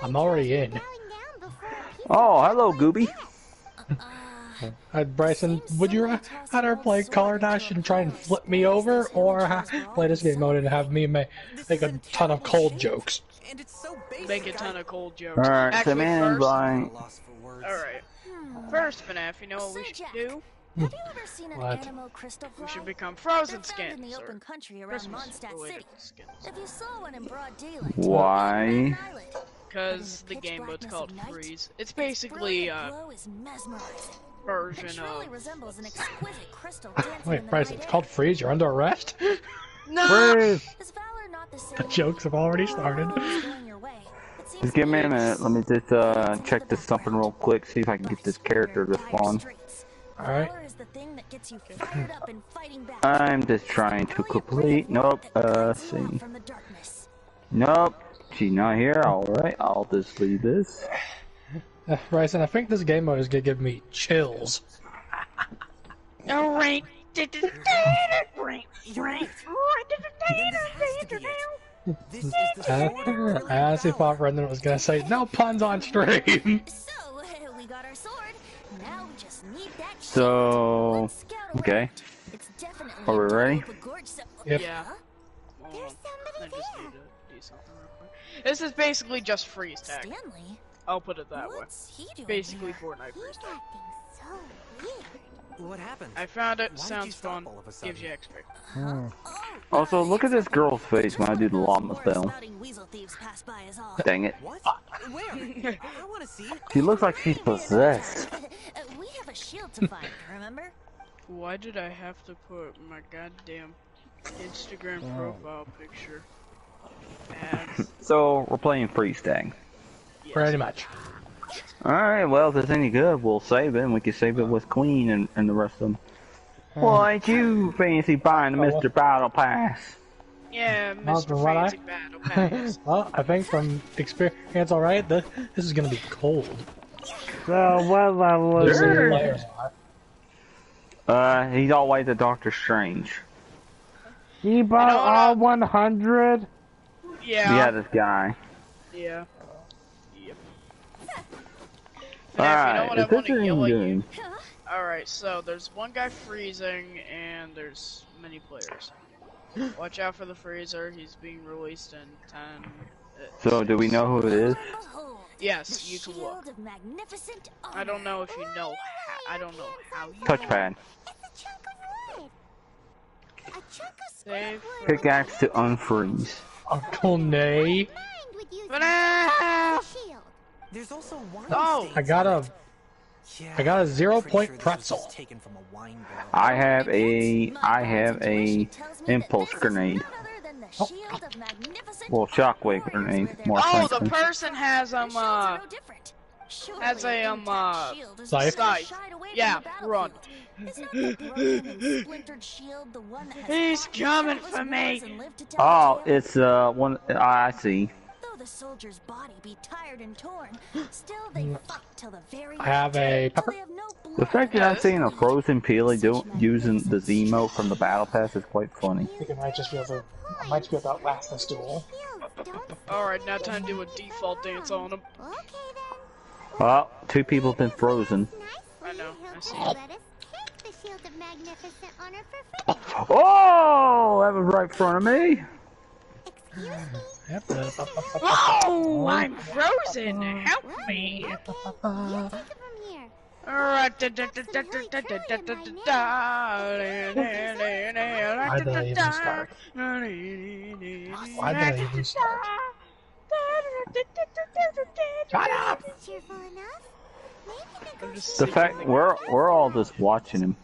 I'm already in. Oh, hello, Gooby. Bryson, would you rather play Color Dash and try and flip me over, or play this game mode and have me make a ton of cold jokes? Make a ton of cold jokes. Alright, Actually, come in, Brian. Alright. First, FNAF, you know what we should do? Have you ever seen an What? anemo crystal fly? We should become frozen They're found in skins, the or open country around Christmas Mondstadt related City. skins. If you saw one in broad daylight, Why? Because the game mode's called Freeze. It's basically a version truly of... resembles an exquisite crystal dancing in Wait, the Bryson, night it's air. called Freeze. You're under arrest. No! Freeze! Is valor not the same? The jokes have already started. Going your way. It seems Just give me a minute. Let me just check this something real quick. See if I can get this character to spawn. Alright. valor is the thing that gets you fired up and fighting back. I'm just trying to complete. Nope. See. From the darkness. Nope. She's not here. Alright. I'll just leave this. Bryson, I think this game mode is gonna give me chills. Alright. I honestly thought Brendan was gonna say no puns on stream. So, we got our sword. Now we just need that So, okay. Are we ready? Yep. Yeah. There's somebody there. Do something real quick. This is basically just freeze tag. Stanley? I'll put it that way. He doing Basically here? Fortnite freeze tag. What happened? I found it. Why did Sounds you stop fun. all of a sudden? Gives you XP. Also, look at this girl's face when I do the llama spell. Dang it. What? Where? I want to see it. She looks like she's possessed. We have a shield to find, remember? Why did I have to put my goddamn Instagram profile picture as... So, we're playing freeze tag. Yes. Pretty much. Alright, well, if it's any good, we'll save it, and we can save it with Queen and the rest of them. Why ain't you fancy buying the Mr. Battle Pass? Yeah, Mr. Fancy Battle Pass. Well, I think from experience, alright, this is gonna be cold. So, what level is Sure. he? He's all the way to Doctor Strange. He bought all 100? Yeah. Yeah, this guy. Yeah. Yep. Alright, is this any good? Alright, so there's one guy freezing, and there's many players. Watch out for the freezer, he's being released in 10... So, do we know who it is? Yes, you can look. I don't know if you know how, I don't know how you Touchpad. Save. Pickaxe to unfreeze. Uncle Nay. There's also wine. Oh! I got a 0-point pretzel. I have a impulse grenade. Well, shockwave grenade. More Oh, frankly. the person has scythe. Yeah, run. He's coming for me. Oh, it's one. I see. The soldier's body be tired and torn. Still they fight till the very I have a pepper. The fact that I'm seeing a frozen Peely using the Z-mode from the battle pass is quite funny. I think I might just be able to outlast this duel. Alright, now time to do a default dance on him. Well, 2 people have been frozen. I know, I see. Oh, that was right in front of me. Oh, I'm frozen! Help me! Why did I even start? Why did I even start? Shut up! The fact we're all just watching him.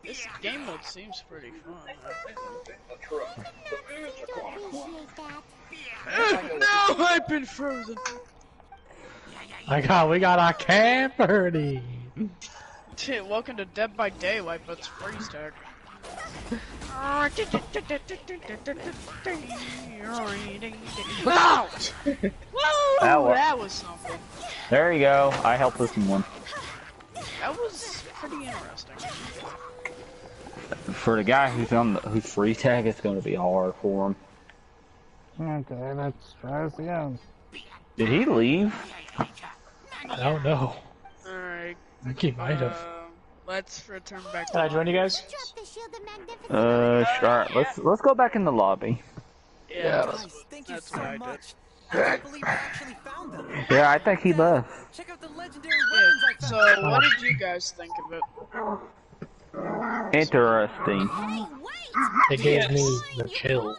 This game mode seems pretty fun. No, I've been frozen. We got a camper. Welcome to Dead by Daylight, but it's freeze tag. Ow! Whoa, that was something. There you go. I helped this one. That was pretty interesting. For the guy who's free tag, it's going to be hard for him. Okay, let's try this again. Did he leave? I don't know. Alright. I think he might have. Let's return back to Can I join you guys? Sure. Let's go back in the lobby. Yeah, Thank you that's so what I did. much. I can't believe I actually found them. Yeah, I think he left. Check out the legendary weapons I So, found. what did you guys think of it? Interesting. It gave me the chills.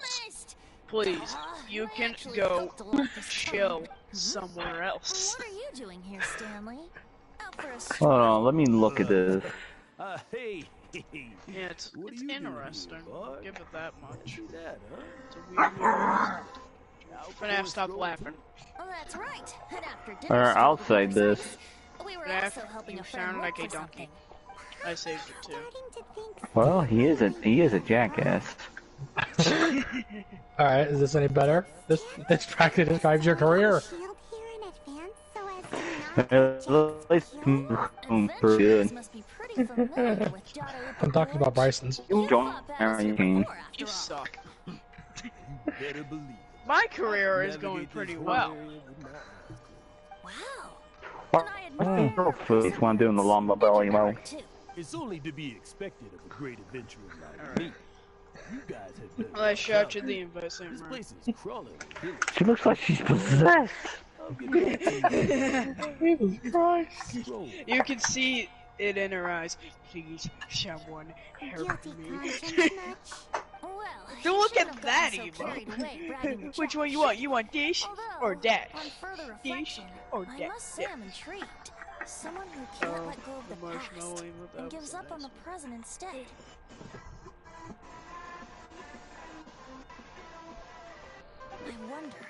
Please, you can go chill somewhere else. What are you doing here, Stanley? Out for a Hold on, let me look at this. Hey. Yeah, it's interesting. Give it that much. That, huh? It's a weird little... FNAF, stop laughing. Oh, that's right. And after dinner, Alright, I'll save this. we were FNAF, also helping a you friend sound work like a for donkey. something. I saved it too. Well, he is a jackass. Alright, is this any better? This practically describes your career. At least pretty good. I'm talking about Bryson's. You suck. My career is going pretty well. He's one doing the llama belly mo. It's only to be expected of a great adventurer like me. You guys have I shot you the invite, Sam. This place is crawling. She looks like she's possessed. Jesus Christ. You can see it in her eyes. Please, someone help me. Don't look at that emo. Which one you want? You want dish or dash? Dish or dash? I must say I'm intrigued. Someone who can't let go of the past and gives up on the present instead. I wonder.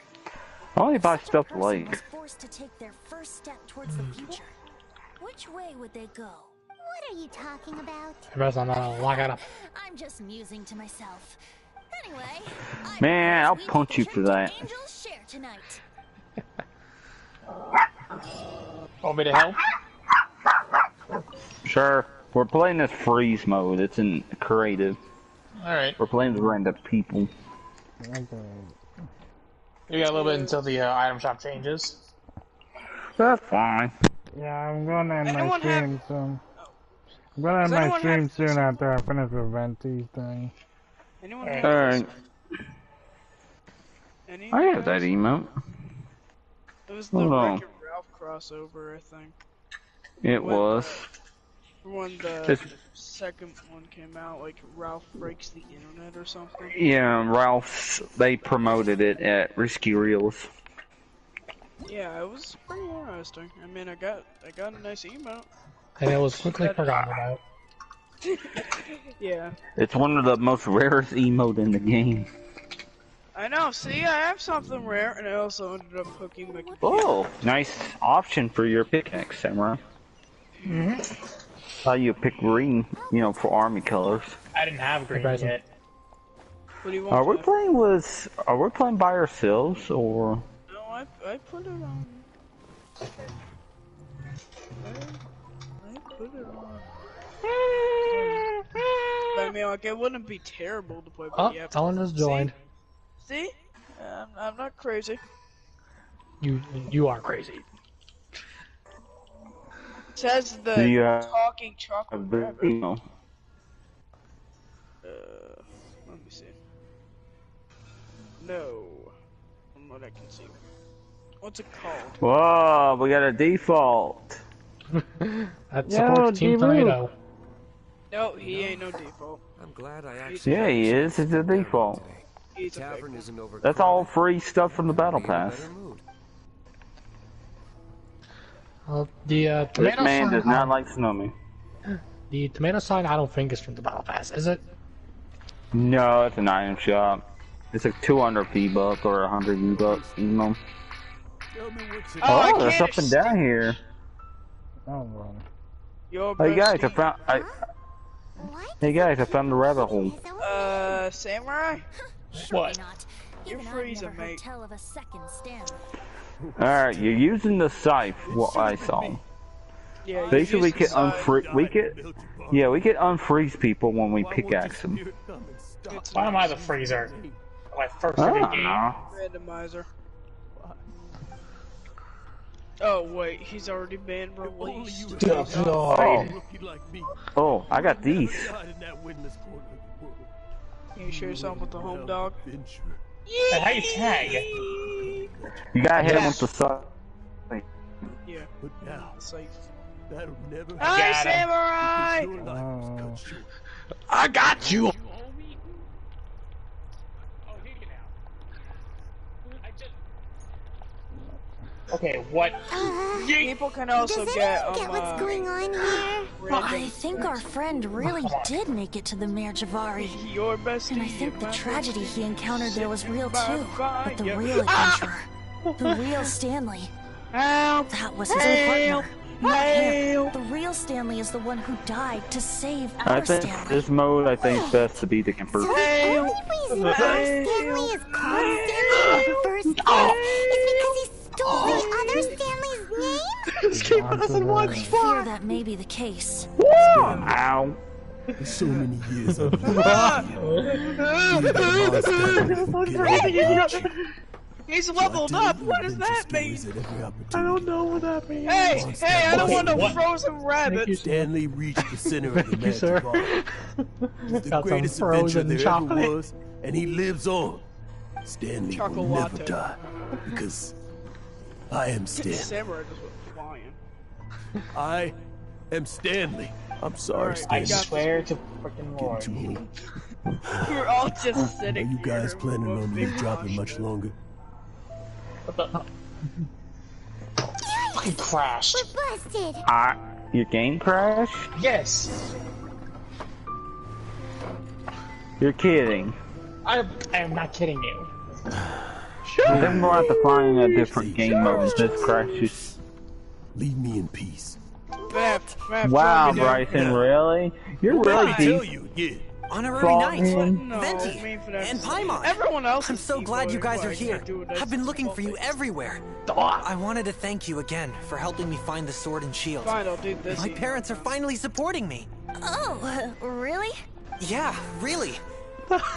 I only buy stuff late. Was forced to take their first step towards the future. Which way would they go? What are you talking about? Lock it up. I'm just musing to myself. Anyway, Man, I'll punch you for that. Angels share tonight. Want me to help? Sure. We're playing this freeze mode. It's in creative. Alright. We're playing with random people. You got a little bit until the item shop changes. That's fine. Yeah, I'm going to end my stream soon. I'm going to end my stream soon after I finish the Venti thing. Alright. I have that emote. It was the Wreck-It Ralph crossover, I think. It was. When the second one came out, like Ralph breaks the internet or something. Yeah, Ralph's. They promoted it at Risky Reels. Yeah, it was pretty interesting. I mean, I got a nice emote. And it was quickly forgotten about. Yeah. It's one of the most rarest emote in the game. I know. See, I have something rare, and I also ended up hooking my computer. Oh, nice option for your pickaxe, Samurai. How you pick green, you know, for army colors. I didn't have green yet. What do you want? Are we playing by ourselves or? No, I put it on. I put it on. But I mean, like, it wouldn't be terrible to play. Oh, Ellen has joined. See? I'm not crazy. You are crazy. Says the talking chocolate rabbit. You know. Let me see. No, from what I can see. What's it called? Whoa, we got a default. That supports Team Tomato. No, he ain't no default. I'm glad I actually. Yeah, he is. It's a default. He's a fake one. That's all free stuff from the battle pass. The tomato This man sign, does not like Snowman. The tomato sign, I don't think is from the battle pass, is it? No, it's an item shop. It's like 200 V-Buck or 100 V-Bucks, you know. Oh, there's something down here. Oh, well. Hey guys, I found the rabbit hole. Samurai? What? You're freezing, mate. Alright, you're using the scythe, what I saw. Yeah, basically we can unfreeze people when we pickaxe them. Why am I the freezer? My first game. Randomizer. Oh wait, he's already been released. Oh, I got these. Can you share something with the home dog? Yeah. How you tag? You gotta hit him with the scythe. Yeah. But now, that'll never. Hi, Samurai! I got you. Okay, what? People can also get what's going on here? Well, I think our friend really did make it to the Mare Javari. Your bestie, and I think the tragedy he encountered there was real too. But the real adventurer, the real Stanley, that was his partner. Not him. The real Stanley is the one who died to save our Stanley. This mode, I think, best to be the convert. So the only reason our Stanley is called Stanley in the first place is because he stole the other Stanley's name? Just keep us in one I fear spot. that may be the case. Ow. For so many years I've He's leveled up. What does that mean? I don't know what that means. Hey, I don't want no frozen rabbit. Stanley reached the center of the Thank you, sir. magic art. He's the Got some greatest adventure frozen there chocolate. ever was, and he lives on. Stanley will never Chocolate. die, because I am Stanley. Samurai just went flying. I am Stanley. I'm sorry, Alright, Stanley. I swear to freaking Lord. Getting too old. We're all just Are sitting you guys here planning with a on big dropping much longer? Fucking crashed. We're busted. Your game crashed? Yes. You're kidding. I am not kidding you. Then we'll have to find a different game mode if this crashes. Leave me in peace. Wow, Bryson, really? You're really deep. you again. Honorary Knight, No, Venti, I mean for that and to- Paimon. Everyone else I'm is so glad you guys are why here. can't do it. I've been looking for you everywhere. I wanted to thank you again for helping me find the sword and shield. Fine, I'll do this. My parents are finally supporting me. Oh, really? Yeah, really.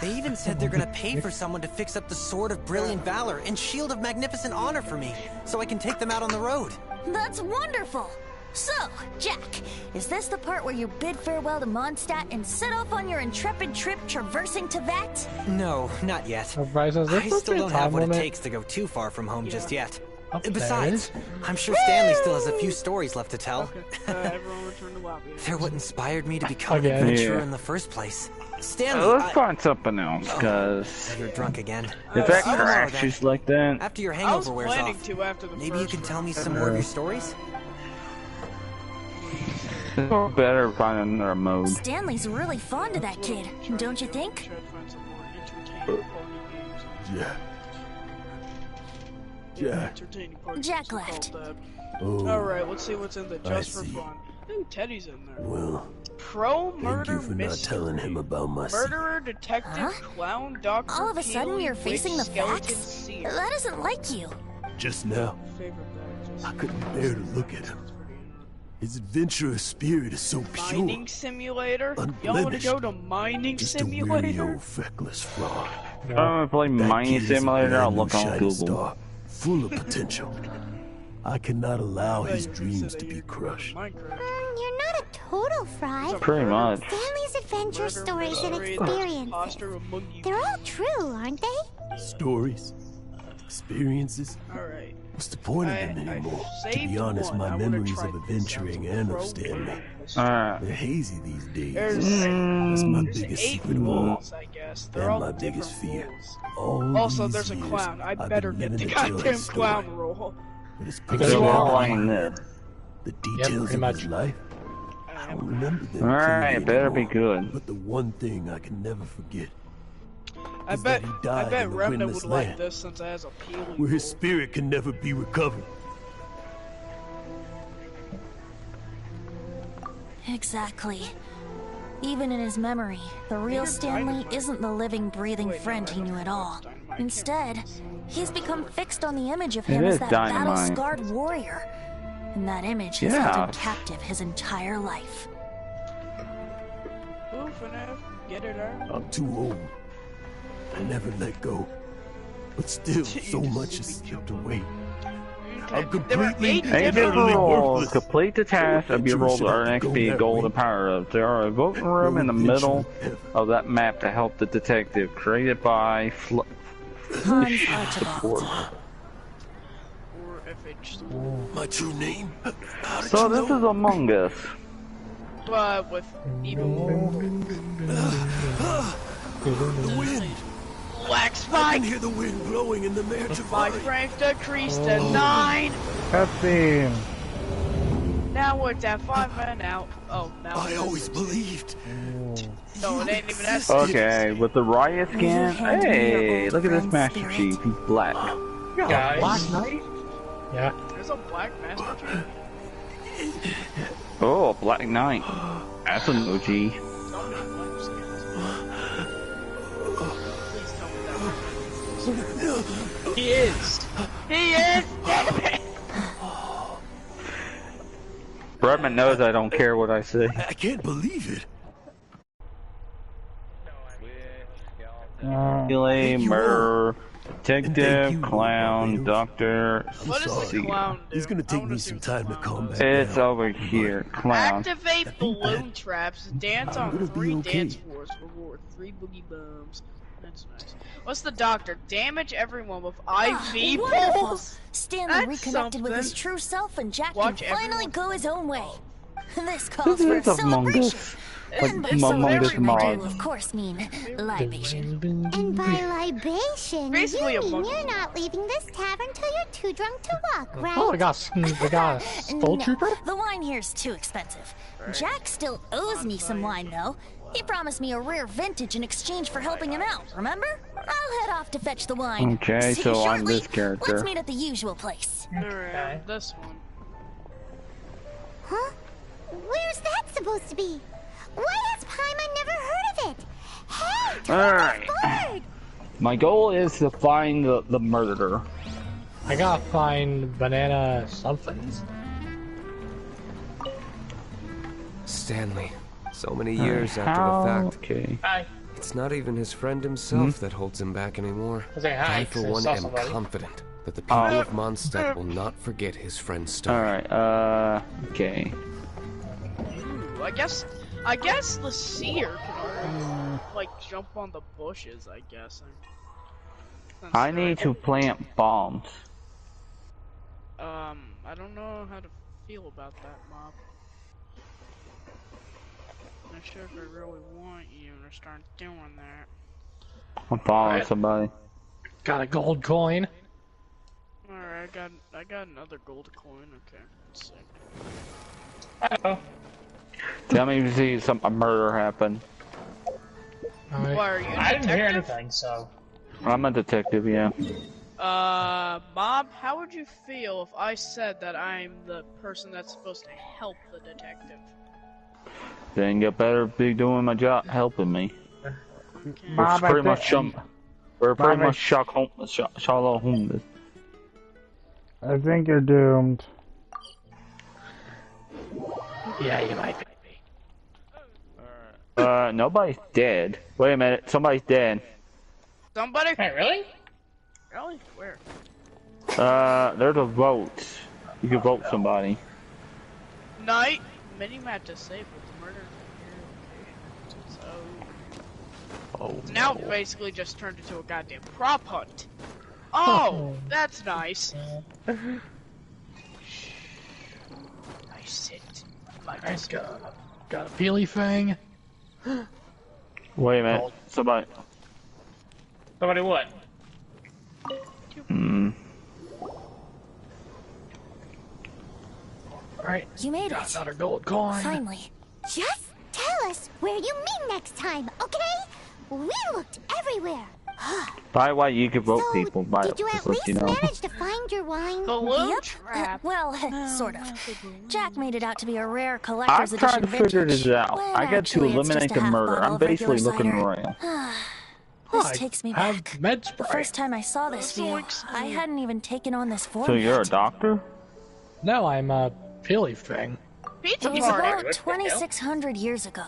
They even said they're gonna pay for someone to fix up the Sword of Brilliant Valor and Shield of Magnificent Honor for me, so I can take them out on the road. That's wonderful! So, Jack, is this the part where you bid farewell to Mondstadt and set off on your intrepid trip traversing Teyvat? No, not yet. Bryce, is there I supposed to still be a don't have time what it limit? takes to go too far from home just yet. Okay. Besides, I'm sure Stanley still has a few stories left to tell. Everyone return to lobby. They're what inspired me to become an Again. adventurer Yeah. in the first place. Stanley, Let's find something else, cause you're drunk again. if that See you tomorrow, then. crashes like that, After your I was hangover wears planning off, to after the maybe you first can tell me round. some more of your stories? it's better find another mode. Stanley's really fond of that kid, don't you think? Try to find some more entertaining party games. Jack. Entertaining party Jack games are left. called that. Oh, Alright, let's see what's in the I just for see. fun. Ooh, Teddy's in there. well, Pro thank murder you for not mystery. telling him about my secret. Murderer, detective, clown, doctor, All of a sudden Peely, you're witch, facing the skeleton, facts? seer. That isn't like you. Just now, Favorite characters. I couldn't bear to look at him. His adventurous spirit is so pure. Mining simulator? Y'all wanna Unblemished. go to mining Just a weary simulator? old feckless fraud. I'm gonna play That Mining kid is a Simulator, I'll brand new look on shining Google. star, full of potential. I cannot allow Well, his you dreams said to that be you're good at crushed. Minecraft. You're not a total fraud. Pretty much. Stanley's adventure stories and Mystery, experiences. imposter among you. They're all true, aren't they? Stories, experiences. Alright. What's the point of them anymore? To be saved honest, one. I my wanna memories try of this. adventuring and of Stanley, Alright. they're hazy these days. There's That's my there's biggest 8 secret of all. wolves, I guess. They're And all my different biggest fear. wolves. All Also, these there's a years, clown. I I've better been get the living to tell goddamn his clown story. role. But his Because personal we're all life, playing this. the details of his life, I don't remember them Alright, clearly it better be anymore. good. But the one thing I can never forget I is that bet he died in the Remnant windless would like land, this since it has a peeling. where his spirit can never be recovered. Exactly. Even in his memory, the real Stanley isn't the living, breathing friend he knew at all. Instead, he's become fixed on the image of him It as is that dynamite. battle-scarred warrior. And that image has held him captive his entire life. Oof, and get it out. I'm too old. I never let go. But still, so much has slipped away. I'm completely, utterly worthless. Complete the task of your roll to earn XP, gold, and power-ups. There are a voting room in the middle of that map to help the detective, created by Hans Archibald. My true name? How did So you this know? is Among Us. But with evil. The wind. Black I Spike! can hear the wind blowing in the mare My strength decreased to 9! Cutscene. Now we're at 5 men out. Oh, now I always believed. No, it ain't even that. Okay, with the riot skin. Hey, look at this Master Chief. He's black. Guys. Black Knight? Yeah. There's a Black Master Chief. Oh, Black Knight. That's an OG. He is! He is! Damn it! Redman knows I don't care what I say. I can't believe it. Melee, murder, detective, clown, doctor. What does the clown do? It's gonna take me some time to calm back It's down. over here, clown. Activate balloon traps. Dance on 3 dance floors. Reward 3 boogie bombs. That's nice. What's the doctor? Damage everyone with IV Wonderful. pulse? Stanley That's reconnected with his something. true self, and Jack Watch can finally everyone. go his own way. This calls for a This is Among celebration. Us. And by Like Among Us celebration, I do, mod. of course, mean libation. And by libation, Basically you a mean monkey. you're not leaving this tavern till you're too drunk to walk, right? Oh, I got a Skull No, Trooper? the wine here's too expensive. Jack still owes me some wine, though. He promised me a rare vintage in exchange for helping him out, remember? I'll head off to fetch the wine. Okay, See so you I'm shortly. this character. Let's meet at the usual place. Alright, this one. Huh? Where's that supposed to be? Why has Paimon never heard of it? Hey, turn Alright. forward! My goal is to find the murderer. I gotta find banana somethings. Stanley. So many years after the fact. Okay. Hi. It's not even his friend himself that holds him back anymore. Say hi, I, for 'cause I one, saw am somebody. confident that the people of Mondstadt will not forget his friend's story. Alright, okay. Ooh, I guess the seer can always, like, jump on the bushes, I guess. I need to plant bombs. I don't know how to feel about that, Mob. Not sure if I really want you to start doing that. I'm following somebody. Got a gold coin. Alright, I got another gold coin. Okay, let's see. Uh-oh. Tell me if you see a murder happen. Why are you a I didn't hear detective? anything, so... I'm a detective, yeah. Bob, how would you feel if I said that I'm the person that's supposed to help the detective? Then you better be doing my job, helping me. Bob, We're pretty much Bob, Shallow homeless. I think you're doomed. Yeah, you might be. Nobody's dead. Wait a minute, somebody's dead. Somebody? Hey, really? Really? Where? There's a vote. You can vote somebody. Night. Minimap disabled. Murder. So. Oh. Now basically just turned into a goddamn prop hunt. Oh, that's nice. I sit. Alright, got a peely fang. Wait a minute, somebody. Somebody what? Alright, You made got it. another gold coin. Finally. Just tell us where you meet next time, okay? We looked everywhere. By the way, you can vote So, people. By did you at just let least you know. manage to find your wine? Balloon Yep. trap. Well, sort of. Jack made it out to be a rare I'm collector's trying edition to figure vintage. this out. When I got to actually it's eliminate just a the half murder. bottle I'm of basically regular looking cider. around. This takes me Have back. med The spray. first time I saw this view, I hadn't even taken on this form So you're a yet. doctor? No, I'm a peely fang. Pizza It was party. about 2,600 years ago,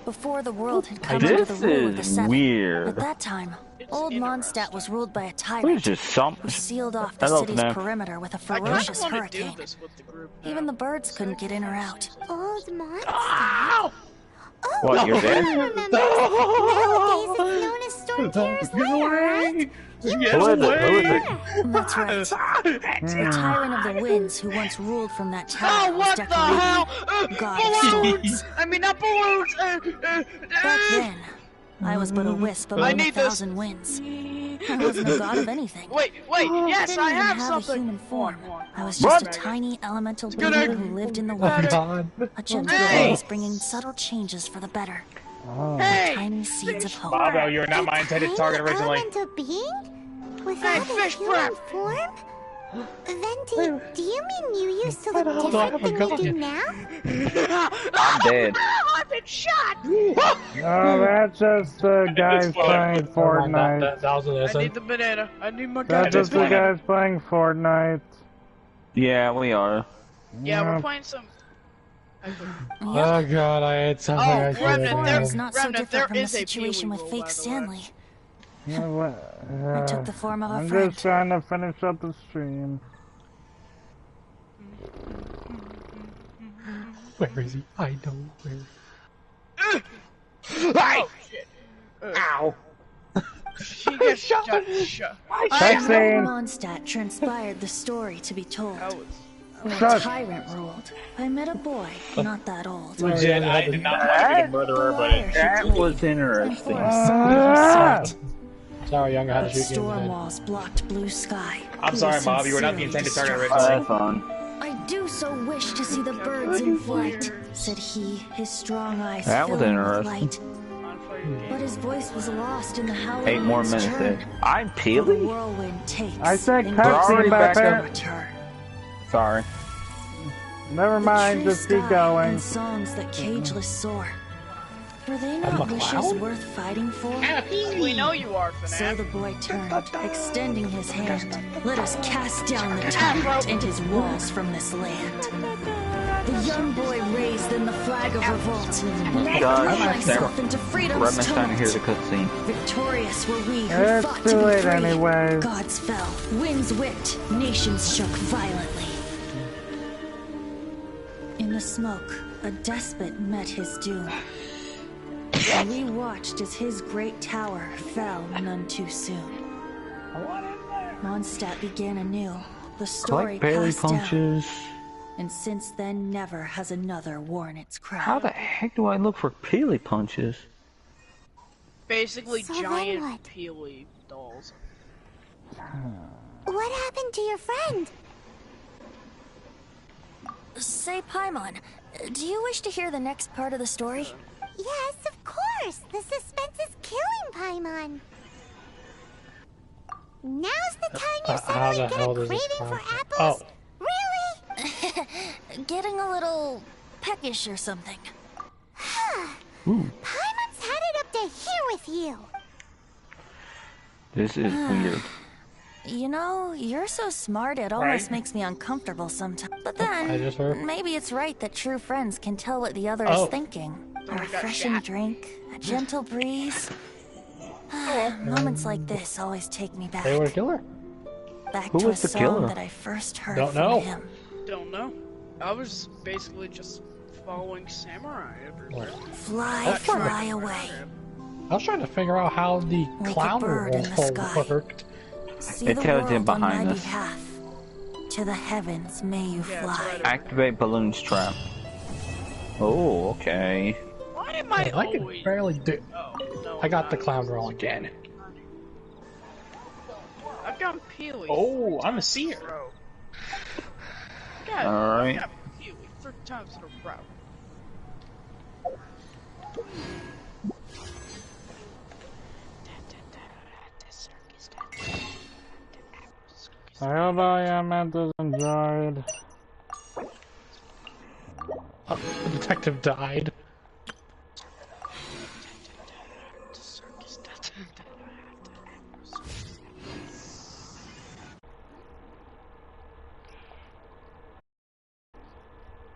before the world had come under This the rule of the is Seven. weird. At that time, old Mondstadt was ruled by a What is tyrant this? Something? who sealed off the Hello, city's Fnaf. perimeter with a I kind ferocious of want to do hurricane. this with the group. Even the birds couldn't get in or out. Old monster. Ow! Oh, What, you're I dead? remember. Nowadays it's known as Storm Terror's lair, right? Who is it? Who is it? That's right. The tyrant of the winds who once ruled from that tower Oh, was what the decorated hell? God of Balloons! Storms. I mean, not balloons! Back then, I was but a wisp I among a need this. 1,000 winds. I wasn't a god of anything. Wait, yes, didn't I even have have something. a human form. I was What? just a tiny elemental being gonna- who lived in the Oh, wind. God. A gentle Hey! breeze bringing subtle changes for the better. Hey! Tiny seeds of hope. Bobo, you were not my intended target originally. Elemental being? Without a fish human prep. form? Venti, do you mean you used to Why the look hell do I different have a than you gun? do now? I'm dead. I've been shot! Oh, that's just the guys playing Fortnite. That was an I innocent. need the banana. I need my That's goddamn just the banana. guys playing Fortnite. Yeah, we are. Yeah, we're Yep. playing some. Oh god, I had something I should have done. Is not so different from the situation with fake Stanley. You know what? I took the form of a I'm friend. just trying to finish up the stream. Where is he? I know where. Oh shit! Ow! She gets shot. Mondstadt transpired the story to be told. When a tyrant ruled, I met a boy, not that old. Legit, I did not want to be the murderer, but that was interesting. Sorry, young, I had to shoot you in the Storm head. walls blocked blue sky. I'm sorry, Bob. You were not the intended target distraught. originally. That's fun. I do so wish to see the birds in flight, said he, his strong eyes That was filling with interesting. light. But his voice was lost in the howling 8 more wind's minutes churn. in. I'm The Peely? whirlwind takes. I said and cutscene gives back no there. return. Sorry. Never mind, True just keep sky going. And songs that cageless soar. Were they I'm not a wishes clown? worth fighting for? We know you are, So Fanatic. the boy turned, extending his hand. Let us cast down the tyrant and his walls from this land. The young boy raised then the flag of revolt. And I God, threw myself into freedom's Redman's trying to hear the tumult. cutscene. Victorious were we who It's fought too to be late free. anyways. Gods fell, winds whipped, nations shook violently. In the smoke, a despot met his doom. And we watched as his great tower fell none too soon. Mondstadt began anew. The story Collect Bailey passed down. punches. And since then, never has another worn its crown. How the heck do I look for Peely punches? Basically, So then giant what? peely dolls. What happened to your friend? Say, Paimon, do you wish to hear the next part of the story? Yes, of course. The suspense is killing Paimon. Now's the time you How suddenly the get hell a does this craving for sound? apples. Oh. Really? Getting a little peckish or something. Paimon's headed up to here with you. This is weird. You know, you're so smart it almost makes me uncomfortable sometimes. But I just heard. then, maybe it's right that true friends can tell what the other Oh. is thinking. A refreshing drink, a gentle breeze. Moments like this always take me back. They were a killer. Back Who to a was the song killer? that I first heard Don't from know. him. Don't know. I was basically just following samurai everywhere. Fly, fly away. I was trying to figure out how the Like a clown bird in the roll sky. worked. See It the tells you world on my behind us. behalf. To the heavens may you fly. Activate balloons trap. Oh, okay. Why am I I can always... barely do. Oh, no, I got the clown roll again. I've got peely. Oh, I'm a seer. Bro. God, Alright. I've got peely 3 times in a row. I hope I am enjoyed. The detective died.